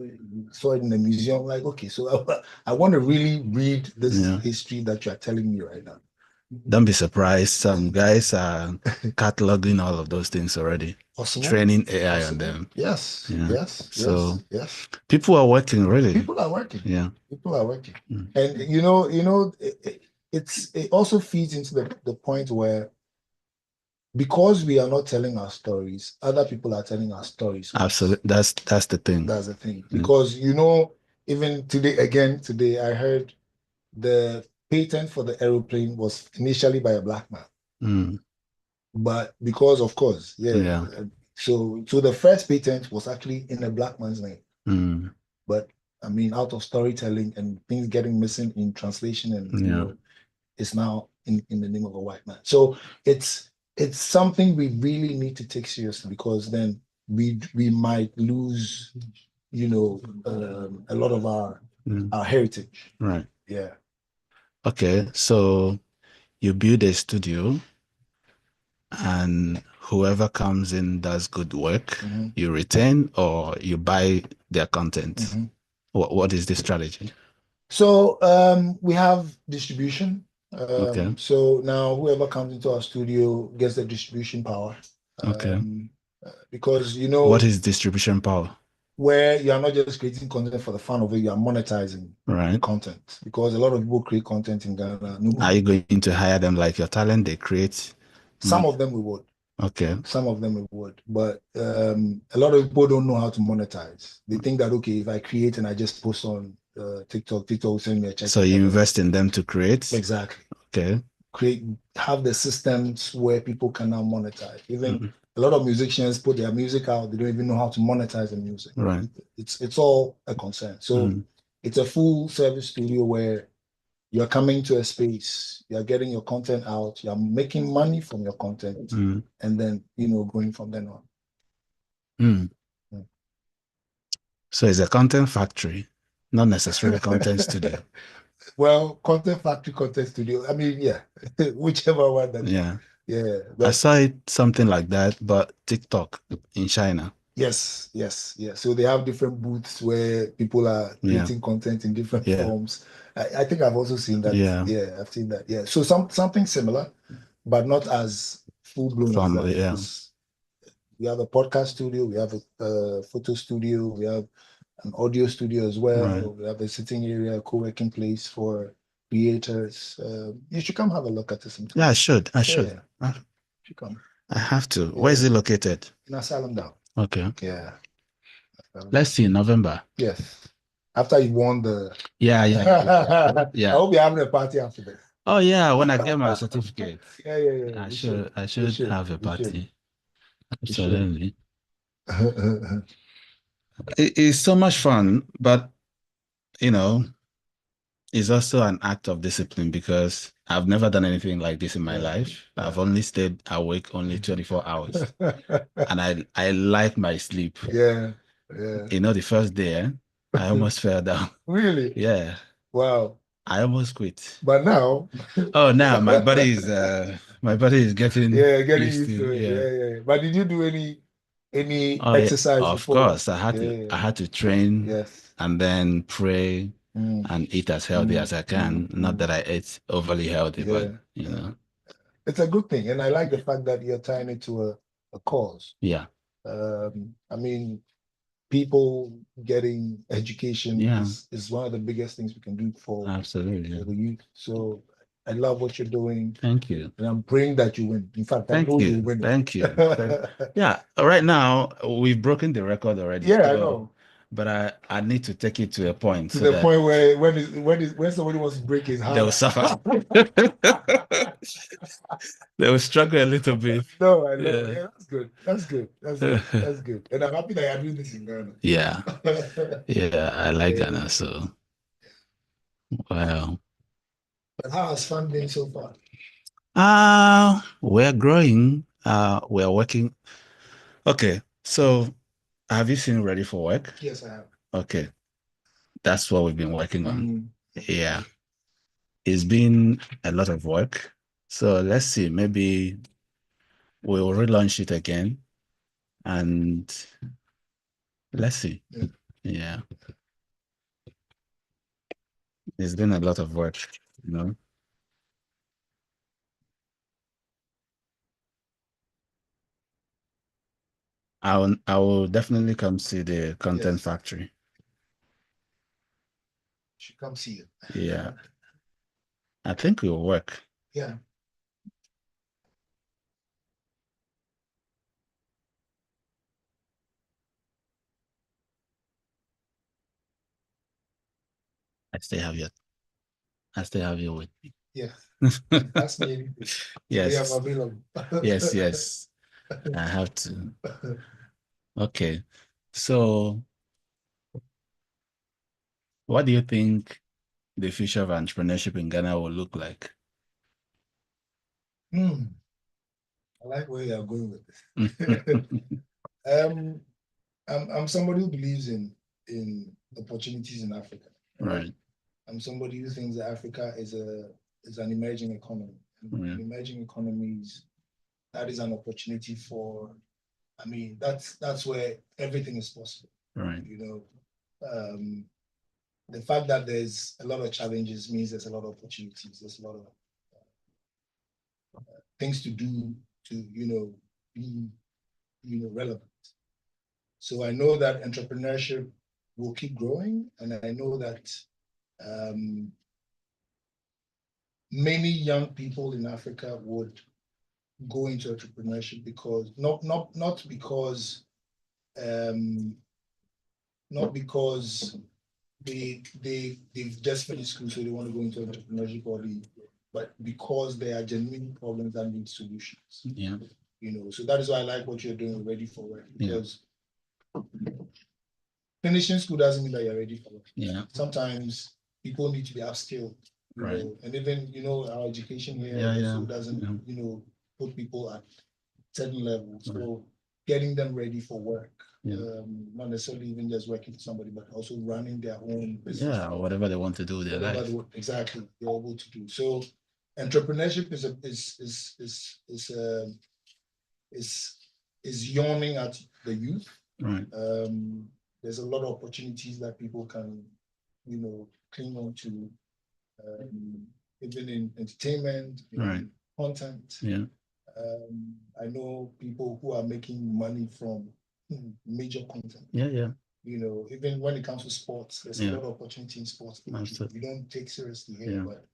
Saw it in the museum. I'm like, okay, so I want to really read this history that you're telling me right now.
Don't be surprised. Some guys are cataloging all of those things already. Training AI on them.
Yes.
Yeah.
Yes.
So
yes.
People are working really.
People are working.
Yeah.
People are working. And it also feeds into the point where because we are not telling our stories, other people are telling our stories.
Absolutely. That's the thing.
That's the thing. Because even today I heard the patent for the aeroplane was initially by a black man. But because of course, so the first patent was actually in a black man's name. But I mean, out of storytelling and things getting missing in translation and it's now in the name of a white man. So it's something we really need to take seriously because then we might lose, a lot of our heritage.
Right.
Yeah.
Okay. So you build a studio and whoever comes in does good work, you retain or you buy their content. What is the strategy?
So we have distribution.
Okay.
So now whoever comes into our studio gets the distribution power.
Okay.
Because
what is distribution power?
Where you are not just creating content for the fun of it, you are monetizing content. Because a lot of people create content in Ghana.
Are you going to hire them like your talent? They create.
Some of them we would.
Okay.
Some of them we would, but a lot of people don't know how to monetize. They think that okay, if I create and I just post on TikTok will send me a check.
So you invest in them to create?
Exactly.
Okay.
Have the systems where people can now monetize. Even a lot of musicians put their music out, they don't even know how to monetize the music.
Right.
It's all a concern. So it's a full service studio where you're coming to a space, you're getting your content out, you're making money from your content, and then going from then on.
So it's a content factory, not necessarily content studio.
Well, content factory, content studio. I mean, yeah, whichever one that.
Yeah.
Yeah.
I saw it something like that, but TikTok in China.
Yes. So they have different booths where people are creating content in different forms. I think I've also seen that. Yeah, I've seen that. Yeah. So something similar, but not as full blown as that.
Yeah.
We have a podcast studio, we have a photo studio, we have an audio studio as well.
Right.
We have a sitting area, a co-working place for creators. You should come have a look at this.
Yeah, I should. I should.
You should come.
I have to. Where is it located?
In Asylum Down.
Okay.
Yeah.
Let's see, November.
Yes. After you won the.
Yeah.
I hope you're having a party after this.
Oh yeah, when I get my certificate.
Yeah.
I should have a party. Absolutely. It's so much fun, but it's also an act of discipline because I've never done anything like this in my
Yeah.
life. I've only stayed awake only 24 hours. And I like my sleep.
Yeah. Yeah.
You know, the first day, I almost fell down.
Really?
Yeah.
Wow.
I almost quit.
But now,
Oh, now my body is getting
yeah, getting
used
used
to
to it.
yeah.
Yeah. But did you do any
Oh, yeah,
exercise
of
before?
course. I had to train
Yes.
and then pray and eat as healthy as I can. Not that I ate overly healthy, but you know.
It's a good thing. And I like the fact that you're tying it to a cause.
Yeah.
I mean, people getting education is one of the biggest things we can do for
Absolutely.
the youth. So I love what you're doing.
Thank you.
And I'm praying that you win. In fact, I know you win.
Thank you. Yeah. Right now, we've broken the record already.
Yeah, I know.
But I need to take it to a point.
To the point where when somebody wants to break his heart,
they will suffer. They will struggle a little bit.
No, I know. Yeah, that's good. That's good. That's good. That's good. And I'm happy that you're doing this in Ghana.
Yeah. Yeah, I like Ghana, so wow.
But how has fun been so far?
We're growing. We're working. Okay, so have you seen Ready for Work?
Yes, I have.
Okay, that's what we've been working on. Yeah, it's been a lot of work. So let's see, maybe we'll relaunch it again and let's see. Yeah. It's been a lot of work, you know. I will definitely come see the content factory.
Should come see it.
Yeah. I think it will work.
Yeah.
I still have you with me.
Yeah. Ask me anything.
Yes.
I'm available.
Yes. I have to. Okay. So what do you think the future of entrepreneurship in Ghana will look like?
I like where you're going with this. I'm somebody who believes in opportunities in Africa.
Right.
I'm somebody who thinks that Africa is an emerging economy. And emerging economies, that is an opportunity for, I mean, that's where everything is possible.
Right.
You know, the fact that there's a lot of challenges means there's a lot of opportunities. There's a lot of things to do to, be, relevant. So I know that entrepreneurship will keep growing, and I know that many young people in Africa would go into entrepreneurship because not because they've just finished school, so they want to go into entrepreneurship, but because there are genuine problems that need solutions.
Yeah.
So that is why I like what you're doing Ready for Work, because finishing school doesn't mean that you're ready for work.
Yeah.
Sometimes people need to be upskilled,
right.
And even our education here also doesn't put people at certain levels. So getting them ready for work, not necessarily even just working for somebody, but also running their own business.
Yeah, whatever they want to do with their life.
Exactly, they're able to do. So entrepreneurship is yawning at the youth.
Right.
There's a lot of opportunities that people can, cling on to, even in entertainment, in content.
Yeah.
I know people who are making money from major content.
Yeah.
Even when it comes to sports, there's a lot of opportunity in sports. We don't take seriously here, but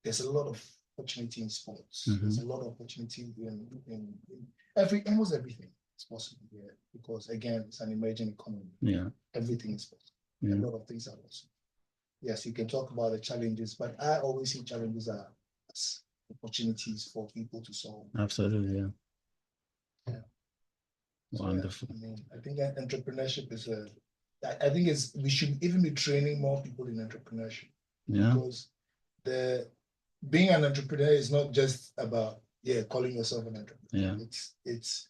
there's a lot of opportunity in sports. There's a lot of opportunity in almost everything is possible here, because again, it's an emerging economy.
Yeah.
Everything is possible. A lot of things are possible. Yes, you can talk about the challenges, but I always see challenges as opportunities for people to solve.
Absolutely,
yeah.
Wonderful.
So, I think entrepreneurship is we should even be training more people in entrepreneurship.
Yeah.
Because being an entrepreneur is not just about calling yourself an entrepreneur.
Yeah.
It's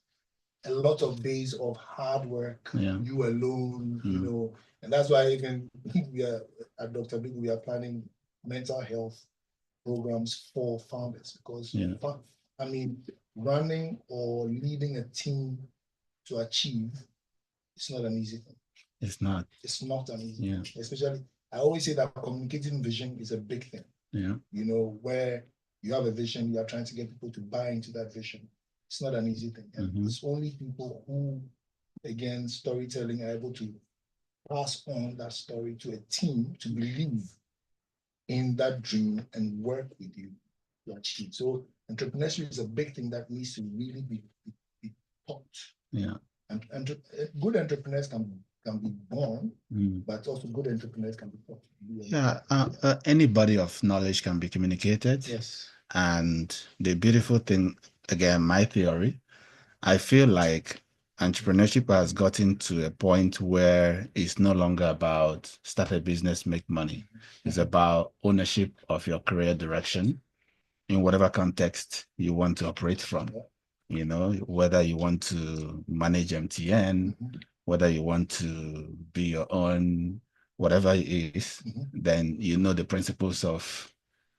a lot of days of hard work, you alone, and that's why even we are at Dr. Big, we are planning mental health programs for founders, because I mean, running or leading a team to achieve, it's not an easy thing.
It's not.
It's not an easy thing. Especially, I always say that communicating vision is a big thing. Where you have a vision, you are trying to get people to buy into that vision. It's not an easy thing. And it's only people who, again, storytelling, are able to pass on that story to a team to believe in that dream and work with you to achieve. So entrepreneurship is a big thing that needs to really be taught. And good entrepreneurs can be born, but also good entrepreneurs can be taught.
Any body of knowledge can be communicated.
Yes.
And the beautiful thing, again, my theory, I feel like entrepreneurship has gotten to a point where it's no longer about start a business, make money. It's about ownership of your career direction in whatever context you want to operate from. Whether you want to manage MTN, whether you want to be your own, whatever it is, then the principles of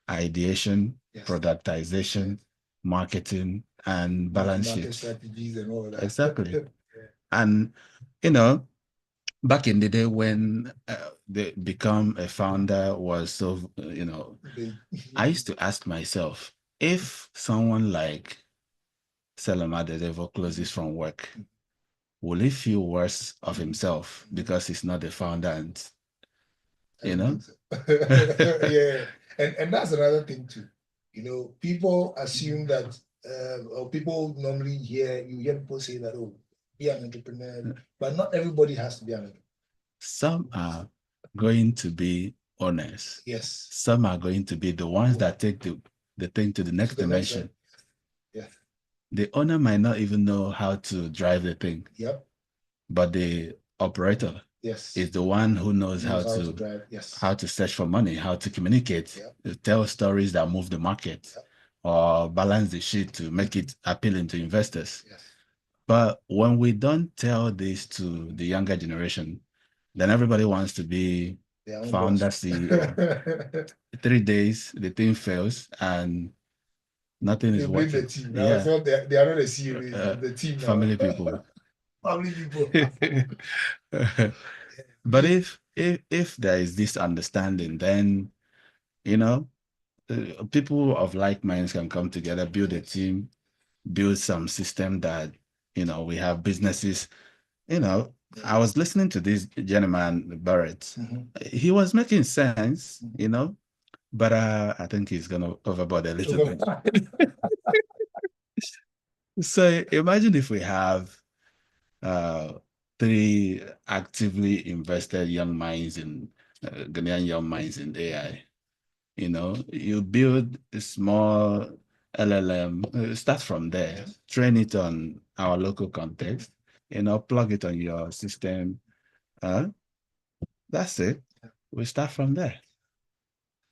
ideation, productization, marketing, and balance sheet
strategies and all that.
Exactly. And back in the day when they become a founder was so I used to ask myself, if someone like Selamade ever closes from work, will he feel worse of himself because he's not the founder? And
yeah, and that's another thing too. People assume that, or people normally hear people say that, oh, be an entrepreneur, but not everybody has to be an entrepreneur.
Some are going to be owners.
Yes.
Some are going to be the ones that take the thing to the next dimension.
Yes.
The owner might not even know how to drive the thing.
Yep.
But the operator is the one who knows how to
drive.
How to search for money, how to communicate, tell stories that move the market, or balance the sheet to make it appealing to investors. But when we don't tell this to the younger generation, then everybody wants to be founder, CEO. 3 days, the thing fails and nothing is working.
The team. They are not the CEO, the team.
Family people.
Family people.
But if there is this understanding, then people of like minds can come together, build a team, build some system that we have businesses. I was listening to this gentleman, Barrett. He was making sense, but I think he's gonna overboard a little bit. So imagine if we have 3 actively invested young minds in Ghanaian young minds in AI. You build a small LLM, start from there, train it on our local context, plug it on your system. That's it. We start from there.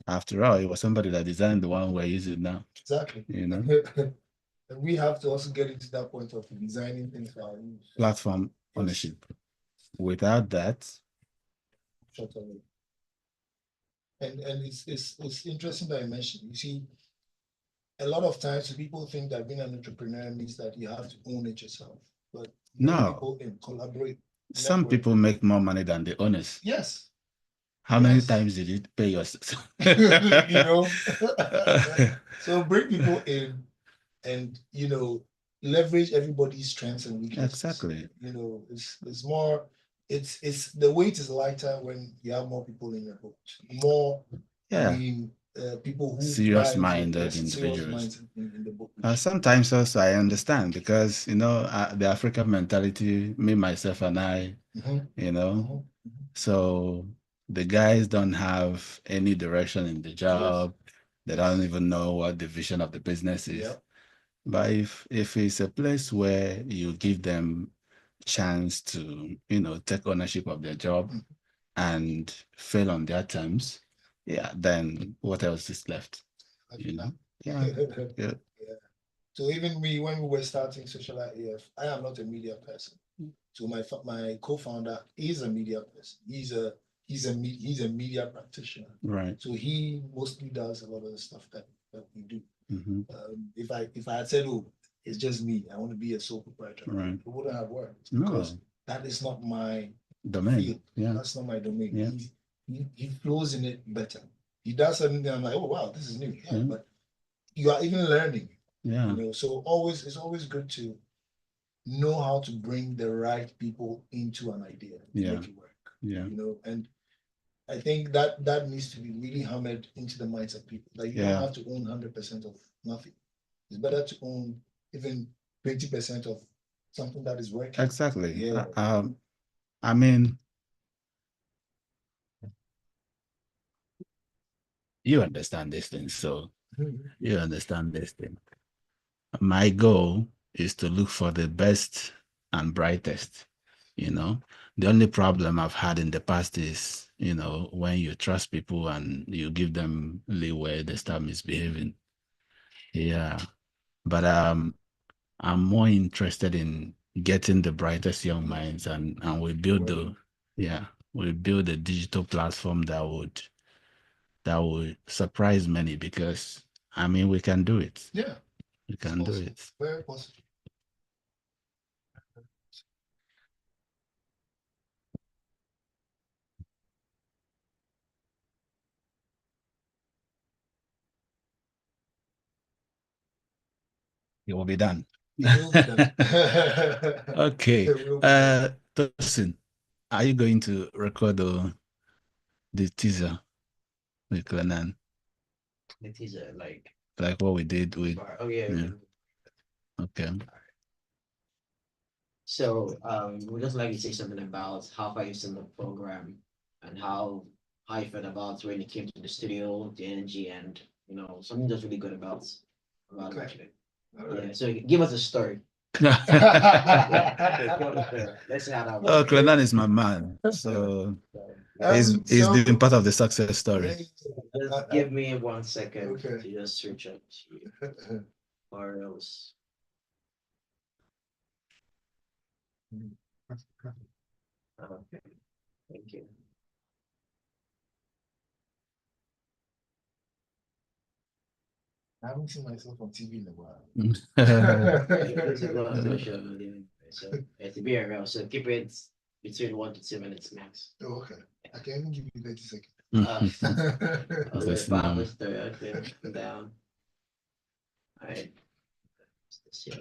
After all, it was somebody that designed the one we're using now.
Exactly. And we have to also get into that point of designing things for our use.
Platform ownership. Without that,
short away. And it's interesting that I mentioned. You see, a lot of times people think that being an entrepreneur means that you have to own it yourself. But
no,
people can collaborate.
Some people make more money than the owners.
Yes.
How many times did you pay yourself?
So bring people in and leverage everybody's strengths and weaknesses.
Exactly.
It's more. It's the weight is lighter when you have more people in your boat. More. I mean, people who
serious-minded individuals. In the boat. Sometimes also I understand because the African mentality, me, myself, and I, so the guys don't have any direction in the job. They don't even know what the vision of the business is. But if it's a place where you give them chance to take ownership of their job and fail on their terms, yeah, then what else is left? You know? Yeah. Yeah.
So even when we were starting Social AF, I am not a media person. So my co-founder is a media person. He's a media practitioner.
Right.
So he mostly does a lot of the stuff that we do.
Mm-hmm.
If I had said, oh, it's just me, I want to be a sole proprietor,
Right.
it wouldn't have worked
No.
because that is not my
Domain.
field.
Yeah.
That's not my domain.
Yeah.
He flows in it better. He does something that I'm like, oh wow, this is new. Yeah,
Yeah.
but you are even learning.
Yeah.
So it's always good to know how to bring the right people into an idea to
Yeah.
make it work.
Yeah.
And I think that needs to be really hammered into the minds of people. That you don't have to own 100% of nothing. It's better to own even 20% of something that is working.
Exactly.
Yeah.
I mean, you understand this thing, so you understand this thing. My goal is to look for the best and brightest. The only problem I've had in the past is, when you trust people and you give them leeway, they start misbehaving. Yeah. But I'm more interested in getting the brightest young minds, and we build a digital platform that would surprise many, because I mean we can do it.
Yeah.
We can do it.
Very possible.
It will be done.
It will be done.
Okay.
It will be done.
Tosin, are you going to record the teaser with Glennan?
The teaser, like
What we did with.
oh yeah.
Yeah. Okay.
So we'd just like to say something about how far you've seen the program and how you felt about when you came to the studio, the energy, and something that's really good about
Okay.
it actually.
All right.
Yeah. So give us a story.
Oh,
Let's see how that works.
Glennan is my man. So he's
So-
been part of the success story.
Just give me 1 second
Okay.
to just search up RLs. Okay. Thank you.
I haven't seen myself on TV in a while.
This is not a social media, so to be around. So keep it between 1 to 2 minutes max.
Oh, okay. I can even give you 30 seconds.
Okay,
That's
5 is 3. Okay, down. All right. Let's see.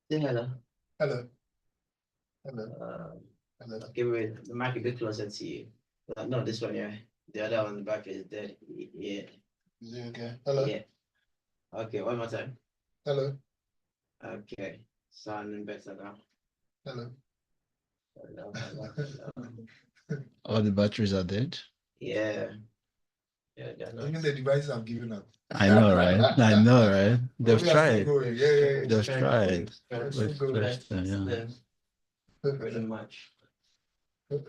Say hello.
Hello. Hello. Hello.
Give me the mic a bit closer to you. No, this one, yeah. The other one, the back is dead. Yeah.
Is it okay? Hello.
Yeah. Okay, one more time.
Hello.
Okay. Sounding better now.
Hello.
Hello, hello, hello.
All the batteries are dead.
Yeah. Yeah, they're
Even
nice.
the devices have given up.
I know, right? I know, right? They've
We are still
tried.
going. Yeah.
They've tried.
Still
We've
going.
pressed them, yeah.
Then pretty much. Let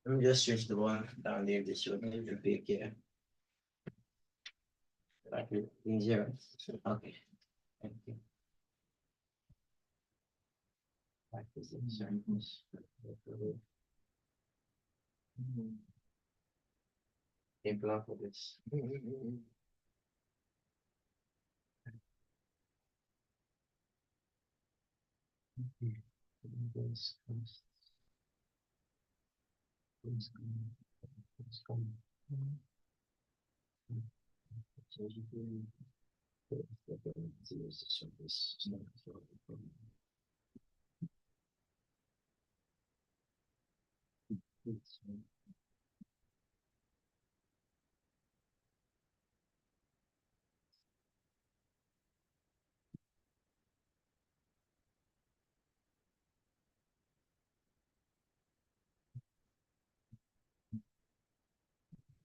me just switch the one down there. This should be the big, yeah. Like it easier. Okay. Thank you. Like this in circles. Implant for this.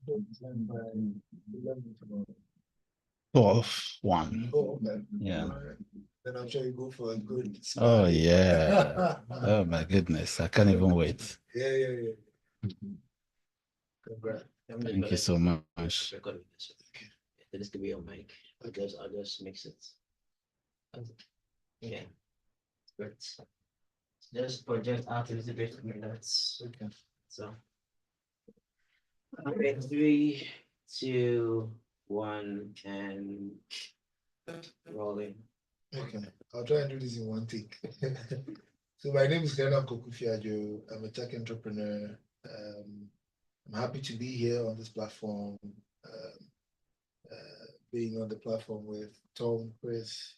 1.
Oh, okay.
Yeah.
All right. Then I'm sure you go for a good
Oh,
spa.
yeah. Oh, my goodness. I can't even wait.
Yeah. Congrats.
Thank you so much.
Record this. This could be on mic. I'll just mix it. Yeah. Great. Just project out a little bit of minutes.
Okay.
So. Okay, 3, 2, 1, and rolling.
Okay. I'll try and do this in one take. So my name is Glenn Kokufiajo. I'm a tech entrepreneur. I'm happy to be here on this platform. Being on the platform with Tom, Chris,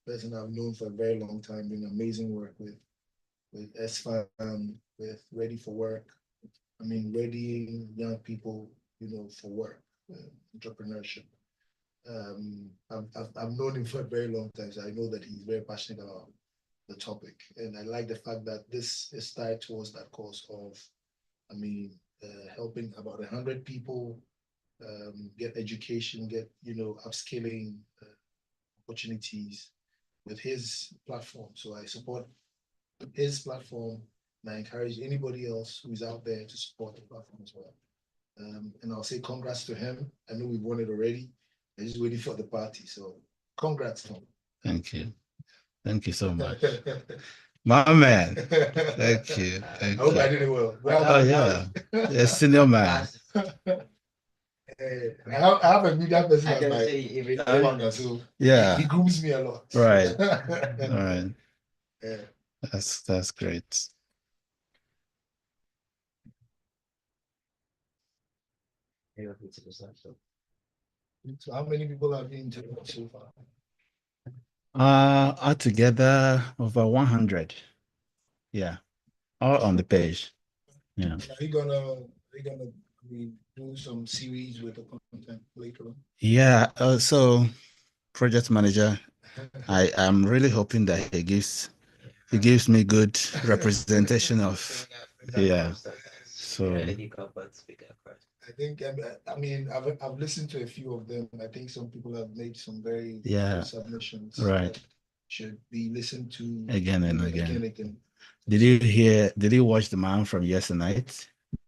person I've known for a very long time, doing amazing work with SFAM, with Ready for Work. I mean, readying young people, for work, entrepreneurship. I've known him for a very long time, so I know that he's very passionate about the topic, and I like the fact that this is tied towards that cause of, helping about 100 people get education, get upskilling opportunities with his platform. So I support his platform, and I encourage anybody else who's out there to support the platform as well. And I'll say congrats to him. I know we've won it already. I'm just waiting for the party. So congrats, Tom.
Thank you. Thank you so much. My man. Thank you.
I hope I did it well.
Oh, yeah. Yeah, senior man.
I have a media person
I
as
can
my
say every
partner, so
Yeah.
he grooms me a lot.
Right. All right.
Yeah.
That's great.
So how many people have been interviewed so far?
Altogether over 100. Yeah. All on the page. Yeah.
Are you gonna do some series with the content later on?
Yeah. So project manager, I am really hoping that he gives me good representation of, yeah. So
I think I've listened to a few of them. I think some people have made some very good submissions
right.
that should be listened to
Again and again.
again.
Did you watch the man from yesterday?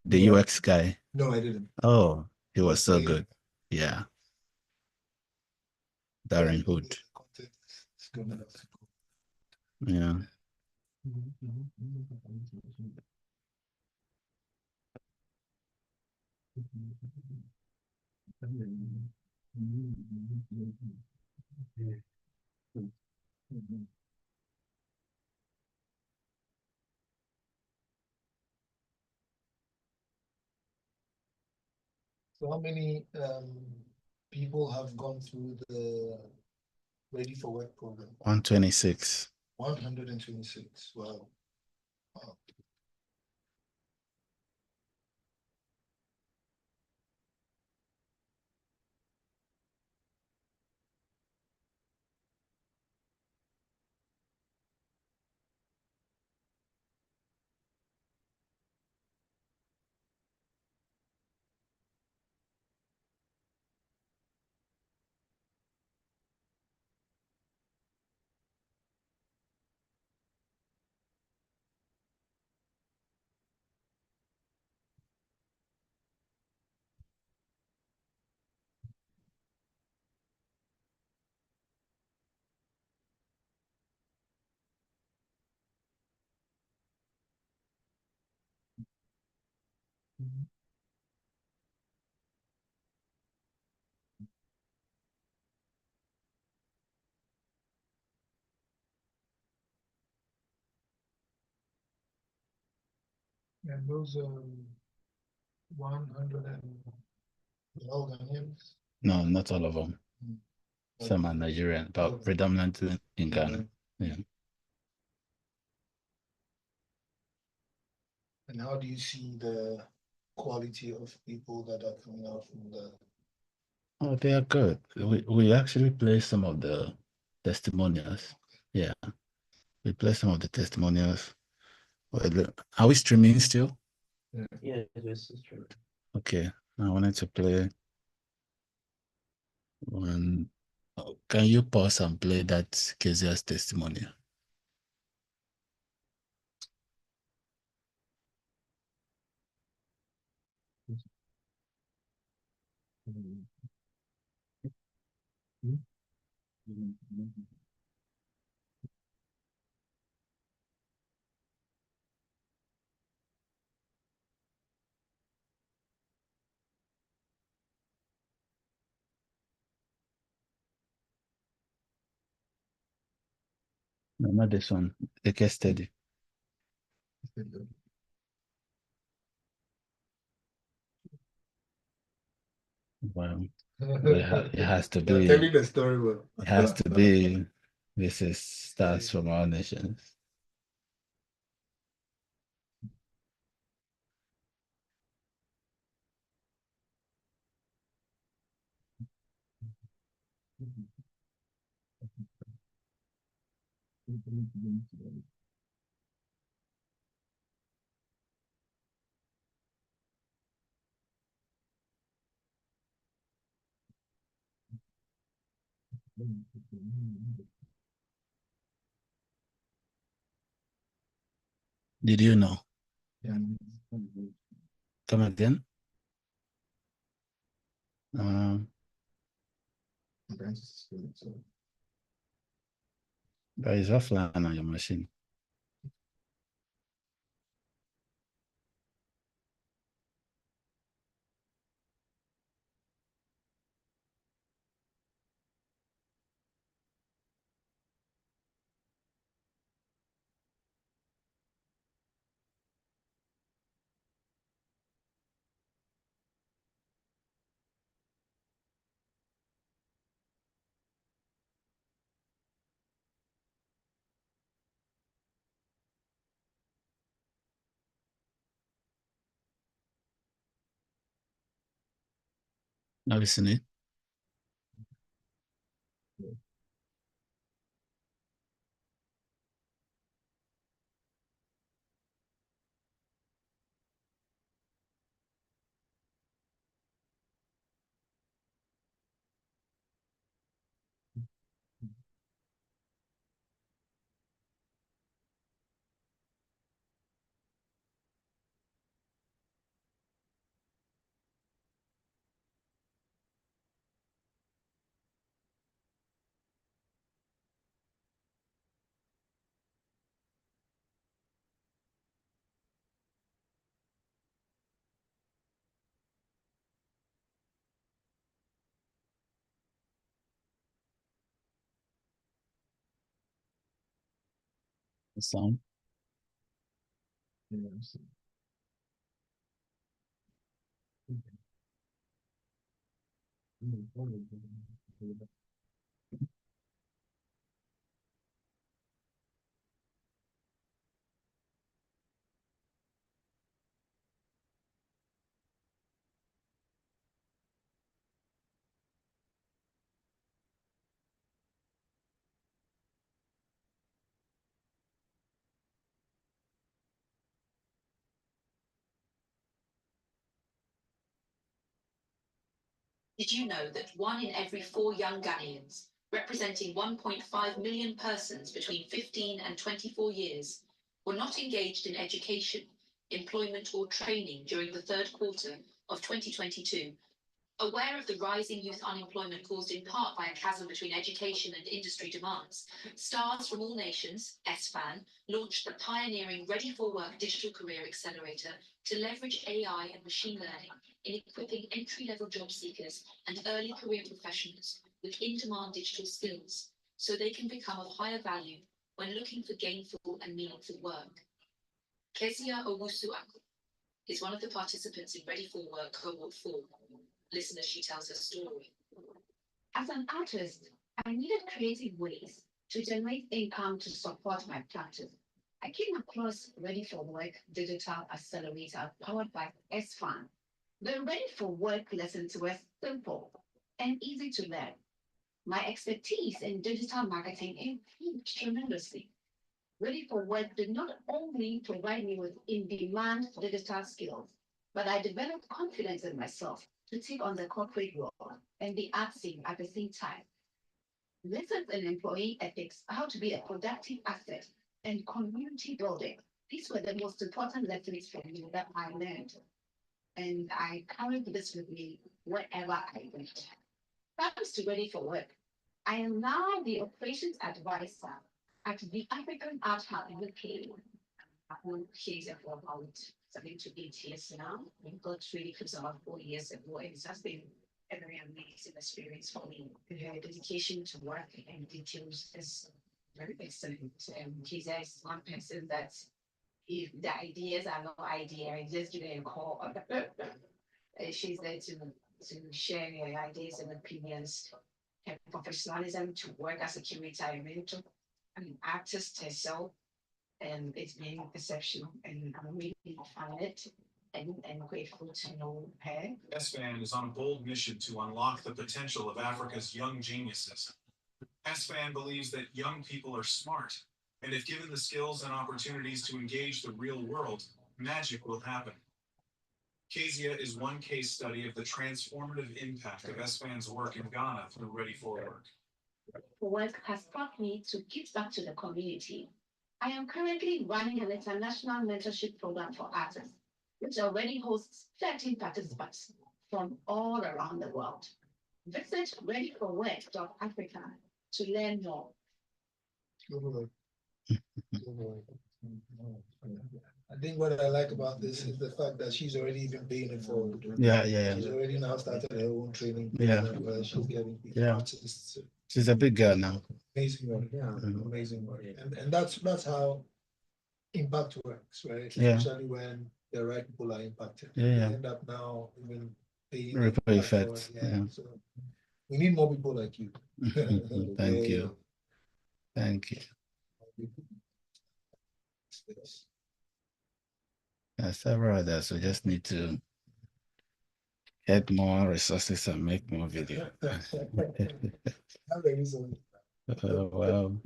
The
No.
UX guy?
No, I didn't.
Oh, he was so good. Yeah. Darren Hood. Yeah.
So how many people have gone through the Ready for Work program?
126.
126. Wow. Wow. And those 100 and all Ghanaians?
No, not all of them. Some are Nigerian, but predominantly in Ghana. Yeah.
And how do you see the quality of people that are coming out from the?
Oh, they are good. We actually play some of the testimonials. Yeah. We play some of the testimonials. Are we streaming still?
Yeah, it is streaming.
Okay. I wanted to play one. Can you pause and play that Kezia's testimonial? No, not this one. The case study. Wow. It has to be.
Telling the story well.
It has to be. This is stars from our nations. Did you know?
Yeah.
Come again? But it's offline on your machine. Now listen it. The sound.
Did you know that 1 in every 4 young Ghanaians, representing 1.5 million persons between 15 and 24 years, were not engaged in education, employment or training during the third quarter of 2022? Aware of the rising youth unemployment caused in part by a chasm between education and industry demands, Stars from All Nations, SFAN, launched the pioneering Ready for Work Digital Career Accelerator to leverage AI and machine learning in equipping entry-level job seekers and early career professionals with in-demand digital skills so they can become of higher value when looking for gainful and meaningful work. Kezia Owusu-Aku is one of the participants in Ready for Work Cohort 4. Listen as she tells her story.
As an artist, I needed creative ways to generate income to support my practice. I came across Ready for Work Digital Accelerator powered by SFAN. The Ready for Work lessons were simple and easy to learn. My expertise in digital marketing improved tremendously. Ready for Work did not only provide me with in-demand digital skills, but I developed confidence in myself to take on the corporate role and be acting at the same time. Lessons in employee ethics, how to be a productive asset, and community building. These were the most important lessons for me that I learned. And I carried this with me wherever I went. Thanks to Ready for Work, I am now the operations advisor at the African Art Hub UK. I've been here for about 7 to 8 years now. We got really close about 4 years ago, and it has been a very amazing experience for me. The dedication to work and details is very excellent. Kisa is one person that if the ideas are no idea, I just give her a call. She's there to share her ideas and opinions. Her professionalism to work as a curator and mentor, an artist herself, and it's been exceptional. And I'm really honored and grateful to know her.
SFAN is on a bold mission to unlock the potential of Africa's young geniuses. SFAN believes that young people are smart, and if given the skills and opportunities to engage the real world, magic will happen. Kezia is one case study of the transformative impact of SFAN's work in Ghana through Ready for Work.
Work has taught me to give back to the community. I am currently running an international mentorship program for artists, which already hosts 13 participants from all around the world. Visit readyforwork.africa to learn more.
I think what I like about this is the fact that she's already even paying it forward.
Yeah.
She's already now started her own training.
Yeah.
Where she's getting artists.
She's a big girl now.
Amazing work. Amazing work. And that's how impact works, right?
Yeah.
Especially when the right people are impacted.
Yeah.
They end up now even paying
Ripple effect. Yeah.
So we need more people like you.
Thank you. Thank you. There are several others. We just need to get more resources and make more video. Well,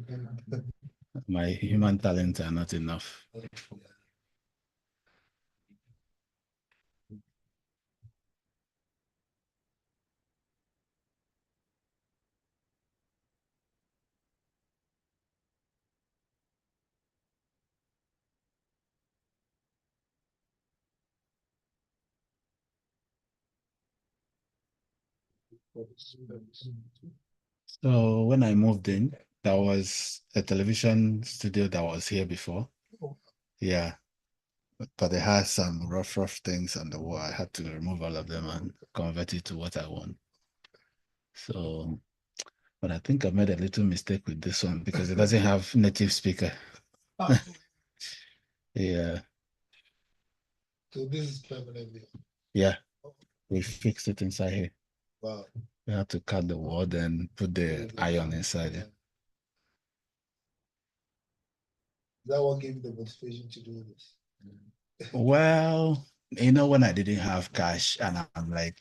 my human talents are not enough. So when I moved in, there was a television studio that was here before. Yeah. But it has some rough things on the wall. I had to remove all of them and convert it to what I want. So, but I think I made a little mistake with this one because it doesn't have native speaker. Yeah.
So this is permanently.
Yeah. We fixed it inside here.
Wow.
We had to cut the wall and put the iron inside it.
Is that what gave you the motivation to do this?
Well, you know, when I didn't have cash and I'm like,